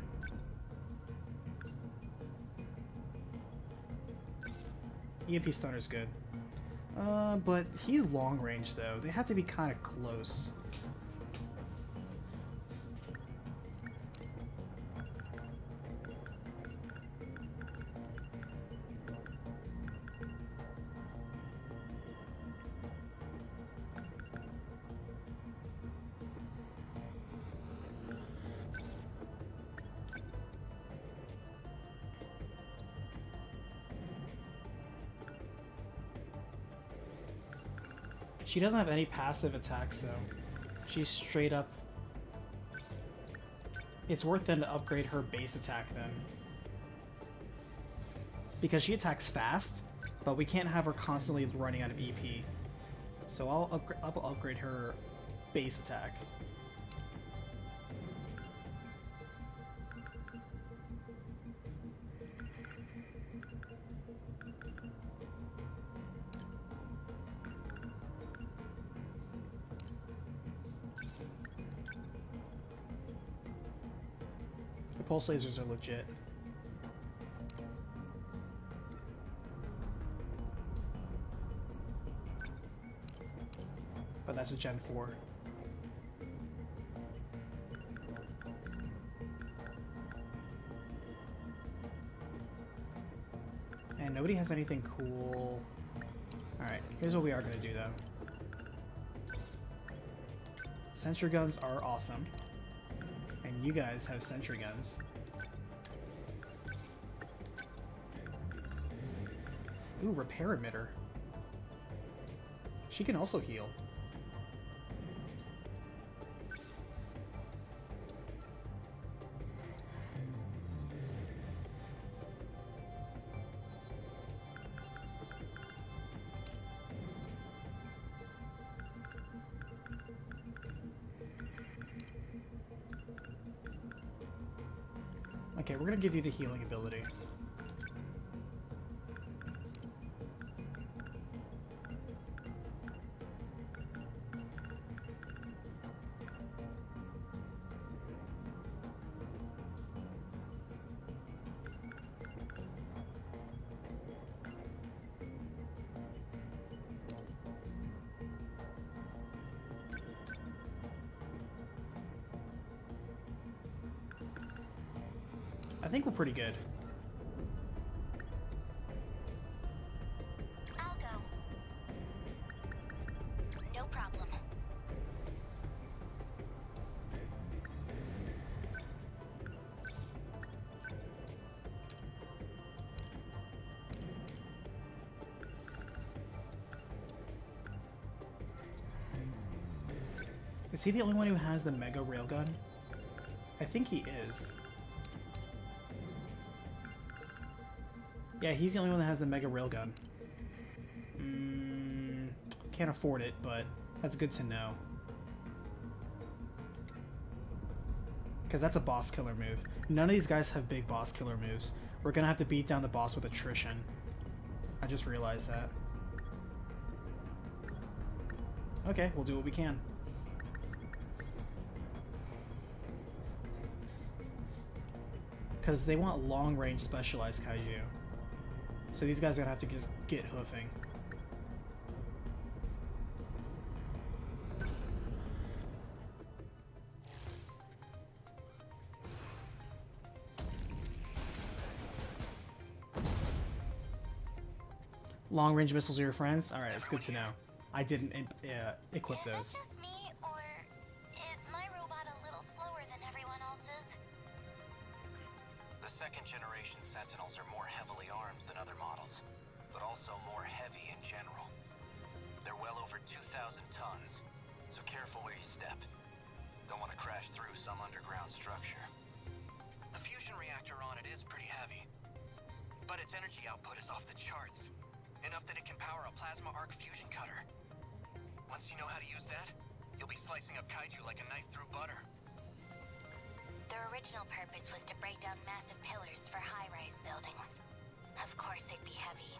EMP stunner's good. But he's long range, though. They have to be kind of close. She doesn't have any passive attacks, though. She's straight up... It's worth then to upgrade her base attack, then. Because she attacks fast, but we can't have her constantly running out of EP. So I'll upgrade her base attack. Pulse lasers are legit. But that's a Gen 4. And nobody has anything cool. Alright, here's what we are going to do, though. Sentry guns are awesome. And you guys have sentry guns. Ooh, repair emitter. She can also heal. Okay, we're gonna give you the healing ability. I think we're pretty good. I'll go. No problem. Is he the only one who has the mega railgun? I think he is. Yeah, he's the only one that has the mega railgun. Can't afford it, but that's good to know. Because that's a boss killer move. None of these guys have big boss killer moves. We're gonna have to beat down the boss with attrition. I just realized that. Okay, we'll do what we can. Because they want long-range specialized kaiju. So these guys are gonna have to just get hoofing. Long-range missiles are your friends? Alright, it's good to know. I didn't equip those. Is it just me, or is my robot a little slower than everyone else's? The second generation Sentinels are more heavily armed than other models, but also more heavy in general. They're well over 2,000 tons, so careful where you step. Don't want to crash through some underground structure. The fusion reactor on it is pretty heavy, but its energy output is off the charts. Enough that it can power a plasma arc fusion cutter. Once you know how to use that, you'll be slicing up kaiju like a knife through butter. Their original purpose was to break down massive pillars for high-rise buildings. Of course they'd be heavy.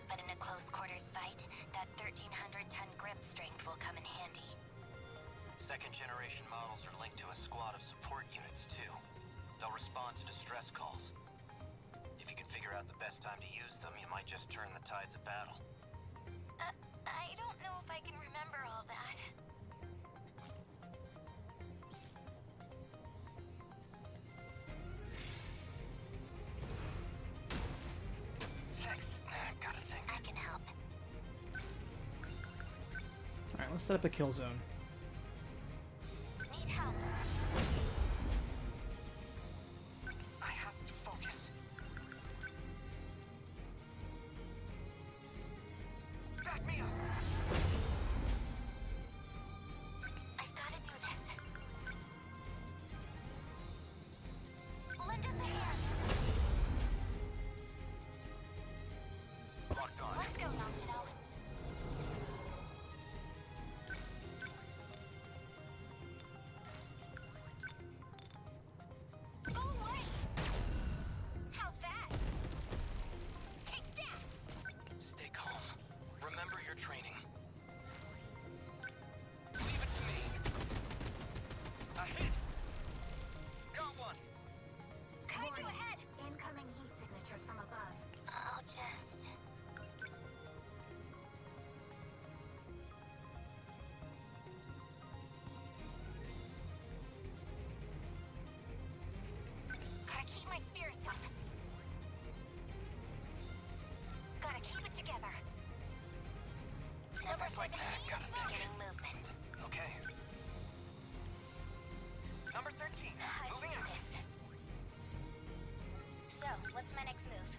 But in a close-quarters fight, that 1,300-ton grip strength will come in handy. Second generation models are linked to a squad of support units too. They'll respond to distress calls. If you can figure out the best time to use them, you might just turn the tides of battle. I don't know if I can remember all that. Thanks. Gotta think. I can help. Alright, let's set up a kill zone. Need help. I have to focus. Back me up. I've got to do this. Lend us a hand. Locked on. Let's go, Natsuno. Go away! How's that? Take that! Stay calm. Remember your training. Leave it to me. A hit. Got one. Kaiju ahead! Incoming heat signatures from above. I'll just... Gotta keep my spirits up. Gotta keep it together. Number 17, beginning movement. Okay. Number 13. I can Moving do out. this. So, what's my next move?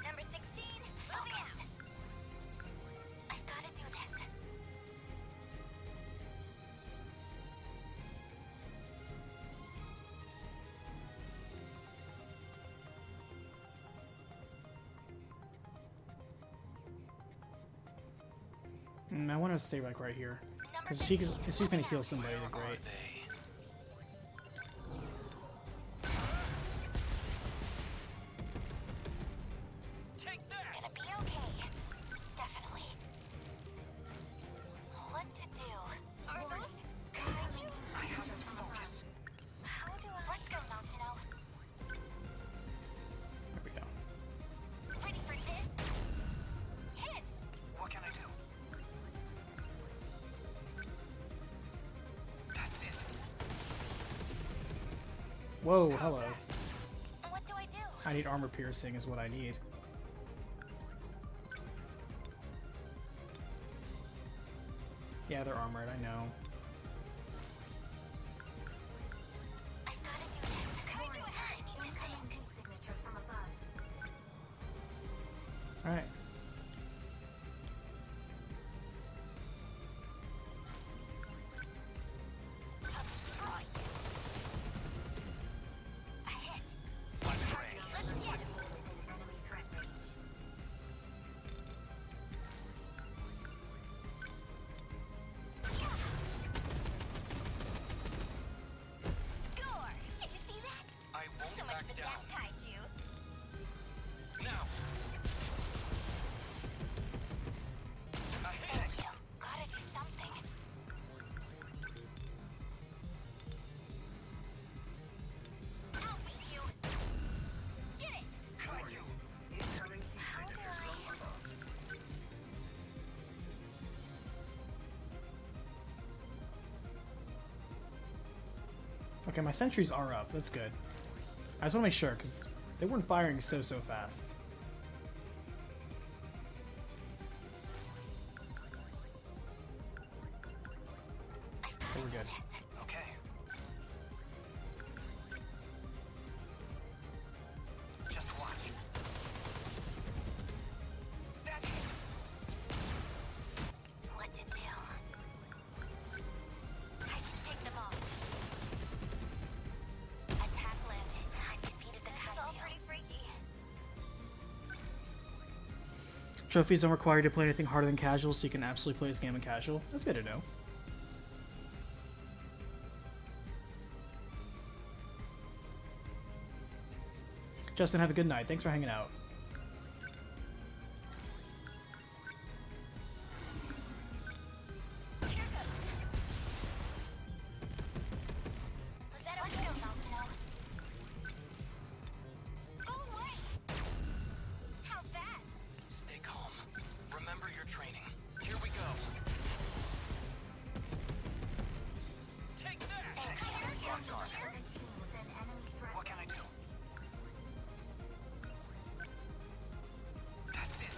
Number 16, moving out. I've got to do this. I want to stay like right here. Because if she's gonna heal somebody, then great. Take that. Gonna be okay. Definitely. What to do? Are those kaiju? I have to focus. How do I... Let's go, Natsuno. There we go. Ready for this? Hit! What can I do? Whoa, hello. What do I do? I need armor piercing is what I need. Yeah, they're armored, I know. I've got to do this. I need to see signatures from above. Alright. I'll destroy you. A hit. Let's get it. Enemy threat range. Score! Did you see that? I won't So much back for down. that kaiju. Now! Thank you. Gotta do something. I'll beat you. Get it! How do I... Okay, my sentries are up. That's good. I just want to make sure, because they weren't firing so fast. Okay, we're good. Okay. Just watch. That's it. What to do? I can take them all. Attack landed. I defeated the kaiju. This is all pretty freaky. Trophies don't require you to play anything harder than casual, so you can absolutely play this game in casual. That's good to know. Justin, have a good night. Thanks for hanging out. Here goes. Was that okay? Go away! How's that? Stay calm. Remember your training. Here we go. Take that! Locked on. What can I do? That's it.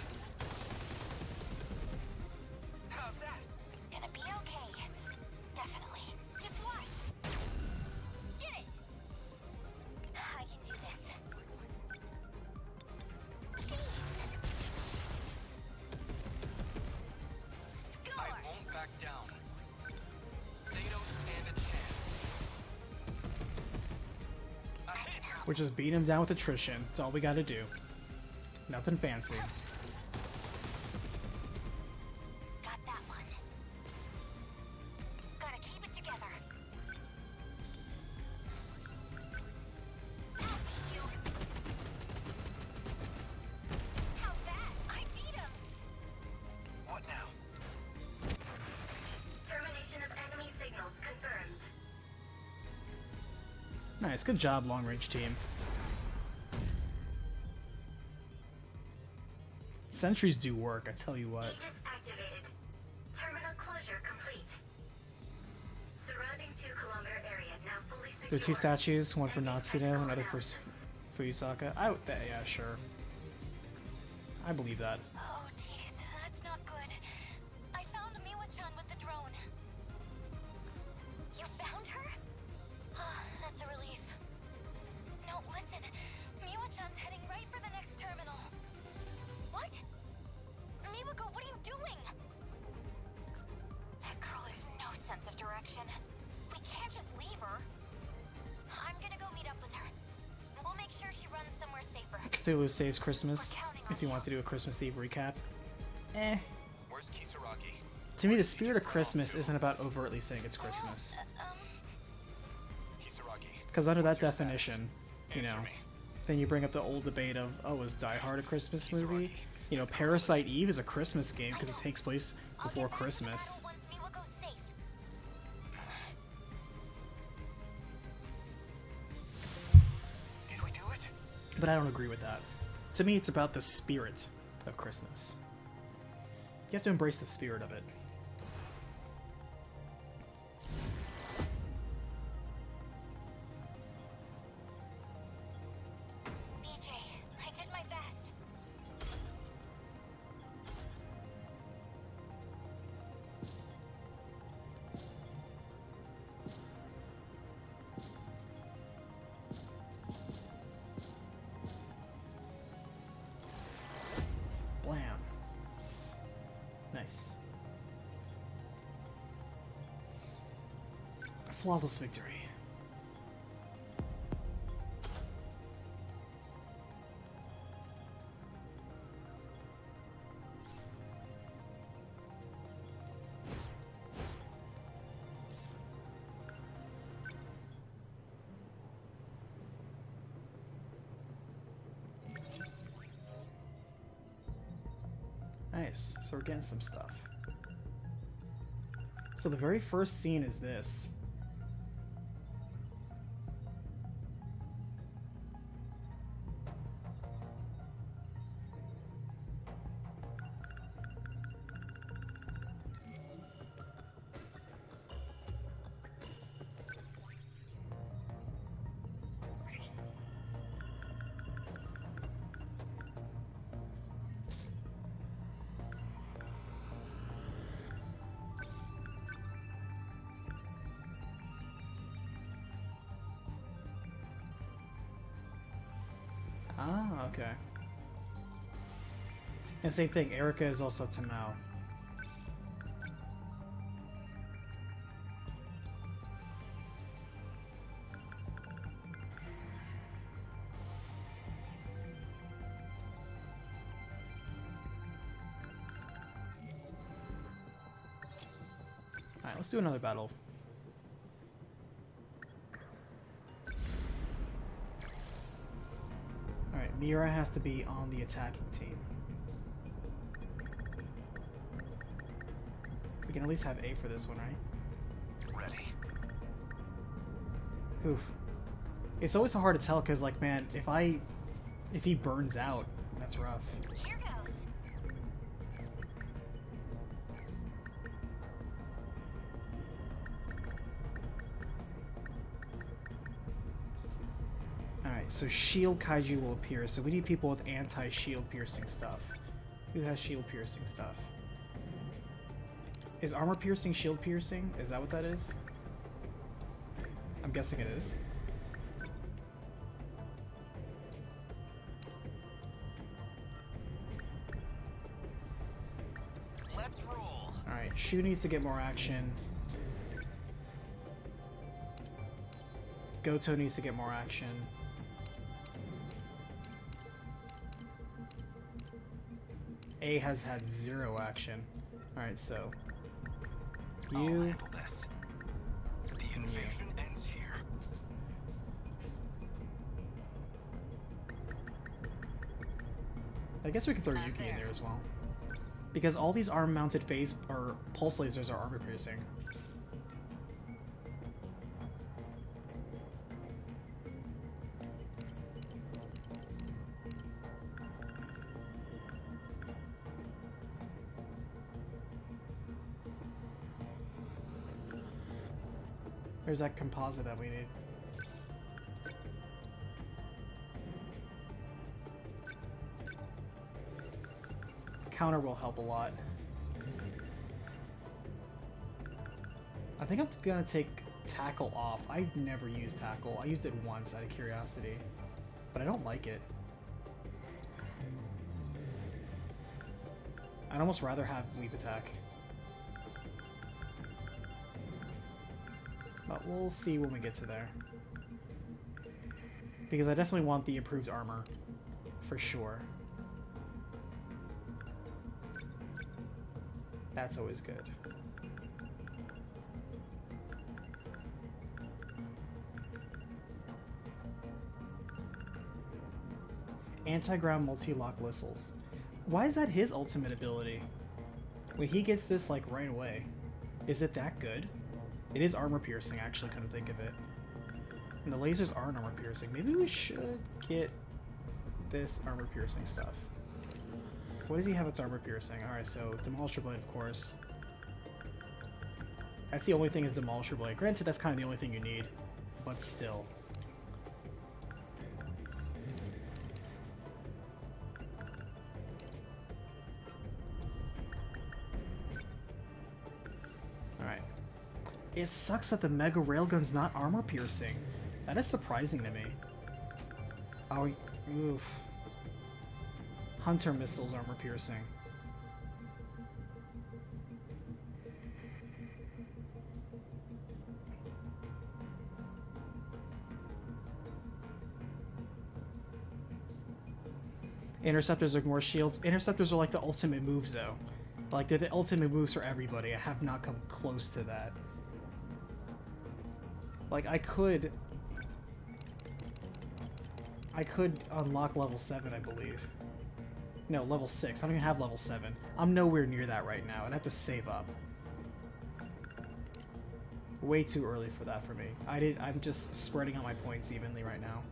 How's that? Gonna be okay. Definitely. Just watch. Get it! I can do this. Jeez. I Score! won't back down. They don't stand a chance. I can help. We're just beating him down with attrition. That's all we gotta do. Nothing fancy. Got that one. Gotta keep it together. I'll beat you. How's that? I beat him. What now? Termination of enemy signals confirmed. Nice, good job, long range team. Sentries do work, I tell you what. Aegis activated. Terminal closure complete. Surrounding 2-kilometer area now fully secure. There are two statues, one for Natsuno, another for Fuyusaka. Yeah, sure. I believe that. Oh, jeez, that's not good. I found Miwa-chan with the drone. You found her? That's a relief. No, listen. Miwa-chan's heading right for the next terminal. What? Miwako, what are you doing? That girl has no sense of direction. We can't just leave her. I'm gonna go meet up with her. We'll make sure she runs somewhere safer. Cthulhu Saves Christmas, if you want to do a Christmas Eve recap. Eh. Where's Kisaragi? To me, the spirit of Christmas isn't about overtly saying it's Christmas. Kisaragi. Because under that definition, you know, then you bring up the old debate of, oh, is Die Hard a Christmas movie? You know, Parasite Eve is a Christmas game because it takes place before Christmas. Once Miwako's safe. Did we do it? But I don't agree with that. To me, it's about the spirit of Christmas. You have to embrace the spirit of it. Flawless victory. Nice, so we're getting some stuff. So the very first scene is this. Ah, okay. And same thing, Erica is also Tamao. Alright, let's do another battle. Alright, Mira has to be on the attacking team. We can at least have A for this one, right? Ready. Oof. It's always so hard to tell because, like, man, if he burns out, that's rough. Here goes. Alright, so shield kaiju will appear, so we need people with anti-shield piercing stuff. Who has shield piercing stuff? Is armor piercing shield piercing? Is that what that is? I'm guessing it is. Let's roll. Alright, Shu needs to get more action. Goto needs to get more action. A has had 0 action. Alright, so I'll you handle this. The invasion ends here. I guess we can throw Yuki in there as well. Because all these arm-mounted phase or pulse lasers are armor piercing. There's that composite that we need. Counter will help a lot. I think I'm gonna take tackle off. I've never used tackle. I used it once out of curiosity, but I don't like it. I'd almost rather have leap attack. But we'll see when we get to there. Because I definitely want the improved armor. For sure. That's always good. Anti-ground multi-lock missiles. Why is that his ultimate ability? When he gets this, like, right away. Is it that good? It is armor piercing, actually, couldn't think of it. And the lasers aren't armor piercing. Maybe we should get this armor piercing stuff. What does he have that's armor piercing? Alright, so Demolisher Blade, of course. That's the only thing is Demolisher Blade. Granted, that's kind of the only thing you need, but still. Alright. It sucks that the Mega Railgun's not armor piercing. That is surprising to me. Oh, oof. Hunter missiles armor piercing. Interceptors ignore shields. Interceptors are like the ultimate moves, though. Like, they're the ultimate moves for everybody. I have not come close to that. Like, I could unlock level 7, I believe. No, level 6. I don't even have level 7. I'm nowhere near that right now, and I have to save up. Way too early for that for me. I'm just spreading out my points evenly right now.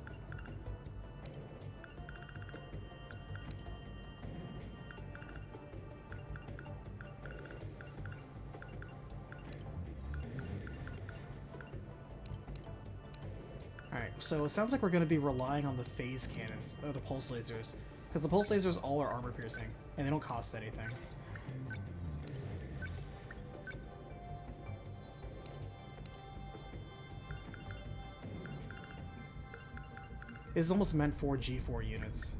Alright, so it sounds like we're going to be relying on the phase cannons, or the pulse lasers. Because the pulse lasers all are armor piercing, and they don't cost anything. It's almost meant for G4 units.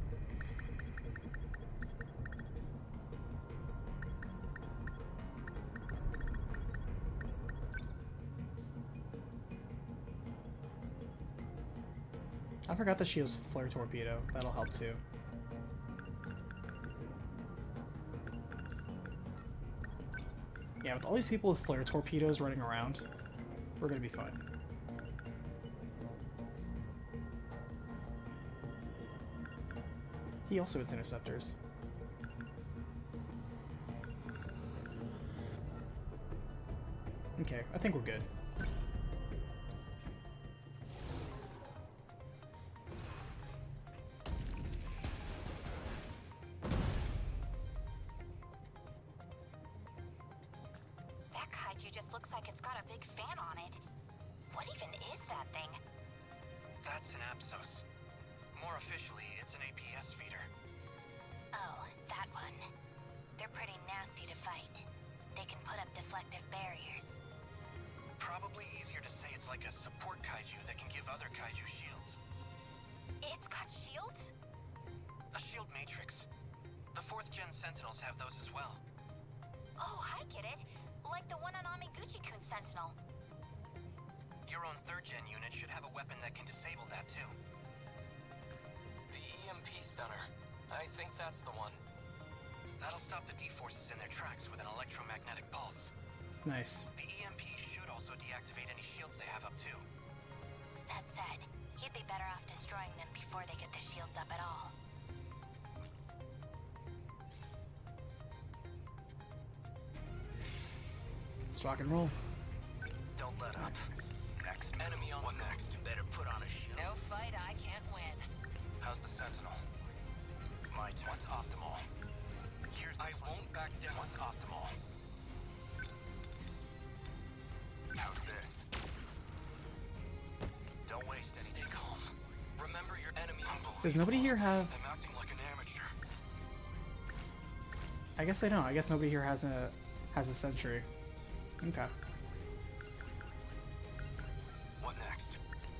I forgot that she has flare torpedo. That'll help too. Yeah, with all these people with flare torpedoes running around, we're gonna be fine. He also has interceptors. Okay, I think we're good. That kaiju just looks like it's got a big fan on it. What even is that thing? That's an Apsos. More officially, it's an APS feeder. Oh, that one. They're pretty nasty to fight. They can put up deflective barriers. Probably easier to say it's like a support kaiju that can give other kaiju shields. It's got shields? A shield matrix. The 4th gen Sentinels have those as well. Oh, I get it. Like the one on Amiguchi-kun's Sentinel. Your own 3rd gen unit should have a weapon that can disable that too. The EMP stunner. I think that's the one. That'll stop the D-forces in their tracks with an electromagnetic pulse. Nice. The EMP should also deactivate any shields they have up too. That said, you'd be better off destroying them before they get the shields up at all. Let's rock and roll. Don't let up. Next. Enemy on What next? Better put on a shield. No fight I can't win. How's the Sentinel? My turn. What's optimal? Here's the I won't back down. What's optimal? How's this? Don't waste any. Stay calm. Remember your enemy. Does nobody here have... I'm acting like an amateur. I guess they don't. I guess nobody here has a sentry. Okay. What next?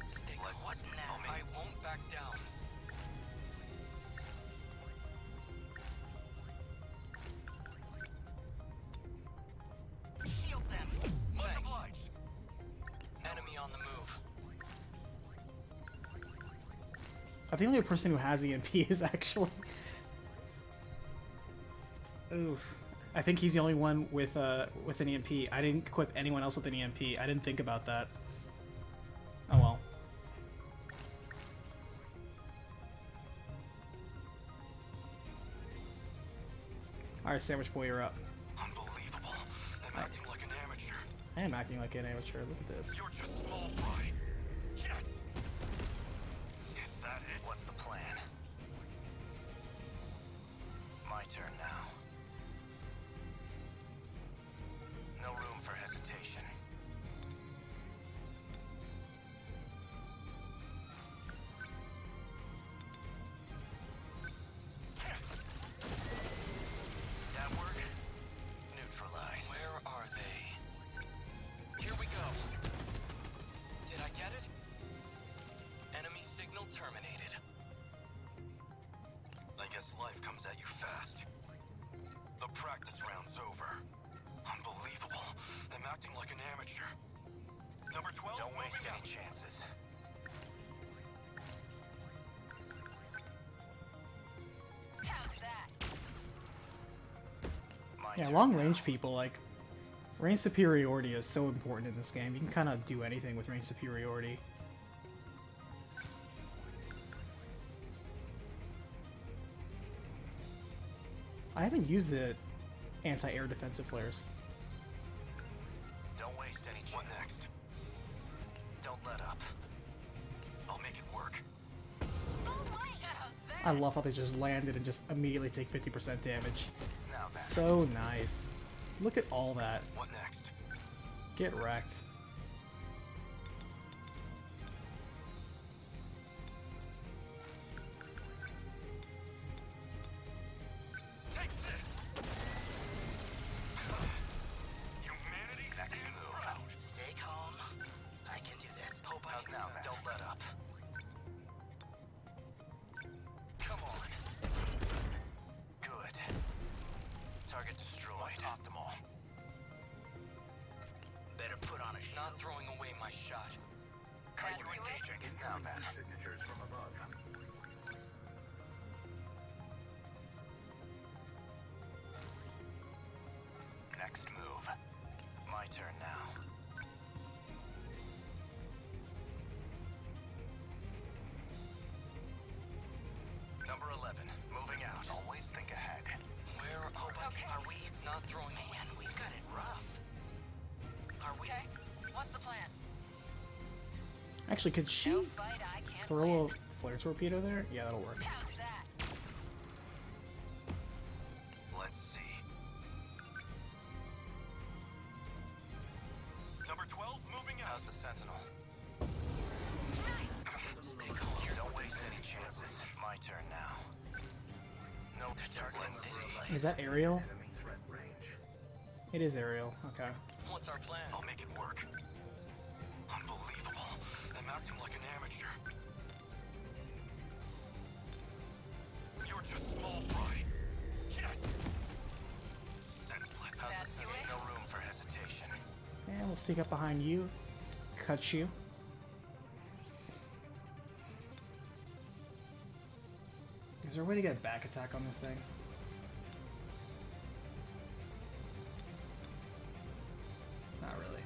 Stay calm. What now? I won't back down. Shield them. Much Thanks. obliged. Enemy on the move. I think the only person who has EMP is actually... Oof. I think he's the only one with an EMP. I didn't equip anyone else with an EMP. I didn't think about that. Oh well. Alright, Sandwich Boy, you're up. Unbelievable. I'm acting like an amateur. I am acting like an amateur. Look at this. You're just small fry. Yes. Is that it? What's the plan? My turn now. No room for hesitation. That work? Neutralize. Where are they? Here we go. Did I get it? Enemy signal terminated. I guess life comes at you fast. Yeah, long-range people, like, range superiority is so important in this game. You can kind of do anything with range superiority. I haven't used the anti-air defensive flares. Don't waste any chance. What next? Don't let up. I'll make it work. I love how they just landed and just immediately take 50% damage. Now then. So nice. Look at all that. What next? Get wrecked. Take this. Humanity next move. Stay calm. I can do this. Hope I can now. Don't let up. Come on. Good. Target destroyed. What's optimal? Better put on a shield. Not throwing away my shot. Kaiju engaging. Now then. Signatures from above. Next move. My turn now. Number 11, moving out. Always think ahead. Where Are we? not throwing Man, we've got it rough. Are we? Okay, what's the plan? Actually, could she No fight I can't throw win. a flare torpedo there? Yeah, that'll work. How's that? Let's see. Number 12, moving out. How's the Sentinel? Stay calm. Don't waste any chances. My turn now. No, they're targeting this. Is that aerial? It is aerial. Okay. What's our plan? I'll make it work. Unbelievable. I'm acting like an amateur. You're just small fry. Yes! Senseless. How's this? No room for hesitation. And we'll sneak up behind you. Cut you. Is there a way to get a back attack on this thing? Not really.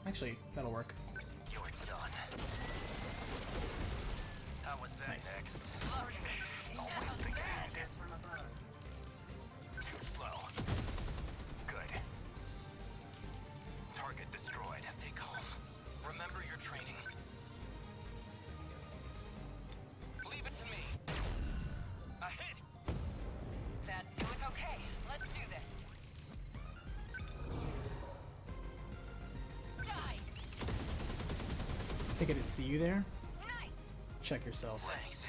Actually, that'll work. You're done. How was that Nice. next? Always think ahead. Too slow. Good. Target destroyed. Stay calm. Remember your training. Leave it to me. A hit! That's do it. Okay, let's do this. Die! I think I didn't see you there. Nice! Check yourself. Let's see.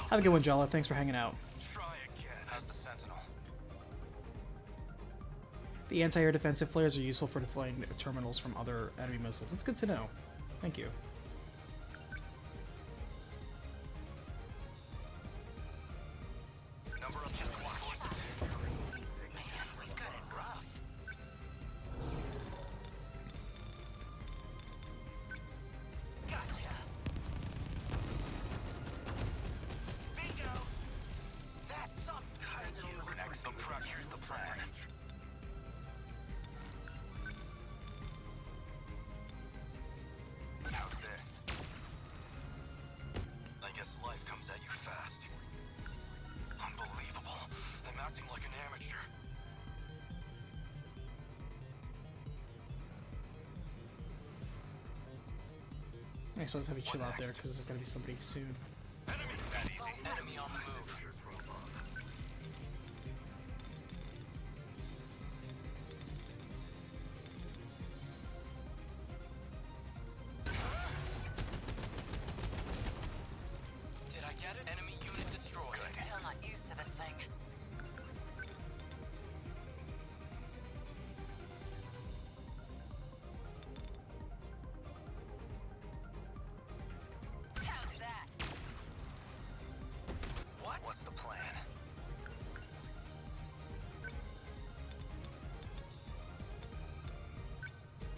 Have a good one, Jala. Thanks for hanging out. Try again. How's the Sentinel? The anti-air defensive flares are useful for deflecting terminals from other enemy missiles. That's good to know. Thank you. Number of just one voices. Man, we got it rough. Gotcha. Bingo. That's some kaiju. Next, here's the plan. How's this? I guess life comes at you fast. Unbelievable. I'm acting like an amateur. Nice, so let's have you chill out there because there's gonna be somebody soon. Enemy that easy. Enemy on the move. Did I get it? Enemy unit destroyed. Still not used to this thing. How's that? What? What's the plan?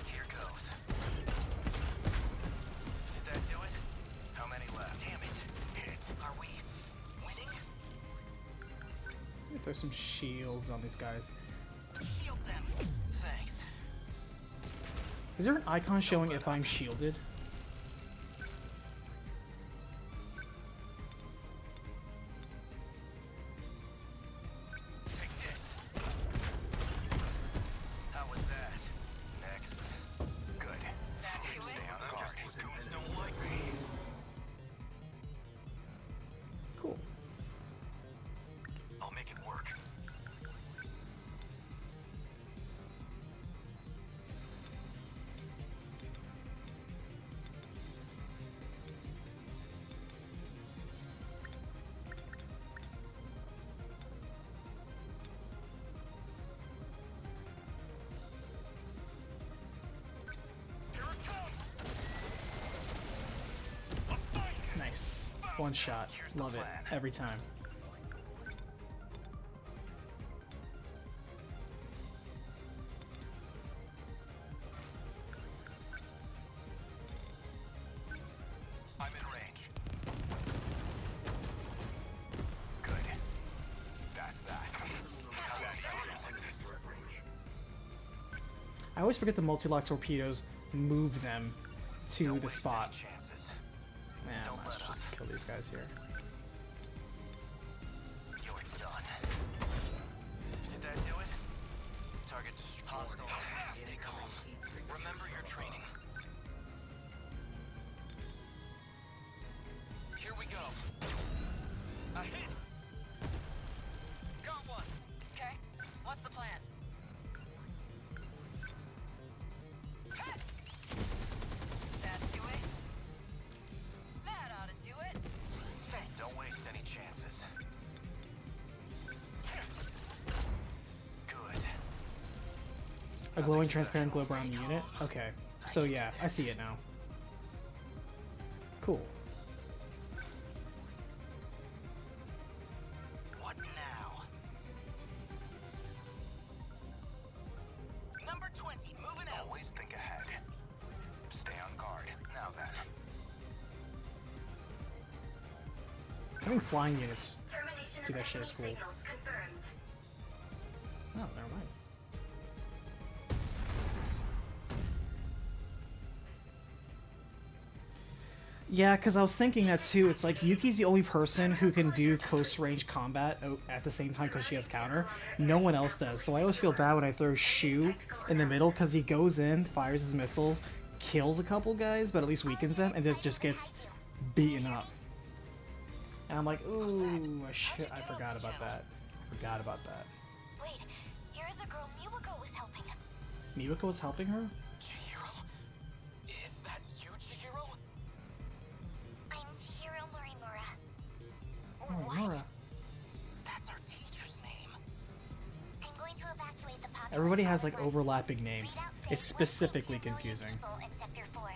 Here goes. Throw some shields on these guys. Shield them. Thanks. Is there an icon showing if I'm shielded? Take this. How was that? Next. Good. Stay on guard. These goons don't like me. Cool. I'll make it work. Here it comes. Nice. One shot. Love it. Every time. I'm in range. Good. That's that. I always forget the multi-lock torpedoes move them to Don't the waste spot. any chances. Yeah, Don't let's let just up. kill these guys here. You're done. Did that do it? Target destroyed. Hostile. Stay calm. Remember your training. Here we go. A hit. Got one. Okay, what's the plan? Hit! That do it? That ought to do it. Don't waste any chances. Good. A glowing transparent globe around the unit? Okay. So yeah, I see it now. Cool. What now? Number 20, moving out. Always think ahead. Stay on guard. Now then. Having flying units just do that shit is cool. Oh, never mind. Yeah, because I was thinking that too. It's like Yuki's the only person who can do close range combat at the same time because she has counter. No one else does. So I always feel bad when I throw Shu in the middle because he goes in, fires his missiles, kills a couple guys, but at least weakens them, and then just gets beaten up. And I'm like, ooh, I forgot about that. Forgot about that. Wait, here's a girl Miwako was helping. Miwako was helping her? Chihiro? Is that you, Chihiro? I'm Chihiro Morimura. Oh, Nora. That's our teacher's name. I'm going to evacuate the populace. Everybody has like overlapping names. It's specifically confusing. People in Sector 4.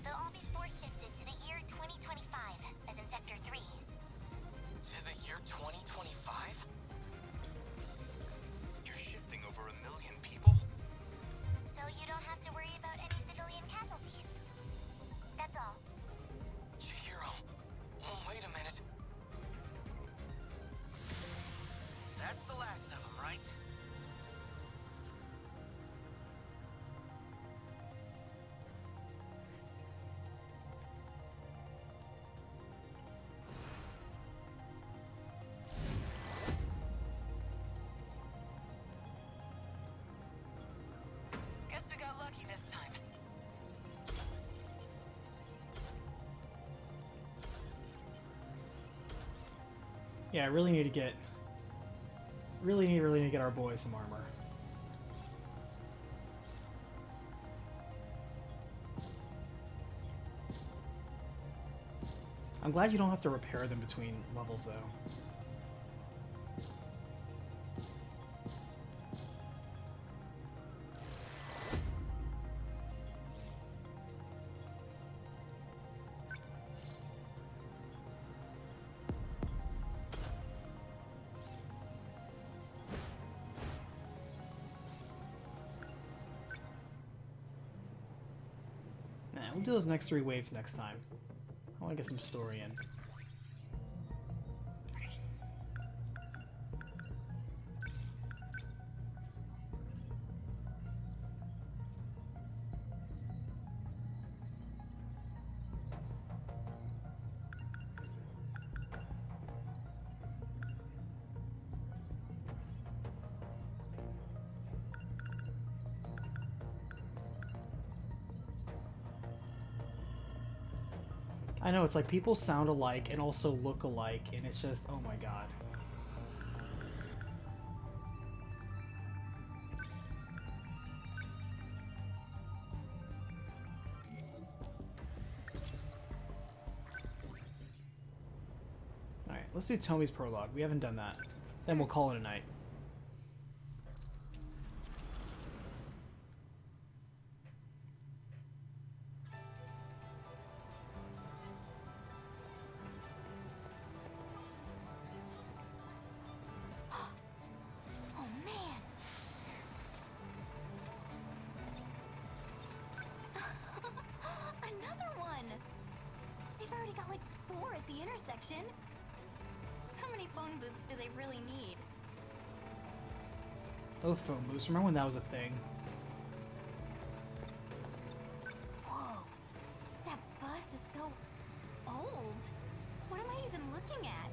They'll all be force shifted to the year 2025, as in Sector 3. To the year 2025? You're shifting over 1 million people? So you don't have to worry about any civilian casualties. That's all. Chihiro, wait a minute. That's the last of them, right? Guess we got lucky this time. Yeah, I really need to get really need to get our boys some armor. I'm glad you don't have to repair them between levels though. Nah, we'll do those next 3 waves next time. I want to get some story in. I know, it's like people sound alike and also look alike, and it's just, oh my god. Alright, let's do Tomi's prologue. We haven't done that. Then we'll call it a night. Oh man! Another one! They've already got like 4 at the intersection. How many phone booths do they really need? Oh, phone booths. Remember when that was a thing? Whoa! That bus is so old. What am I even looking at?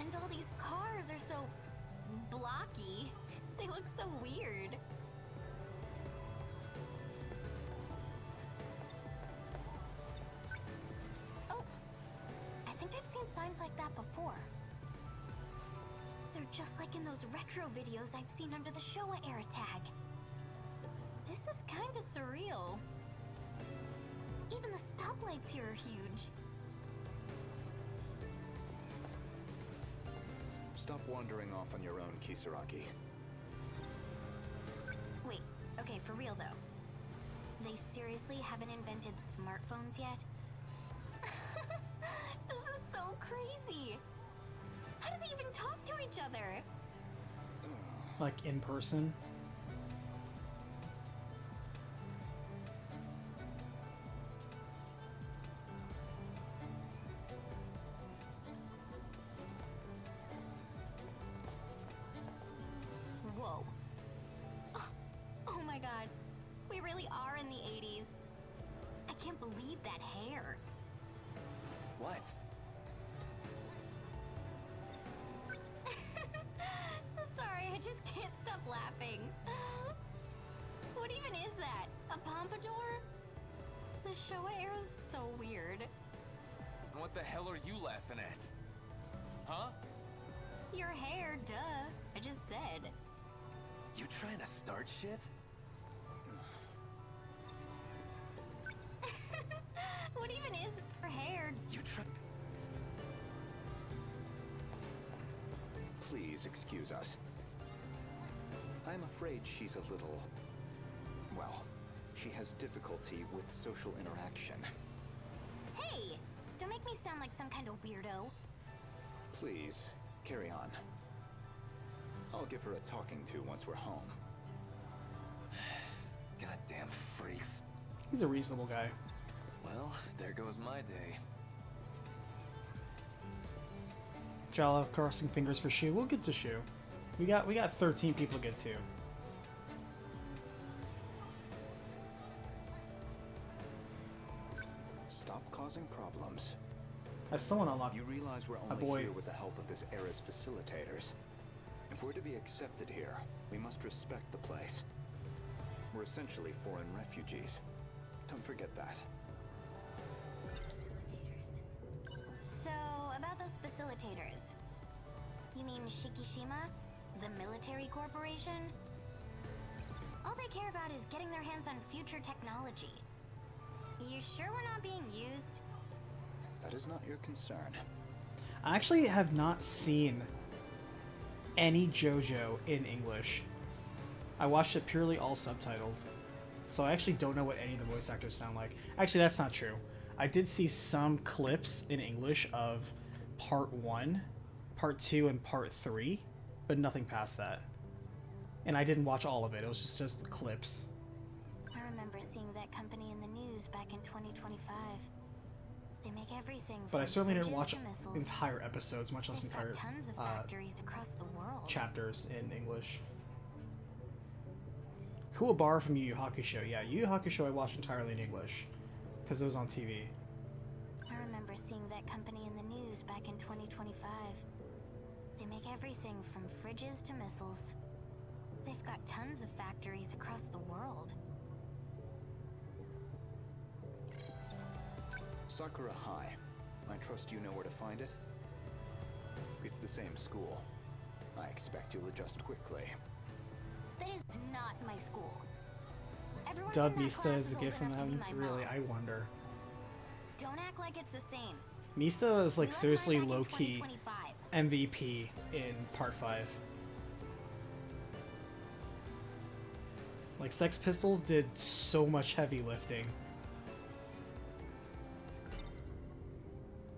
And all these cars are so blocky. They look so weird. Oh, I think I've seen signs like that before. They're just like in those retro videos I've seen under the Showa era tag. This is kinda surreal. Even the stoplights here are huge. Stop wandering off on your own, Kisaragi. Wait, okay, for real though. They seriously haven't invented smartphones yet? This is so crazy! How do they even talk to each other? Like, in person? Whoa. Oh my god. We really are in the 80s. I can't believe that hair. What? Sorry, I just can't stop laughing. What even is that? A pompadour? The Showa era's so weird. What the hell are you laughing at? Huh? Your hair, duh. I just said. You trying to start shit? What even is her hair? You try... Please excuse us. I'm afraid she's a little... well, she has difficulty with social interaction. Hey! Don't make me sound like some kind of weirdo. Please, carry on. I'll give her a talking to once we're home. Goddamn freaks. He's a reasonable guy. Well, there goes my day. Jala crossing fingers for Shu. We'll get to Shu. We got 13 people to get to. Stop causing problems. I still want to unlock You realize we're a only boy. here with the help of this era's facilitators. If we're to be accepted here, we must respect the place. We're essentially foreign refugees. Don't forget that. So, about those facilitators. You mean Shikishima? The military corporation? All they care about is getting their hands on future technology. You sure we're not being used? That is not your concern. I actually have not seen any JoJo in English. I watched it purely all subtitled. So I actually don't know what any of the voice actors sound like. Actually, that's not true. I did see some clips in English of part 1, part 2, and part 3, but nothing past that. And I didn't watch all of it. It was just clips. I remember seeing that company in the news back in 2025. They make everything But I from certainly didn't fridges watch to missiles. entire episodes, much less They've got entire tons of factories across the world. chapters in English. Kuwabara from Yu Yu Hakusho. Yeah, Yu Yu Hakusho I watched entirely in English because it was on TV. I remember seeing that company in the news back in 2025. They make everything from fridges to missiles. They've got tons of factories across the world. Sakura High. I trust you know where to find it? It's the same school. I expect you'll adjust quickly. That is not my school. Everyone Dub from that Mista class is a old gift from enough to be heavens. my Really, mom. I wonder. Don't act like it's the same. Mista is We like left seriously right back in low key 2025. MVP in Part 5. Like Sex Pistols did so much heavy lifting.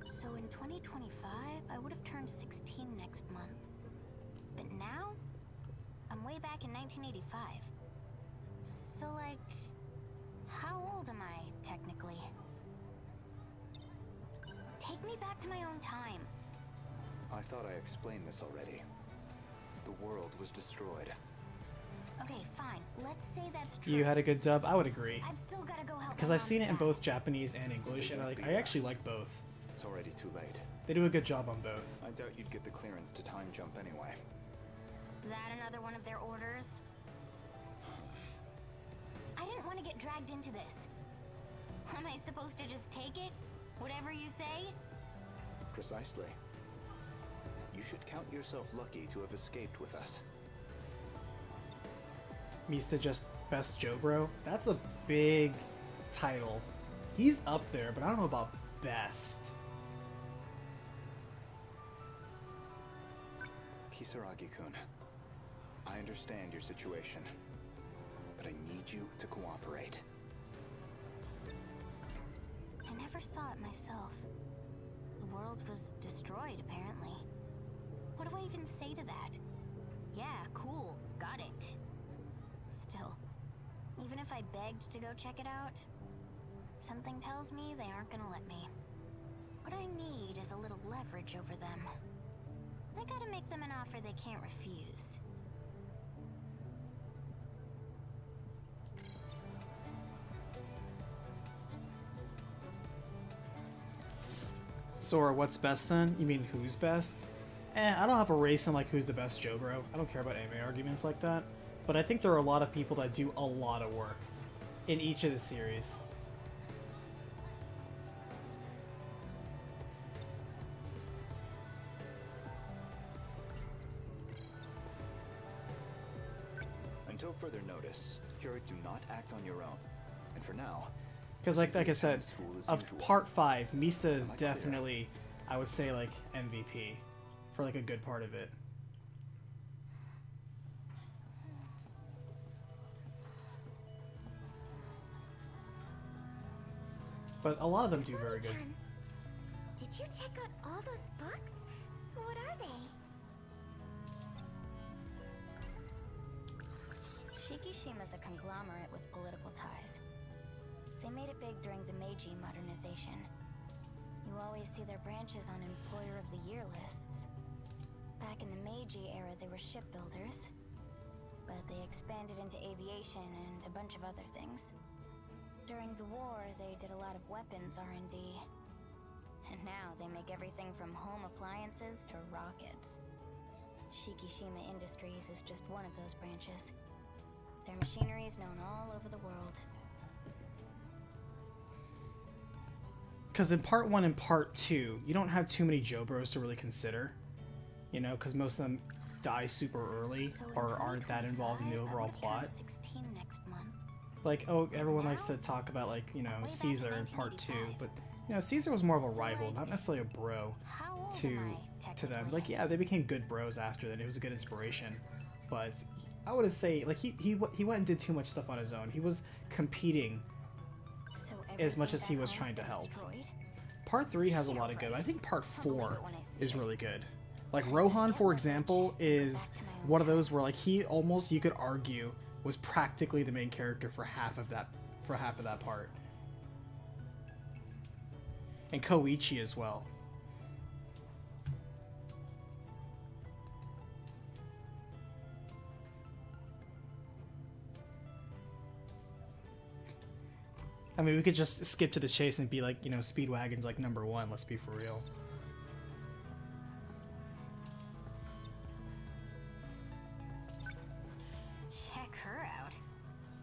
So in 2025, I would have turned 16 next month. But now, I'm way back in 1985. So like, how old am I, technically? Take me back to my own time. I thought I explained this already. The world was destroyed. Okay, fine. Let's say that's true. You had a good dub? I would agree. I've still gotta go help Because my I've seen it in mom both Japanese and English, and I actually like both. It's already too late. They do a good job on both. I doubt you'd get the clearance to time jump anyway. That another one of their orders? I didn't want to get dragged into this. Am I supposed to just take it? Whatever you say? Precisely. You should count yourself lucky to have escaped with us. Mista just best Joe Bro? That's a big title. He's up there, but I don't know about best. Kisaragi-kun, I understand your situation, but I need you to cooperate. I never saw it myself. The world was destroyed, apparently. What do I even say to that? Yeah, cool, got it. Still, even if I begged to go check it out, something tells me they aren't gonna let me. What I need is a little leverage over them. I gotta make them an offer they can't refuse. Sora, what's best then? You mean who's best? I don't have a race on like who's the best Joe Bro. I don't care about anime arguments like that. But I think there are a lot of people that do a lot of work in each of the series. Until further notice, Kira, do not act on your own. And for now, because like I said, school as of usual. Part 5, Mista is Am I clear? definitely, I would say, like MVP for like a good part of it. But a lot of them do very good. Did you check out all those books? What are they? Shikishima's a conglomerate with political ties. They made it big during the Meiji modernization. You always see their branches on Employer of the Year lists. Back in the Meiji era, they were shipbuilders, but they expanded into aviation and a bunch of other things. During the war, they did a lot of weapons R&D. And now they make everything from home appliances to rockets. Shikishima Industries is just one of those branches. Their machinery is known all over the world. Because in Part 1 and Part 2, you don't have too many Joe Bros to really consider. You know, because most of them die super early or aren't that involved in the overall plot. 16 next month. Like, oh, everyone likes to talk about, like, you know, Caesar in Part 2, but, you know, Caesar was more of a rival, not necessarily a bro to them. Like, yeah, they became good bros after that. It was a good inspiration. But I would say, like, he went and did too much stuff on his own. He was competing as much as he was trying to help. Part 3 has a lot of good. I think Part 4 is really good. Like, Rohan, for example, is one of those where, like, he almost, you could argue, was practically the main character for half of that part. And Koichi as well. I mean, we could just skip to the chase and be like, you know, Speedwagon's like #1, let's be for real. Check her out.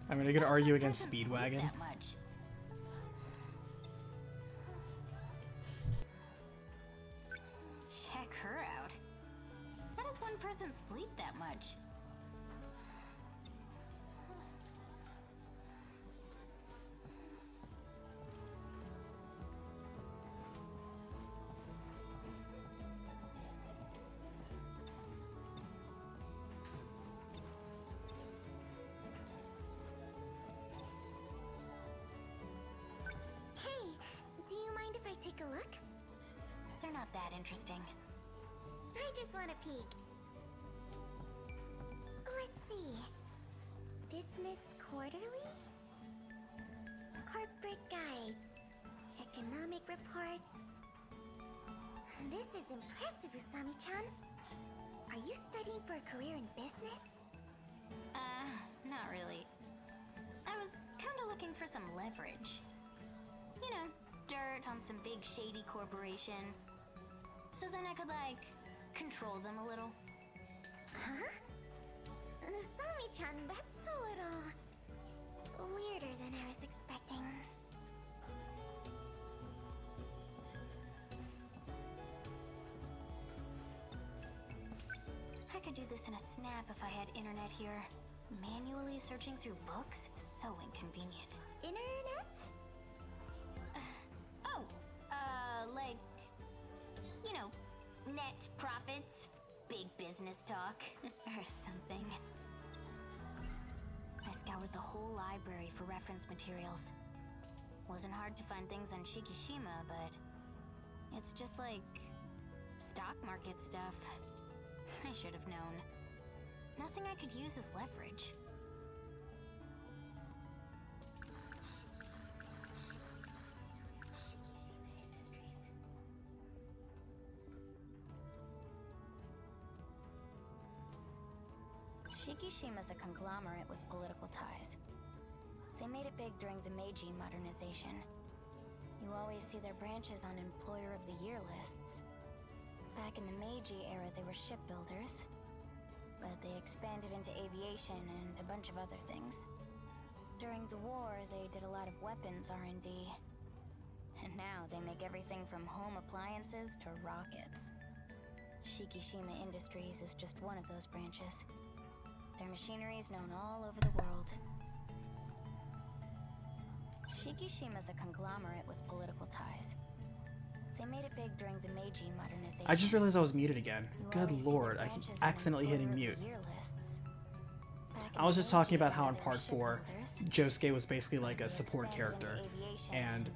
I mean, are you gonna argue against Speedwagon? That much. person sleep that much? Hey, do you mind if I take a look? They're not that interesting. I just want a peek. Let's see. Business Quarterly? Corporate guides. Economic reports. This is impressive, Usami-chan. Are you studying for a career in business? Not really. I was kinda looking for some leverage. You know, dirt on some big shady corporation. So then I could, like, control them a little. Huh? Usami-chan, that's a little weirder than I was expecting. I could do this in a snap if I had internet here. Manually searching through books? So inconvenient. Internet? Like, you know, net profits, big business talk, or something. I scoured the whole library for reference materials. Wasn't hard to find things on Shikishima, but it's just like stock market stuff. I should have known. Nothing I could use as leverage. Shikishima's a conglomerate with political ties. They made it big during the Meiji modernization. You always see their branches on Employer of the Year lists. Back in the Meiji era, they were shipbuilders, but they expanded into aviation and a bunch of other things. During the war, they did a lot of weapons R&D. And now they make everything from home appliances to rockets. Shikishima Industries is just one of those branches. Their machinery is known all over the world. Shikishima's a conglomerate with political ties. They made it big during the Meiji modernization. I just realized I was muted again. Good lord, I keep accidentally hitting mute. I was just talking about how in part 4, Josuke was basically like a support character, and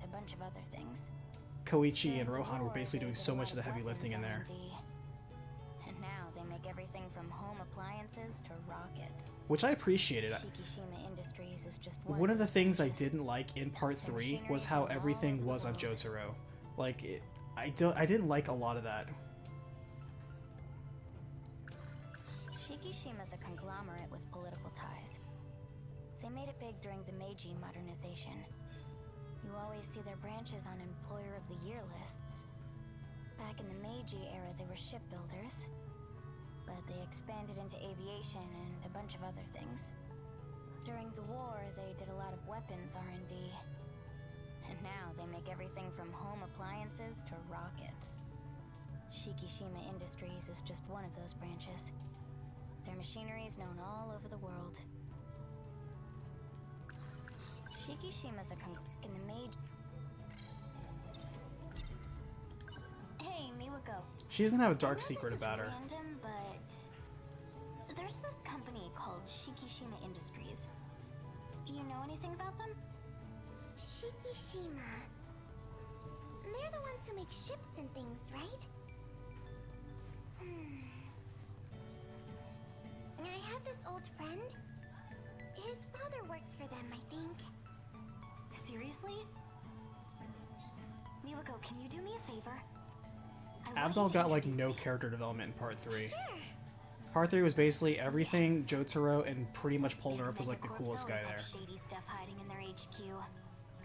Koichi and Rohan were basically doing so much of the heavy lifting in there. And now they make everything from home appliances to rockets. Which I appreciated. Shikishima Industries is just One of the things I didn't like in part 3 was how everything was on Jotaro. Like, I didn't like a lot of that. Shikishima's a conglomerate with political ties. They made it big during the Meiji modernization. You always see their branches on Employer of the Year lists. Back in the Meiji era, they were shipbuilders, but they expanded into aviation and a bunch of other things. During the war, they did a lot of weapons R&D. And now they make everything from home appliances to rockets. Shikishima Industries is just one of those branches. Their machinery is known all over the world. Shikishima's a in the Meiji. Hey, Miwako. She's gonna have a dark secret about her. Random, but there's this company called Shikishima Industries. You know anything about them? Shikishima. They're the ones who make ships and things, right? I have this old friend. His father works for them, I think. Seriously? Miwako, can you do me a favor? Abdal got like no character development in part 3. Sure. Part 3 was basically everything Jotaro, and pretty much Polnareff was like the coolest guy there. Shady stuff hiding in their HQ.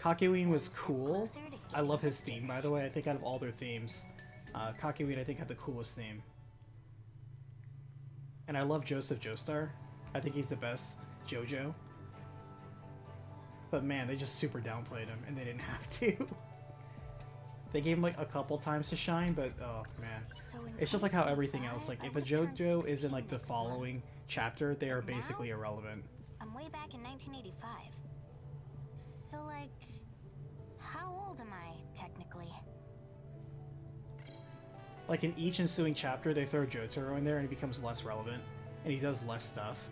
Kakewin was cool. I love his theme, by the way. I think out of all their themes, Kakewin I think had the coolest theme. And I love Joseph Joestar. I think he's the best JoJo. But man, they just super downplayed him, and they didn't have to. They gave him like a couple times to shine, but oh man. So in It's just like how everything else, 2025, like I if a would've turned JoJo is in 16 like the next following chapter, they are But now? basically irrelevant. I'm way back in 1985. So, like, how old am I, technically? Like in each ensuing chapter, they throw Jotaro in there and he becomes less relevant, and he does less stuff.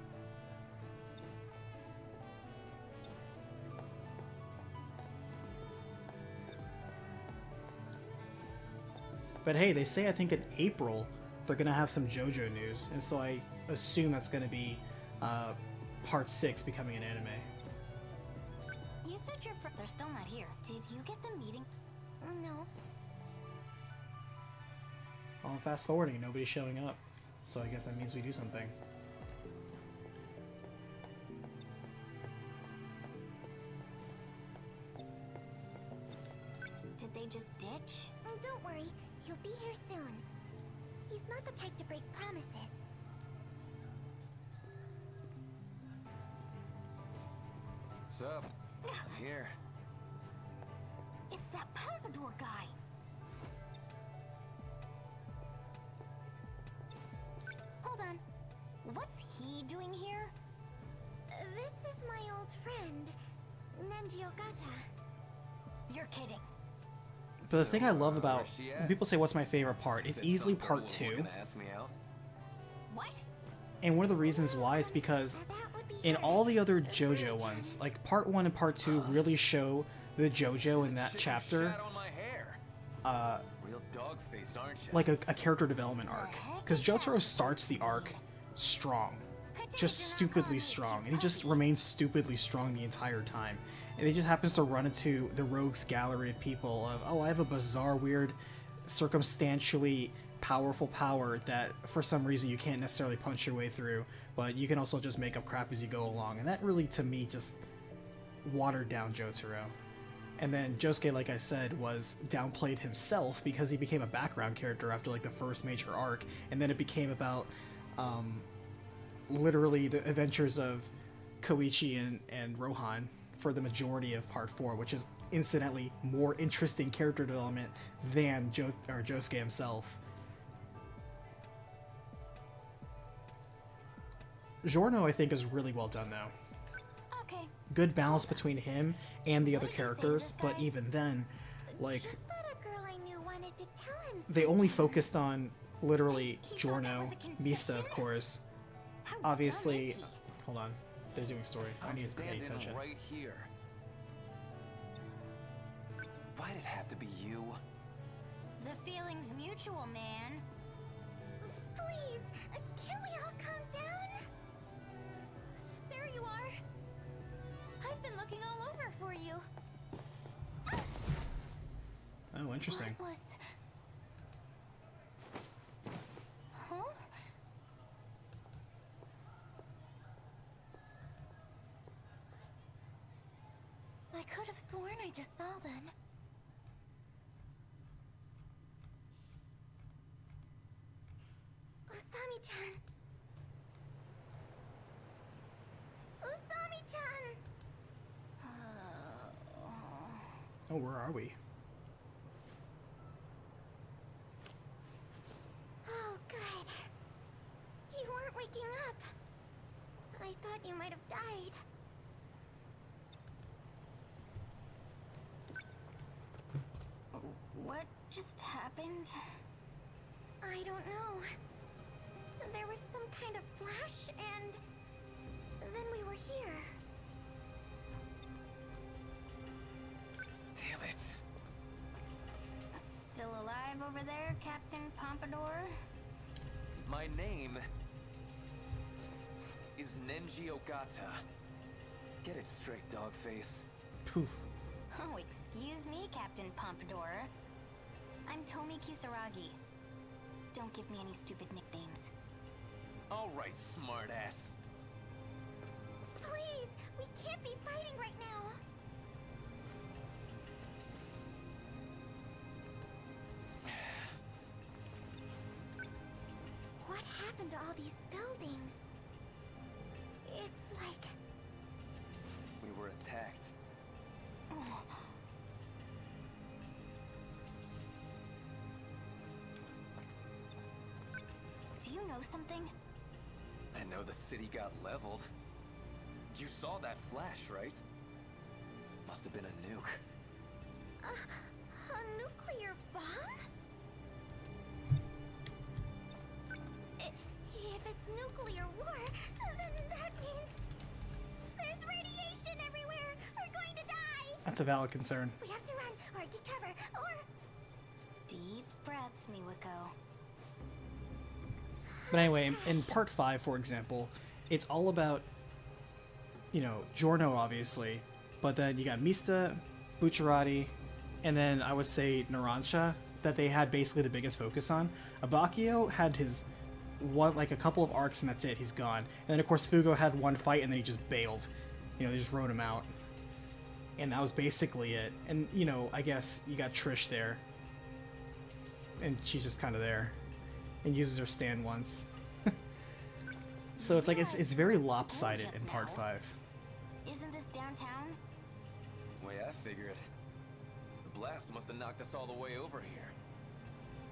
But hey, they say I think in April they're gonna have some JoJo news, and so I assume that's gonna be part 6 becoming an anime. You said they're still not here. Did you get the meeting? No. Well, I'm fast forwarding, nobody's showing up, so I guess that means we do something. Did they just ditch? Don't worry, he'll be here soon. He's not the type to break promises. What's up? I'm here. It's that Pompadour guy. Hold on. What's he doing here? This is my old friend, Nenji Ogata. You're kidding. But the thing I love about where's she at? when people say what's my favorite part, it's Said easily some girl part was 2. gonna ask me out. What? And one of the reasons why is because in all the other JoJo ones, like part 1 and part 2 really show the JoJo in that Shit, you chapter shat on my hair. Real dog face, aren't you? like a character development arc. Because Jotaro starts the arc strong. Just stupidly strong. And he just remains stupidly strong the entire time. And he just happens to run into the rogues gallery of people of, oh, I have a bizarre, weird, circumstantially powerful power that for some reason you can't necessarily punch your way through, but you can also just make up crap as you go along. And that really, to me, just watered down Jotaro. And then Josuke, like I said, was downplayed himself because he became a background character after like the first major arc, and then it became about literally the adventures of Koichi and Rohan for the majority of part 4, which is incidentally more interesting character development than Josuke himself. Giorno, I think, is really well done though. Okay. Good balance between him and the other characters, but even then, like, Just that a girl I knew wanted to tell him they only focused on literally Giorno, Mista, of course. Obviously, hold on, they're doing story. I I'm need to pay standing attention. right here. Why'd it have to be you? The feeling's mutual, man. Please, can we all calm down? There you are. I've been looking all over for you. Oh, interesting. What was... Huh? I could have sworn I just saw them. Usami-chan! Usami-chan! Oh, where are we? Oh, good. You weren't waking up. I thought you might have died. What just happened? I don't know. There was some kind of flash, and then we were here. Damn it. Still alive over there, Captain Pompadour? My name is Nenji Ogata. Get it straight, dogface. Poof. Oh, excuse me, Captain Pompadour. I'm Tomi Kisaragi. Don't give me any stupid nicknames. All right, smartass. Please, we can't be fighting right now. What happened to all these buildings? It's like... We were attacked. know something? I know the city got leveled. You saw that flash, right? Must have been a nuke. A nuclear bomb? If it's nuclear war, then that means there's radiation everywhere. We're going to die. That's a valid concern. We have to run or get cover or... Deep breaths, Miwako. But anyway, in part 5, for example, it's all about, you know, Giorno, obviously, but then you got Mista, Bucciarati, and then I would say Narancia, that they had basically the biggest focus on. Abakio had his one, like a couple of arcs, and that's it, he's gone. And then of course Fugo had one fight, and then he just bailed. You know, they just wrote him out. And that was basically it. And, you know, I guess you got Trish there. And she's just kind of there. And uses her stand once. So it's like, it's very lopsided in part 5. Isn't this downtown? Way I figure it. The blast must have knocked us all the way over here.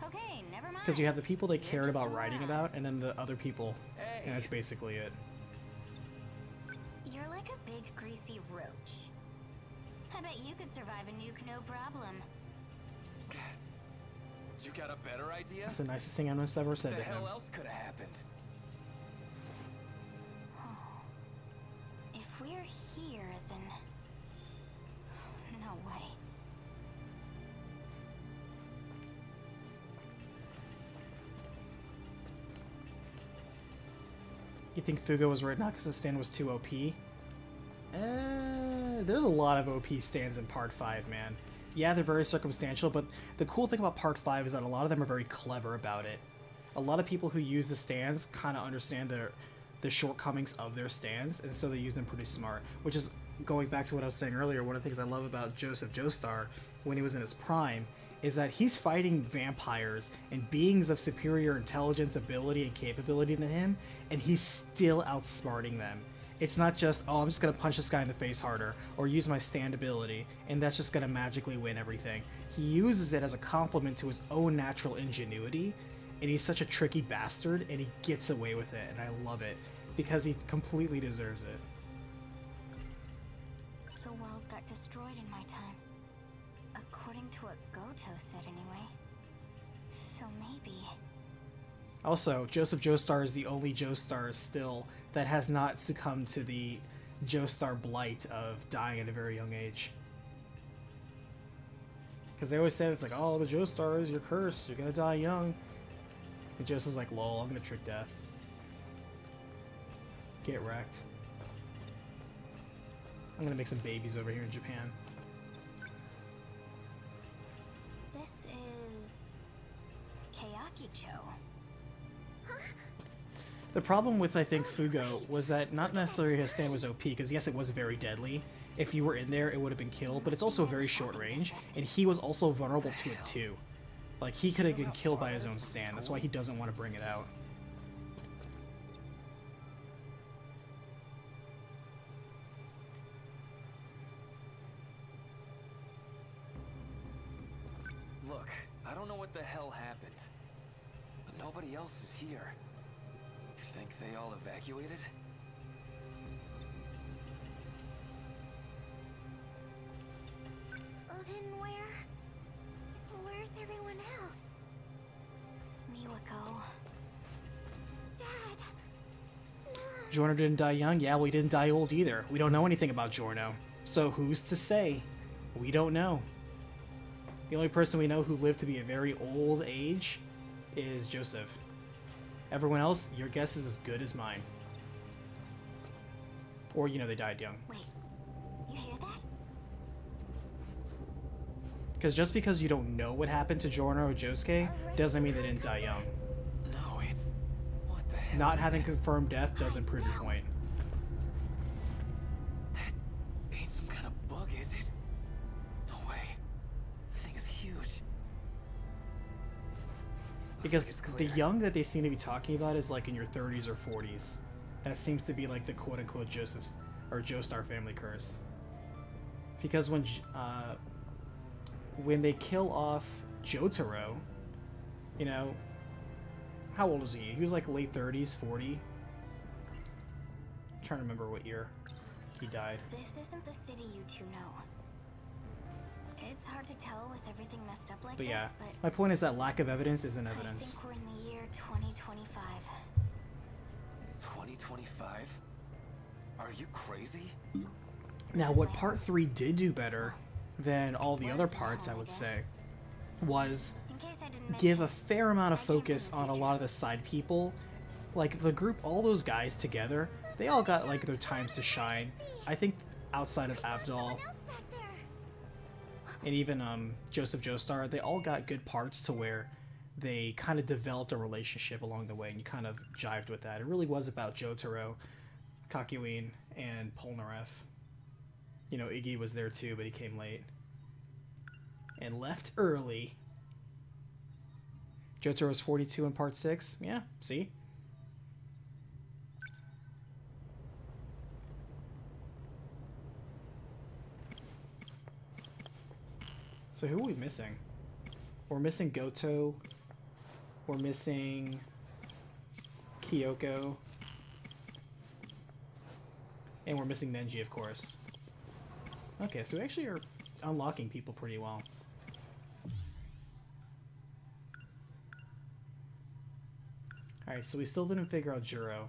Okay, never mind. Because you have the people they cared about writing about, and then the other people. Hey. And that's basically it. You're like a big greasy roach. I bet you could survive a nuke no problem. You got a better idea? That's the nicest thing anyone's ever said What the to him. hell else could have happened? If we're here, then... No way. You think Fugo was right now because the stand was too OP? There's a lot of OP stands in part 5, man. Yeah, they're very circumstantial, but the cool thing about part 5 is that a lot of them are very clever about it. A lot of people who use the stands kind of understand the shortcomings of their stands, and so they use them pretty smart. Which is, going back to what I was saying earlier, one of the things I love about Joseph Joestar when he was in his prime is that he's fighting vampires and beings of superior intelligence, ability, and capability than him, and he's still outsmarting them. It's not just, oh, I'm just going to punch this guy in the face harder, or use my stand ability, and that's just going to magically win everything. He uses it as a compliment to his own natural ingenuity, and he's such a tricky bastard, and he gets away with it, and I love it, because he completely deserves it. The world got destroyed in my time. According to what Goto said, anyway. So maybe... Also, Joseph Joestar is the only Joestar still that has not succumbed to the Joestar blight of dying at a very young age. Because they always say it's like, oh, the Joestars, you're cursed, you're gonna die young. And Joseph's like, lol, I'm gonna trick death. Get wrecked. I'm gonna make some babies over here in Japan. This is... Keiakicho. The problem with, I think, Fugo was that not necessarily his stand was OP, because yes, it was very deadly. If you were in there, it would have been killed, but it's also very short range, and he was also vulnerable to it too. Like, he could have been killed by his own stand, that's why he doesn't want to bring it out. Look, I don't know what the hell happened, but nobody else is here. Think they all evacuated? Then where's everyone else? Miwako. Dad. Mom. Giorno didn't die young? Yeah, well, he didn't die old either. We don't know anything about Giorno. So who's to say? We don't know. The only person we know who lived to be a very old age is Joseph. Everyone else, your guess is as good as mine. Or, you know, they died young. Wait, you hear that? Because just because you don't know what happened to Giorno or Josuke doesn't mean they didn't die young. No, it's... What the hell? Not having confirmed death doesn't prove your point. That ain't some kind of bug, is it? No way. The thing is huge. Because the young that they seem to be talking about is like in your 30s or 40s. That seems to be like the quote-unquote Joseph's or Joestar family curse. Because when they kill off Jotaro, you know, How old is he? He was like late 30s, 40. I'm trying to remember what year he died. This isn't the city you two know. It's hard to tell with everything messed up like But this, yeah, but my point is that lack of evidence isn't I evidence. think we're in the year 2025. 2025? Are you crazy? Now, what part 3 did do better than all the other parts, I would say, was In case I didn't give a mention, fair amount of I came from focus the on a future. lot of the side people. Like, the group, all those guys together, they all got, like, their times to shine. I think outside of Avdol and even Joseph Joestar, they all got good parts to where they kind of developed a relationship along the way, and you kind of jived with that. It really was about Jotaro, Kakyoin, and Polnareff. You know, Iggy was there too, but he came late. And left early. Jotaro's 42 in part 6. Yeah, see? So who are we missing? We're missing Goto. We're missing Kyoko. And we're missing Nenji, of course. Okay, so we actually are unlocking people pretty well. Alright, so we still didn't figure out Juro.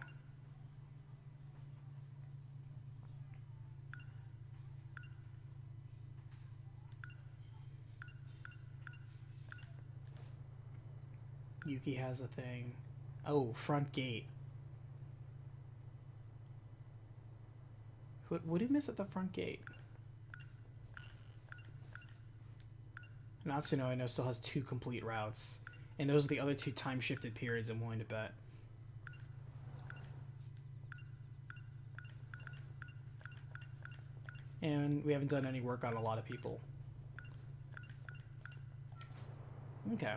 Yuki has a thing. Oh, front gate. What did he miss at the front gate? Natsuno, I know, still has 2 complete routes. And those are the other 2 time-shifted periods I'm willing to bet. And we haven't done any work on a lot of people. Okay.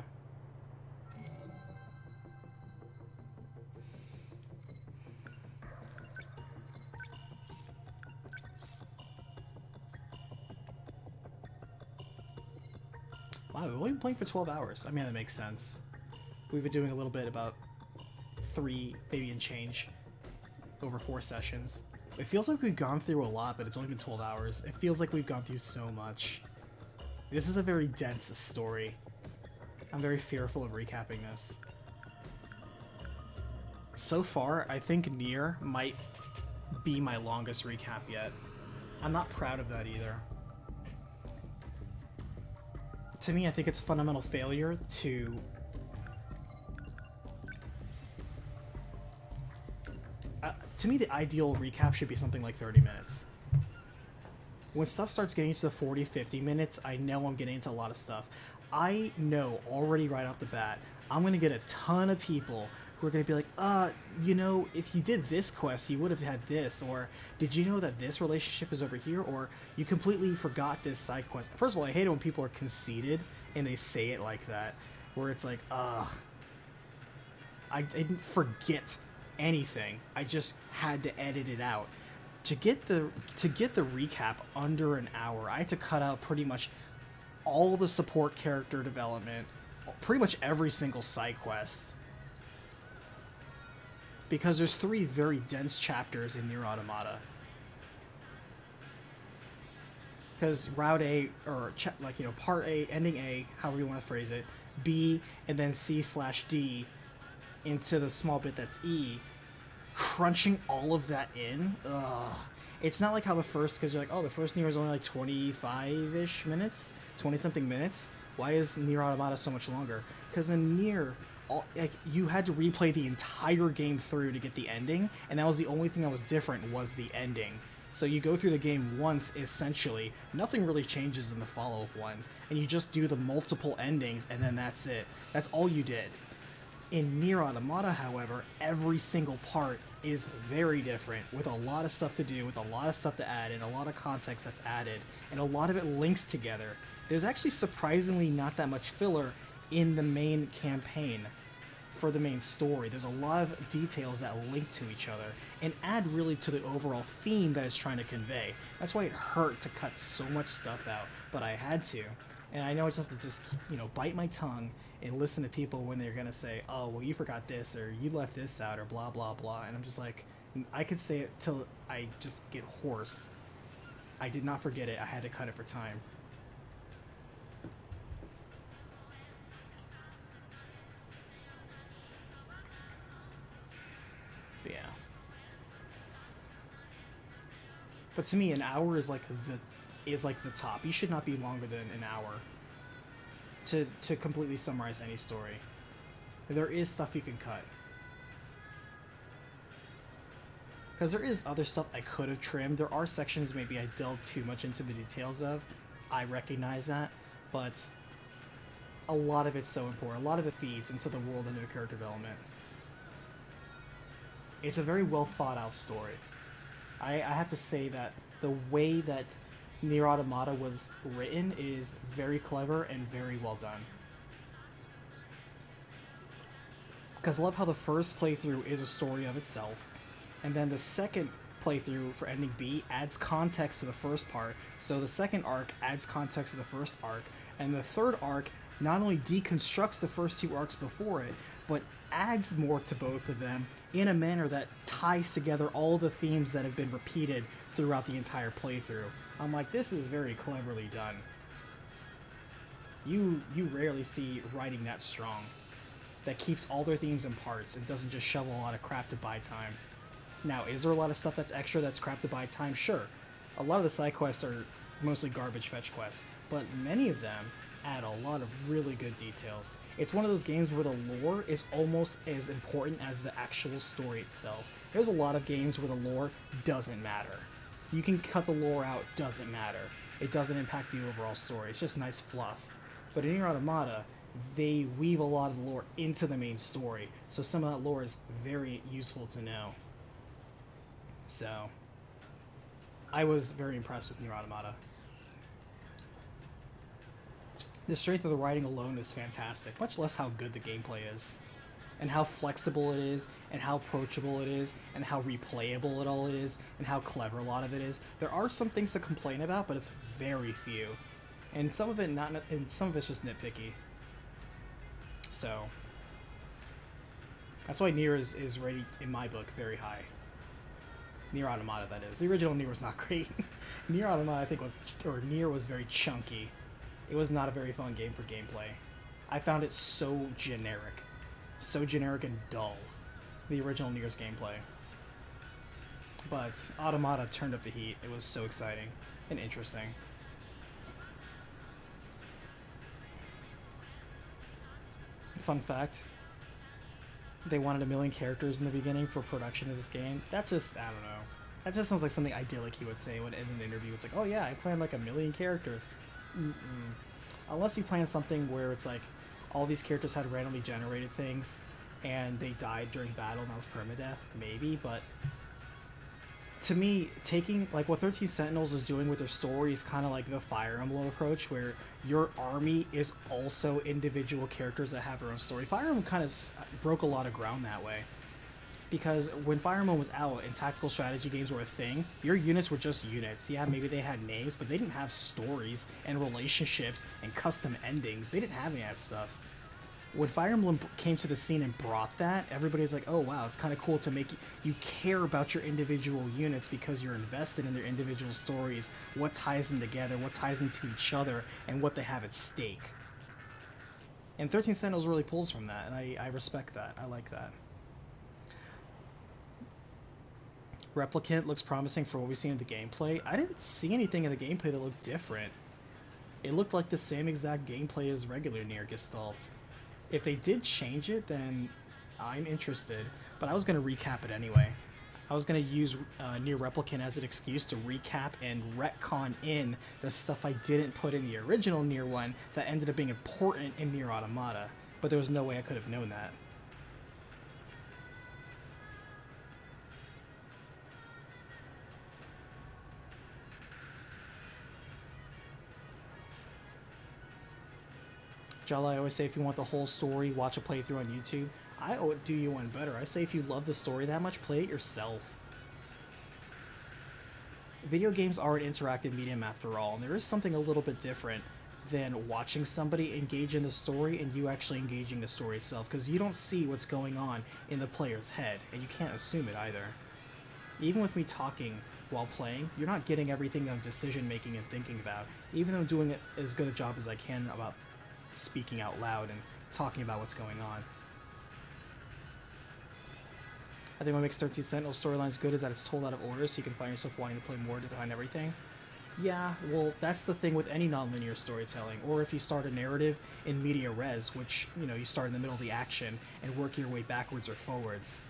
Wow, we've only been playing for 12 hours. I mean, that makes sense. We've been doing a little bit about 3, maybe and change, over 4 sessions. It feels like we've gone through a lot, but it's only been 12 hours. It feels like we've gone through so much. This is a very dense story. I'm very fearful of recapping this. So far, I think Nier might be my longest recap yet. I'm not proud of that either. To me, I think it's a fundamental failure to me, the ideal recap should be something like 30 minutes. When stuff starts getting to the 40, 50 minutes, I know I'm getting into a lot of stuff. I know already right off the bat, I'm going to get a ton of people who are going to be like, you know, if you did this quest, you would have had this, or did you know that this relationship is over here, or you completely forgot this side quest. First of all, I hate it when people are conceited and they say it like that, where it's like, I didn't forget anything. I just had to edit it out. To get the recap under an hour, I had to cut out pretty much all the support character development, pretty much every single side quest. Because there's 3 very dense chapters in Nier Automata. Because Route A, or Part A, Ending A, however you want to phrase it, B, and then C/D into the small bit that's E, crunching all of that in, it's not like how the first, because you're like, oh, the first Nier is only like 25-ish minutes, 20-something minutes. Why is Nier Automata so much longer? Because in Nier, you had to replay the entire game through to get the ending, and that was the only thing that was different, was the ending. So you go through the game once, essentially, nothing really changes in the follow-up ones, and you just do the multiple endings, and then that's it. That's all you did. In Nier Automata, however, every single part is very different, with a lot of stuff to do, with a lot of stuff to add, and a lot of context that's added, and a lot of it links together. There's actually surprisingly not that much filler in the main campaign for the main story. There's a lot of details that link to each other and add really to the overall theme that it's trying to convey. That's why it hurt to cut so much stuff out, but I had to. And I know I just have to just, you know, bite my tongue and listen to people when they're gonna say, oh, well, you forgot this, or you left this out, or blah, blah, blah. And I'm just like, I could say it till I just get hoarse. I did not forget it. I had to cut it for time. But yeah. But to me, an hour is like the top. You should not be longer than an hour to completely summarize any story. There is stuff you can cut. Because there is other stuff I could have trimmed. There are sections maybe I delved too much into the details of. I recognize that. But a lot of it's so important. A lot of it feeds into the world and into character development. It's a very well thought out story. I have to say that the way that Nier Automata was written is very clever and very well done. Because I love how the first playthrough is a story of itself, and then the second playthrough for ending B adds context to the first part, so the second arc adds context to the first arc, and the third arc not only deconstructs the first two arcs before it, but adds more to both of them in a manner that ties together all the themes that have been repeated throughout the entire playthrough. I'm like, this is very cleverly done. You rarely see writing that strong, that keeps all their themes in parts and doesn't just shovel a lot of crap to buy time. Now, is there a lot of stuff that's extra that's crap to buy time? Sure. A lot of the side quests are mostly garbage fetch quests, but many of them add a lot of really good details. It's one of those games where the lore is almost as important as the actual story itself. There's a lot of games where the lore doesn't matter. You can cut the lore out, doesn't matter. It doesn't impact the overall story. It's just nice fluff. But in Nier Automata, they weave a lot of the lore into the main story, so some of that lore is very useful to know. So, I was very impressed with Nier Automata. The strength of the writing alone is fantastic, much less how good the gameplay is, and how flexible it is, and how approachable it is, and how replayable it all is, and how clever a lot of it is. There are some things to complain about, but it's very few, and some of it's just nitpicky. So that's why Nier is rated in my book very high. Nier Automata, that is. The original Nier was not great. Nier Automata, I think, Nier was very chunky. It was not a very fun game for gameplay. I found it so generic and dull, the original Nier's gameplay. But Automata turned up the heat. It was so exciting and interesting. Fun fact, they wanted 1 million characters in the beginning for production of this game. That just, I don't know. That just sounds like something idyllic he would say when in an interview. It's like, oh yeah, I planned like 1 million characters. Unless you plan something where it's like all these characters had randomly generated things and they died during battle and that was permadeath, maybe, but to me, taking like what 13 Sentinels is doing with their story is kind of like the Fire Emblem approach, where your army is also individual characters that have their own story. Fire Emblem kind of broke a lot of ground that way. Because when Fire Emblem was out and tactical strategy games were a thing, your units were just units. Yeah, maybe they had names, but they didn't have stories and relationships and custom endings. They didn't have any of that stuff. When Fire Emblem came to the scene and brought that, everybody's like, oh wow, it's kind of cool to make you care about your individual units because you're invested in their individual stories, what ties them together, what ties them to each other, and what they have at stake. And 13 Sentinels really pulls from that, and I respect that. I like that. Replicant looks promising for what we've seen in the gameplay. I didn't see anything in the gameplay that looked different. It looked like the same exact gameplay as regular Nier Gestalt. If they did change it, then I'm interested, but I was going to recap it anyway. I was going to use Nier Replicant as an excuse to recap and retcon in the stuff I didn't put in the original Nier one that ended up being important in Nier Automata, but there was no way I could have known that. Jala, I always say if you want the whole story, watch a playthrough on YouTube. I would do you one better. I say if you love the story that much, play it yourself. Video games are an interactive medium after all, and there is something a little bit different than watching somebody engage in the story and you actually engaging the story itself, because you don't see what's going on in the player's head, and you can't assume it either. Even with me talking while playing, you're not getting everything that I'm decision making and thinking about, even though I'm doing it as good a job as I can about speaking out loud and talking about what's going on. I think what makes 13 Sentinels storylines good is that it's told out of order, so you can find yourself wanting to play more behind everything. Yeah, well, that's the thing with any non-linear storytelling, or if you start a narrative in media res, which, you know, you start in the middle of the action and work your way backwards or forwards.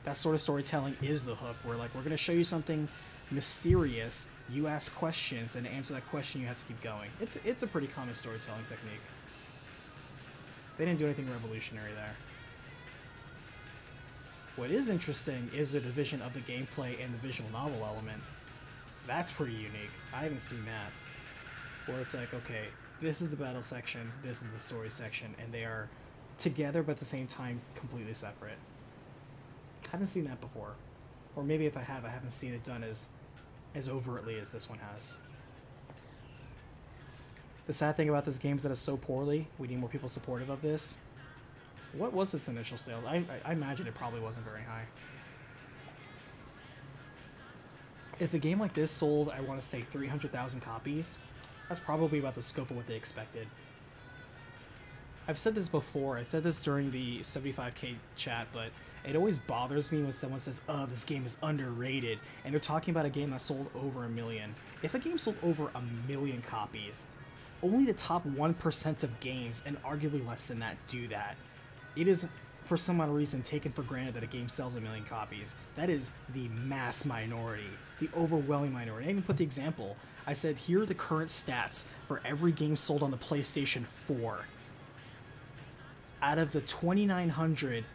That sort of storytelling is the hook, where, like, we're going to show you something mysterious, you ask questions, and to answer that question you have to keep going. It's a pretty common storytelling technique. They didn't do anything revolutionary there. What is interesting is the division of the gameplay and the visual novel element. That's pretty unique. I haven't seen that. Where it's like, okay, this is the battle section, this is the story section, and they are together but at the same time completely separate. I haven't seen that before. Or maybe if I have, I haven't seen it done as overtly as this one has. The sad thing about this game is that it's so poorly. We need more people supportive of this. What was its initial sales? I imagine it probably wasn't very high. If a game like this sold, I want to say 300,000 copies, that's probably about the scope of what they expected. I've said this before, I said this during the 75k chat, but it always bothers me when someone says, oh, this game is underrated, and they're talking about a game that sold over 1 million. If a game sold over 1 million copies, only the top 1% of games, and arguably less than that, do that. It is, for some odd reason, taken for granted that a game sells 1 million copies. That is the mass minority, the overwhelming minority. I even put the example. I said, here are the current stats for every game sold on the PlayStation 4. Out of the 2,900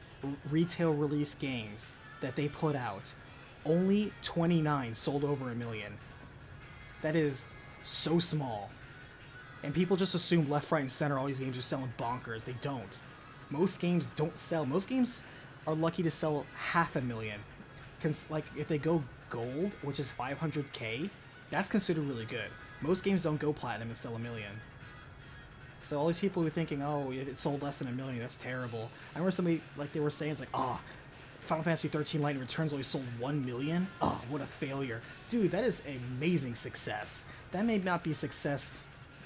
retail release games that they put out, only 29 sold over 1 million. That is so small. And people just assume left, right, and center all these games are selling bonkers. They don't. Most games don't sell. Most games are lucky to sell 500,000. Like, if they go gold, which is 500k, that's considered really good. Most games don't go platinum and sell 1 million. So all these people who are thinking, oh, it sold less than 1 million, that's terrible. I remember somebody, like, they were saying, it's like, oh, Final Fantasy 13 Lightning Returns only sold 1 million? Oh, what a failure. Dude, that is amazing success. That may not be success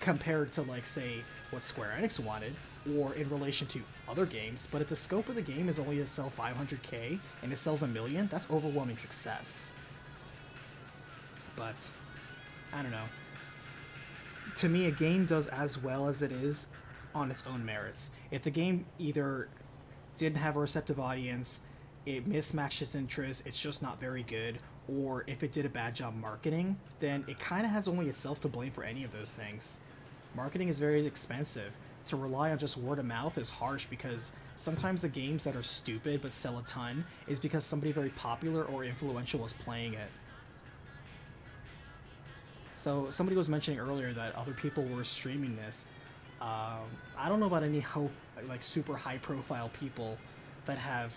compared to, like, say, what Square Enix wanted, or in relation to other games, but if the scope of the game is only to sell 500k and it sells 1 million, that's overwhelming success. But I don't know. To me, a game does as well as it is on its own merits. If the game either didn't have a receptive audience, it mismatched its interests, it's just not very good, or if it did a bad job marketing, then it kind of has only itself to blame for any of those things. Marketing is very expensive. To rely on just word of mouth is harsh, because sometimes the games that are stupid but sell a ton is because somebody very popular or influential was playing it. So somebody was mentioning earlier that other people were streaming this. I don't know about any like super high profile people that have,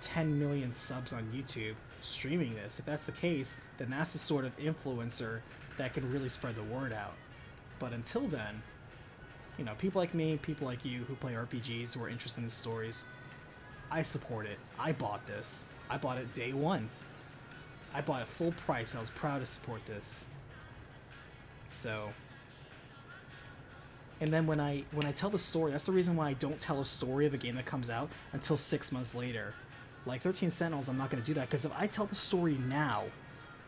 10 million subs on YouTube streaming this. If that's the case, then that's the sort of influencer that can really spread the word out. But until then, people like me, people like you who play RPGs, who are interested in the stories, I support it. I bought this. I bought it day one. I bought it full price. I was proud to support this. So, and then when I tell the story, that's the reason why I don't tell a story of a game that comes out until 6 months later. Like 13 Sentinels, I'm not going to do that, because if I tell the story now,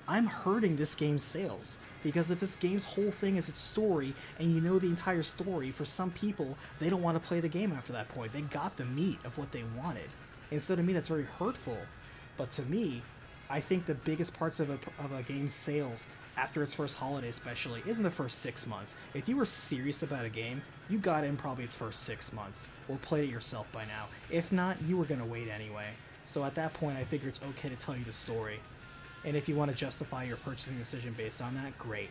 I'm hurting this game's sales. Because if this game's whole thing is its story, and you know the entire story, for some people, they don't want to play the game after that point. They got the meat of what they wanted. And so to me, that's very hurtful. But to me, I think the biggest parts of a game's sales, after its first holiday especially, is in the first 6 months. If you were serious about a game, you got it in probably its first 6 months, or played it yourself by now. If not, you were going to wait anyway. So at that point, I figure it's okay to tell you the story. And if you want to justify your purchasing decision based on that, great.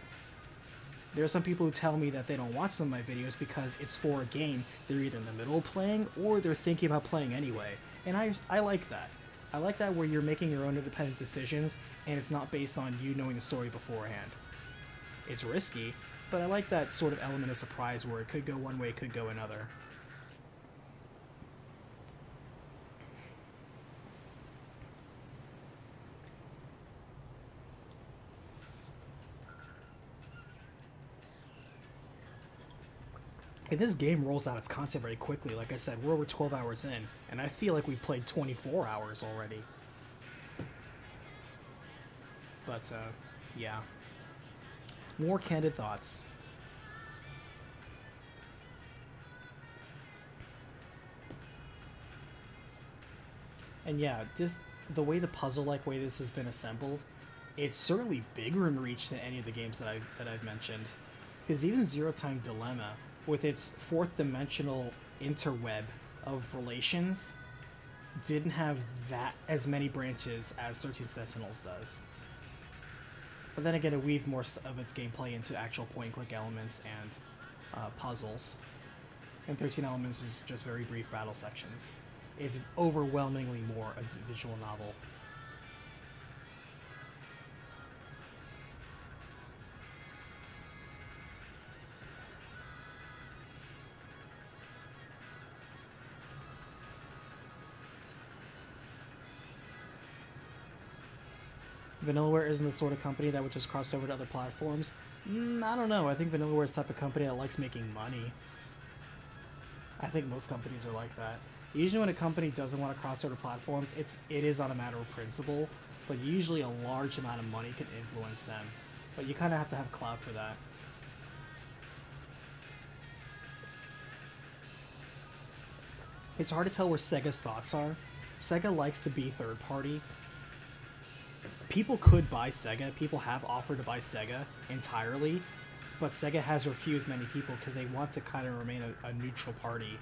There are some people who tell me that they don't watch some of my videos because it's for a game they're either in the middle of playing or they're thinking about playing anyway. And I like that. I like that, where you're making your own independent decisions and it's not based on you knowing the story beforehand. It's risky, But I like that sort of element of surprise where it could go one way, it could go another. And this game rolls out its content very quickly. Like I said, we're over 12 hours in, and I feel like we've played 24 hours already. But, yeah. More candid thoughts. And yeah, the way the puzzle-like way this has been assembled, it's certainly bigger in reach than any of the games that I've mentioned. Because even Zero Time Dilemma, with its fourth dimensional interweb of relations, didn't have that as many branches as 13 Sentinels does. But then again, it weaved more of its gameplay into actual point-and-click elements and puzzles. And 13 Elements is just very brief battle sections. It's overwhelmingly more a visual novel. Vanillaware isn't the sort of company that would just cross over to other platforms. I don't know. I think Vanillaware is the type of company that likes making money. I think most companies are like that. Usually when a company doesn't want to cross over platforms, it is on a matter of principle, but usually a large amount of money can influence them. But you kind of have to have clout for that. It's hard to tell where Sega's thoughts are. Sega likes to be third party. People could buy Sega, people have offered to buy Sega entirely, but Sega has refused many people because they want to kind of remain a neutral party.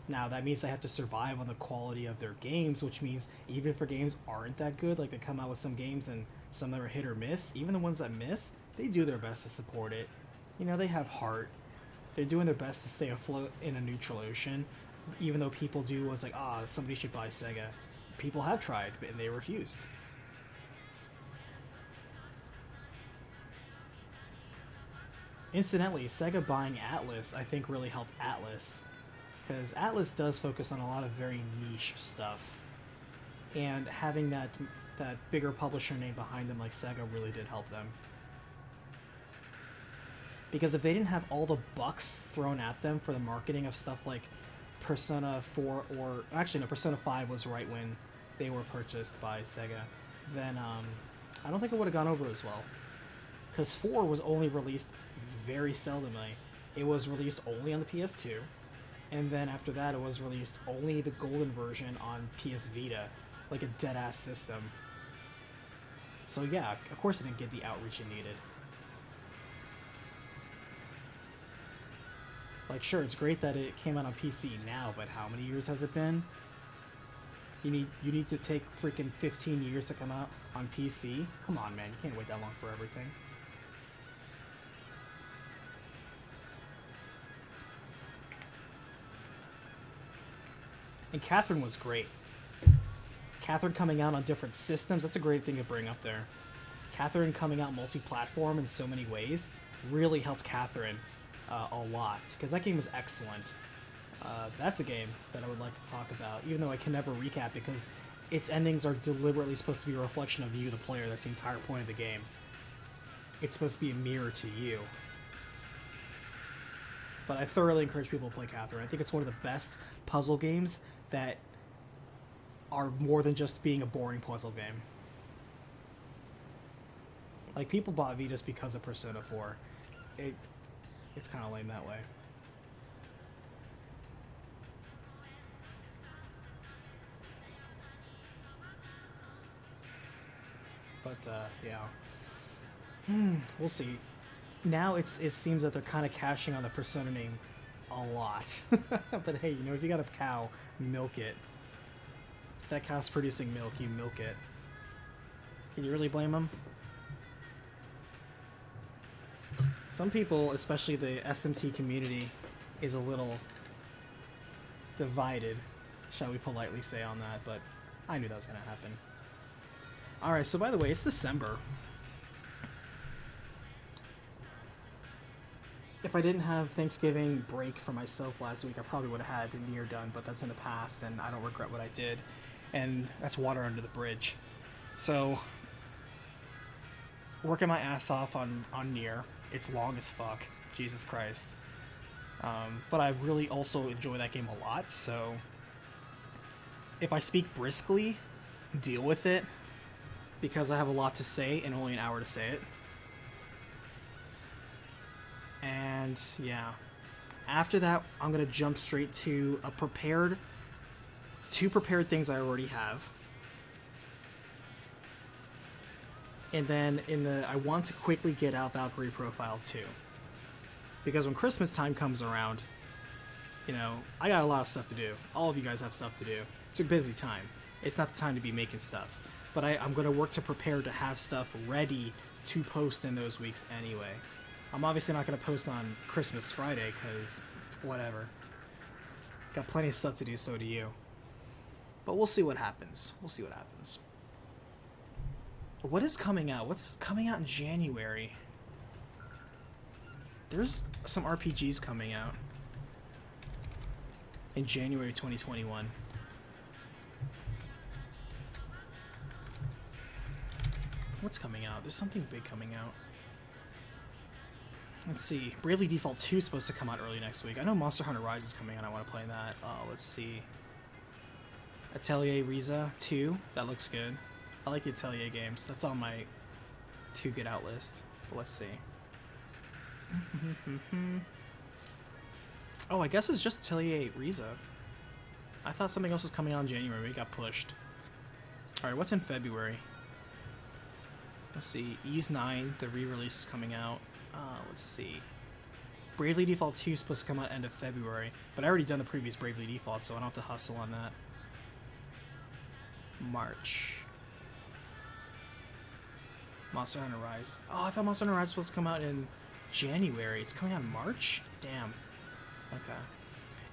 Now, that means they have to survive on the quality of their games, which means even if their games aren't that good, like they come out with some games and some that are hit or miss, even the ones that miss, they do their best to support it. You know, they have heart. They're doing their best to stay afloat in a neutral ocean, even though people do was like, somebody should buy Sega. People have tried, and they refused. Incidentally, Sega buying Atlas, I think, really helped Atlas. Because Atlas does focus on a lot of very niche stuff. And having that bigger publisher name behind them like Sega really did help them. Because if they didn't have all the bucks thrown at them for the marketing of stuff like Persona 4, or actually no, Persona 5 was right when they were purchased by Sega, then I don't think it would have gone over as well. Because 4 was only released very seldomly. It was released only on the PS2, and then after that it was released only the golden version on PS Vita, like a dead-ass system. So yeah, of course it didn't get the outreach it needed. Like, sure, it's great that it came out on PC now, but how many years has it been? You need to take freaking 15 years to come out on PC? Come on, man, you can't wait that long for everything. And Catherine was great. Catherine coming out on different systems, that's a great thing to bring up there. Catherine coming out multi-platform in so many ways really helped Catherine a lot, because that game was excellent. That's a game that I would like to talk about, even though I can never recap because its endings are deliberately supposed to be a reflection of you, the player. That's the entire point of the game. It's supposed to be a mirror to you. But I thoroughly encourage people to play Catherine. I think it's one of the best puzzle games that are more than just being a boring puzzle game. Like, people bought Vitas because of Persona 4. It's kind of lame that way. But, yeah. We'll see. Now it seems that they're kind of cashing on the Persona name a lot. But hey, you know, if you got a cow, milk it. If that cow's producing milk, you milk it. Can you really blame them? Some people, especially the SMT community, is a little divided, shall we politely say, on that, but I knew that was going to happen. Alright, so by the way, it's December. if I didn't have Thanksgiving break for myself last week, I probably would have had Nier done, but that's in the past, and I don't regret what I did. And that's water under the bridge. So, working my ass off on Nier. It's long as fuck. Jesus Christ. But I really also enjoy that game a lot, so if I speak briskly, deal with it, because I have a lot to say and only an hour to say it. And yeah, after that, I'm gonna jump straight to two prepared things I already have. And then I want to quickly get out Valkyrie Profile 2. Because when Christmas time comes around, you know, I got a lot of stuff to do. All of you guys have stuff to do. It's a busy time. It's not the time to be making stuff. But I'm going to work to prepare to have stuff ready to post in those weeks anyway. I'm obviously not going to post on Christmas Friday, because whatever. Got plenty of stuff to do, so do you. But we'll see what happens. We'll see what happens. What is coming out? What's coming out in January? There's some RPGs coming out in January 2021. What's coming out? There's something big coming out. Let's see. Bravely Default 2 is supposed to come out early next week. I know Monster Hunter Rise is coming out. I want to play that. Let's see. Atelier Riza 2. That looks good. I like the Atelier games. That's on my to get out list. But let's see. Oh, I guess it's just Atelier Riza. I thought something else was coming out in January. It got pushed. Alright, what's in February? Let's see. Ys 9, the re-release is coming out. Let's see. Bravely Default 2 is supposed to come out end of February. But I already done the previous Bravely Default, so I don't have to hustle on that. March. Monster Hunter Rise. Oh, I thought Monster Hunter Rise was supposed to come out in January. It's coming out in March? Damn. Okay.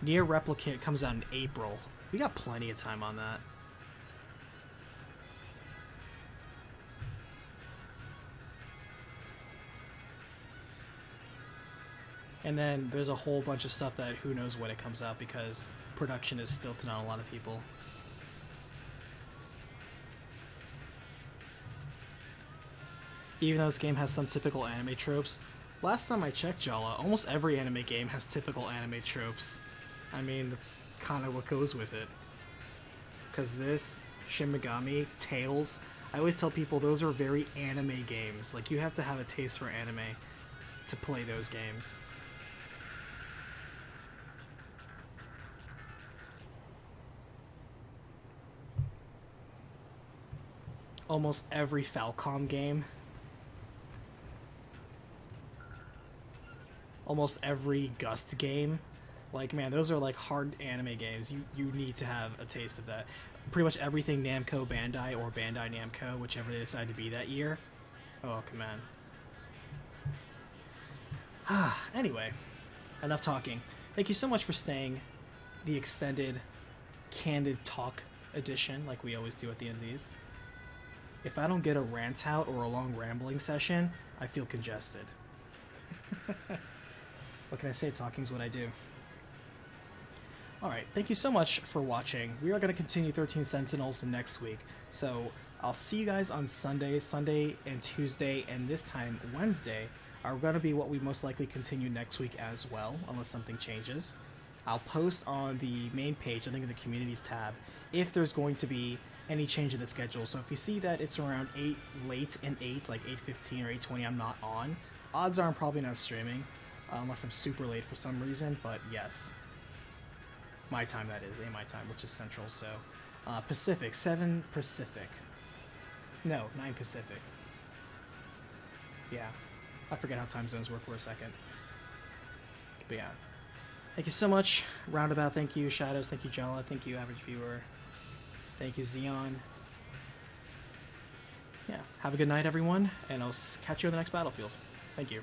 Nier Replicant comes out in April. We got plenty of time on that. And then there's a whole bunch of stuff that who knows when it comes out, because production is stilted on a lot of people. Even though this game has some typical anime tropes, last time I checked, Jala, almost every anime game has typical anime tropes. I mean, that's kind of what goes with it. Because this, Shin Megami, Tales, I always tell people those are very anime games. Like, you have to have a taste for anime to play those games. Almost every Falcom game. Almost every Gust game. Like, man, those are like hard anime games. You need to have a taste of that. Pretty much everything Namco Bandai or Bandai Namco, whichever they decide to be that year. Oh, come on. Anyway, enough talking. Thank you so much for staying. The extended, candid talk edition, like we always do at the end of these. If I don't get a rant out or a long rambling session, I feel congested. What can I say? Talking's what I do. Alright, thank you so much for watching. We are going to continue 13 Sentinels next week. So, I'll see you guys on Sunday and Tuesday, and this time, Wednesday, are going to be what we most likely continue next week as well, unless something changes. I'll post on the main page, I think in the Communities tab, if there's going to be any change in the schedule. So if you see that it's around 8 late and 8, like 8:15 or 8:20, I'm not on. Odds are I'm probably not streaming, unless I'm super late for some reason, but yes. My time, that is, my time, which is Central, so. Pacific, 7 Pacific. No, 9 Pacific. Yeah. I forget how time zones work for a second. But yeah. Thank you so much, Roundabout, thank you, Shadows, thank you, Jella, thank you, Average Viewer. Thank you, Xeon. Yeah, have a good night, everyone, and I'll catch you on the next Battlefield. Thank you.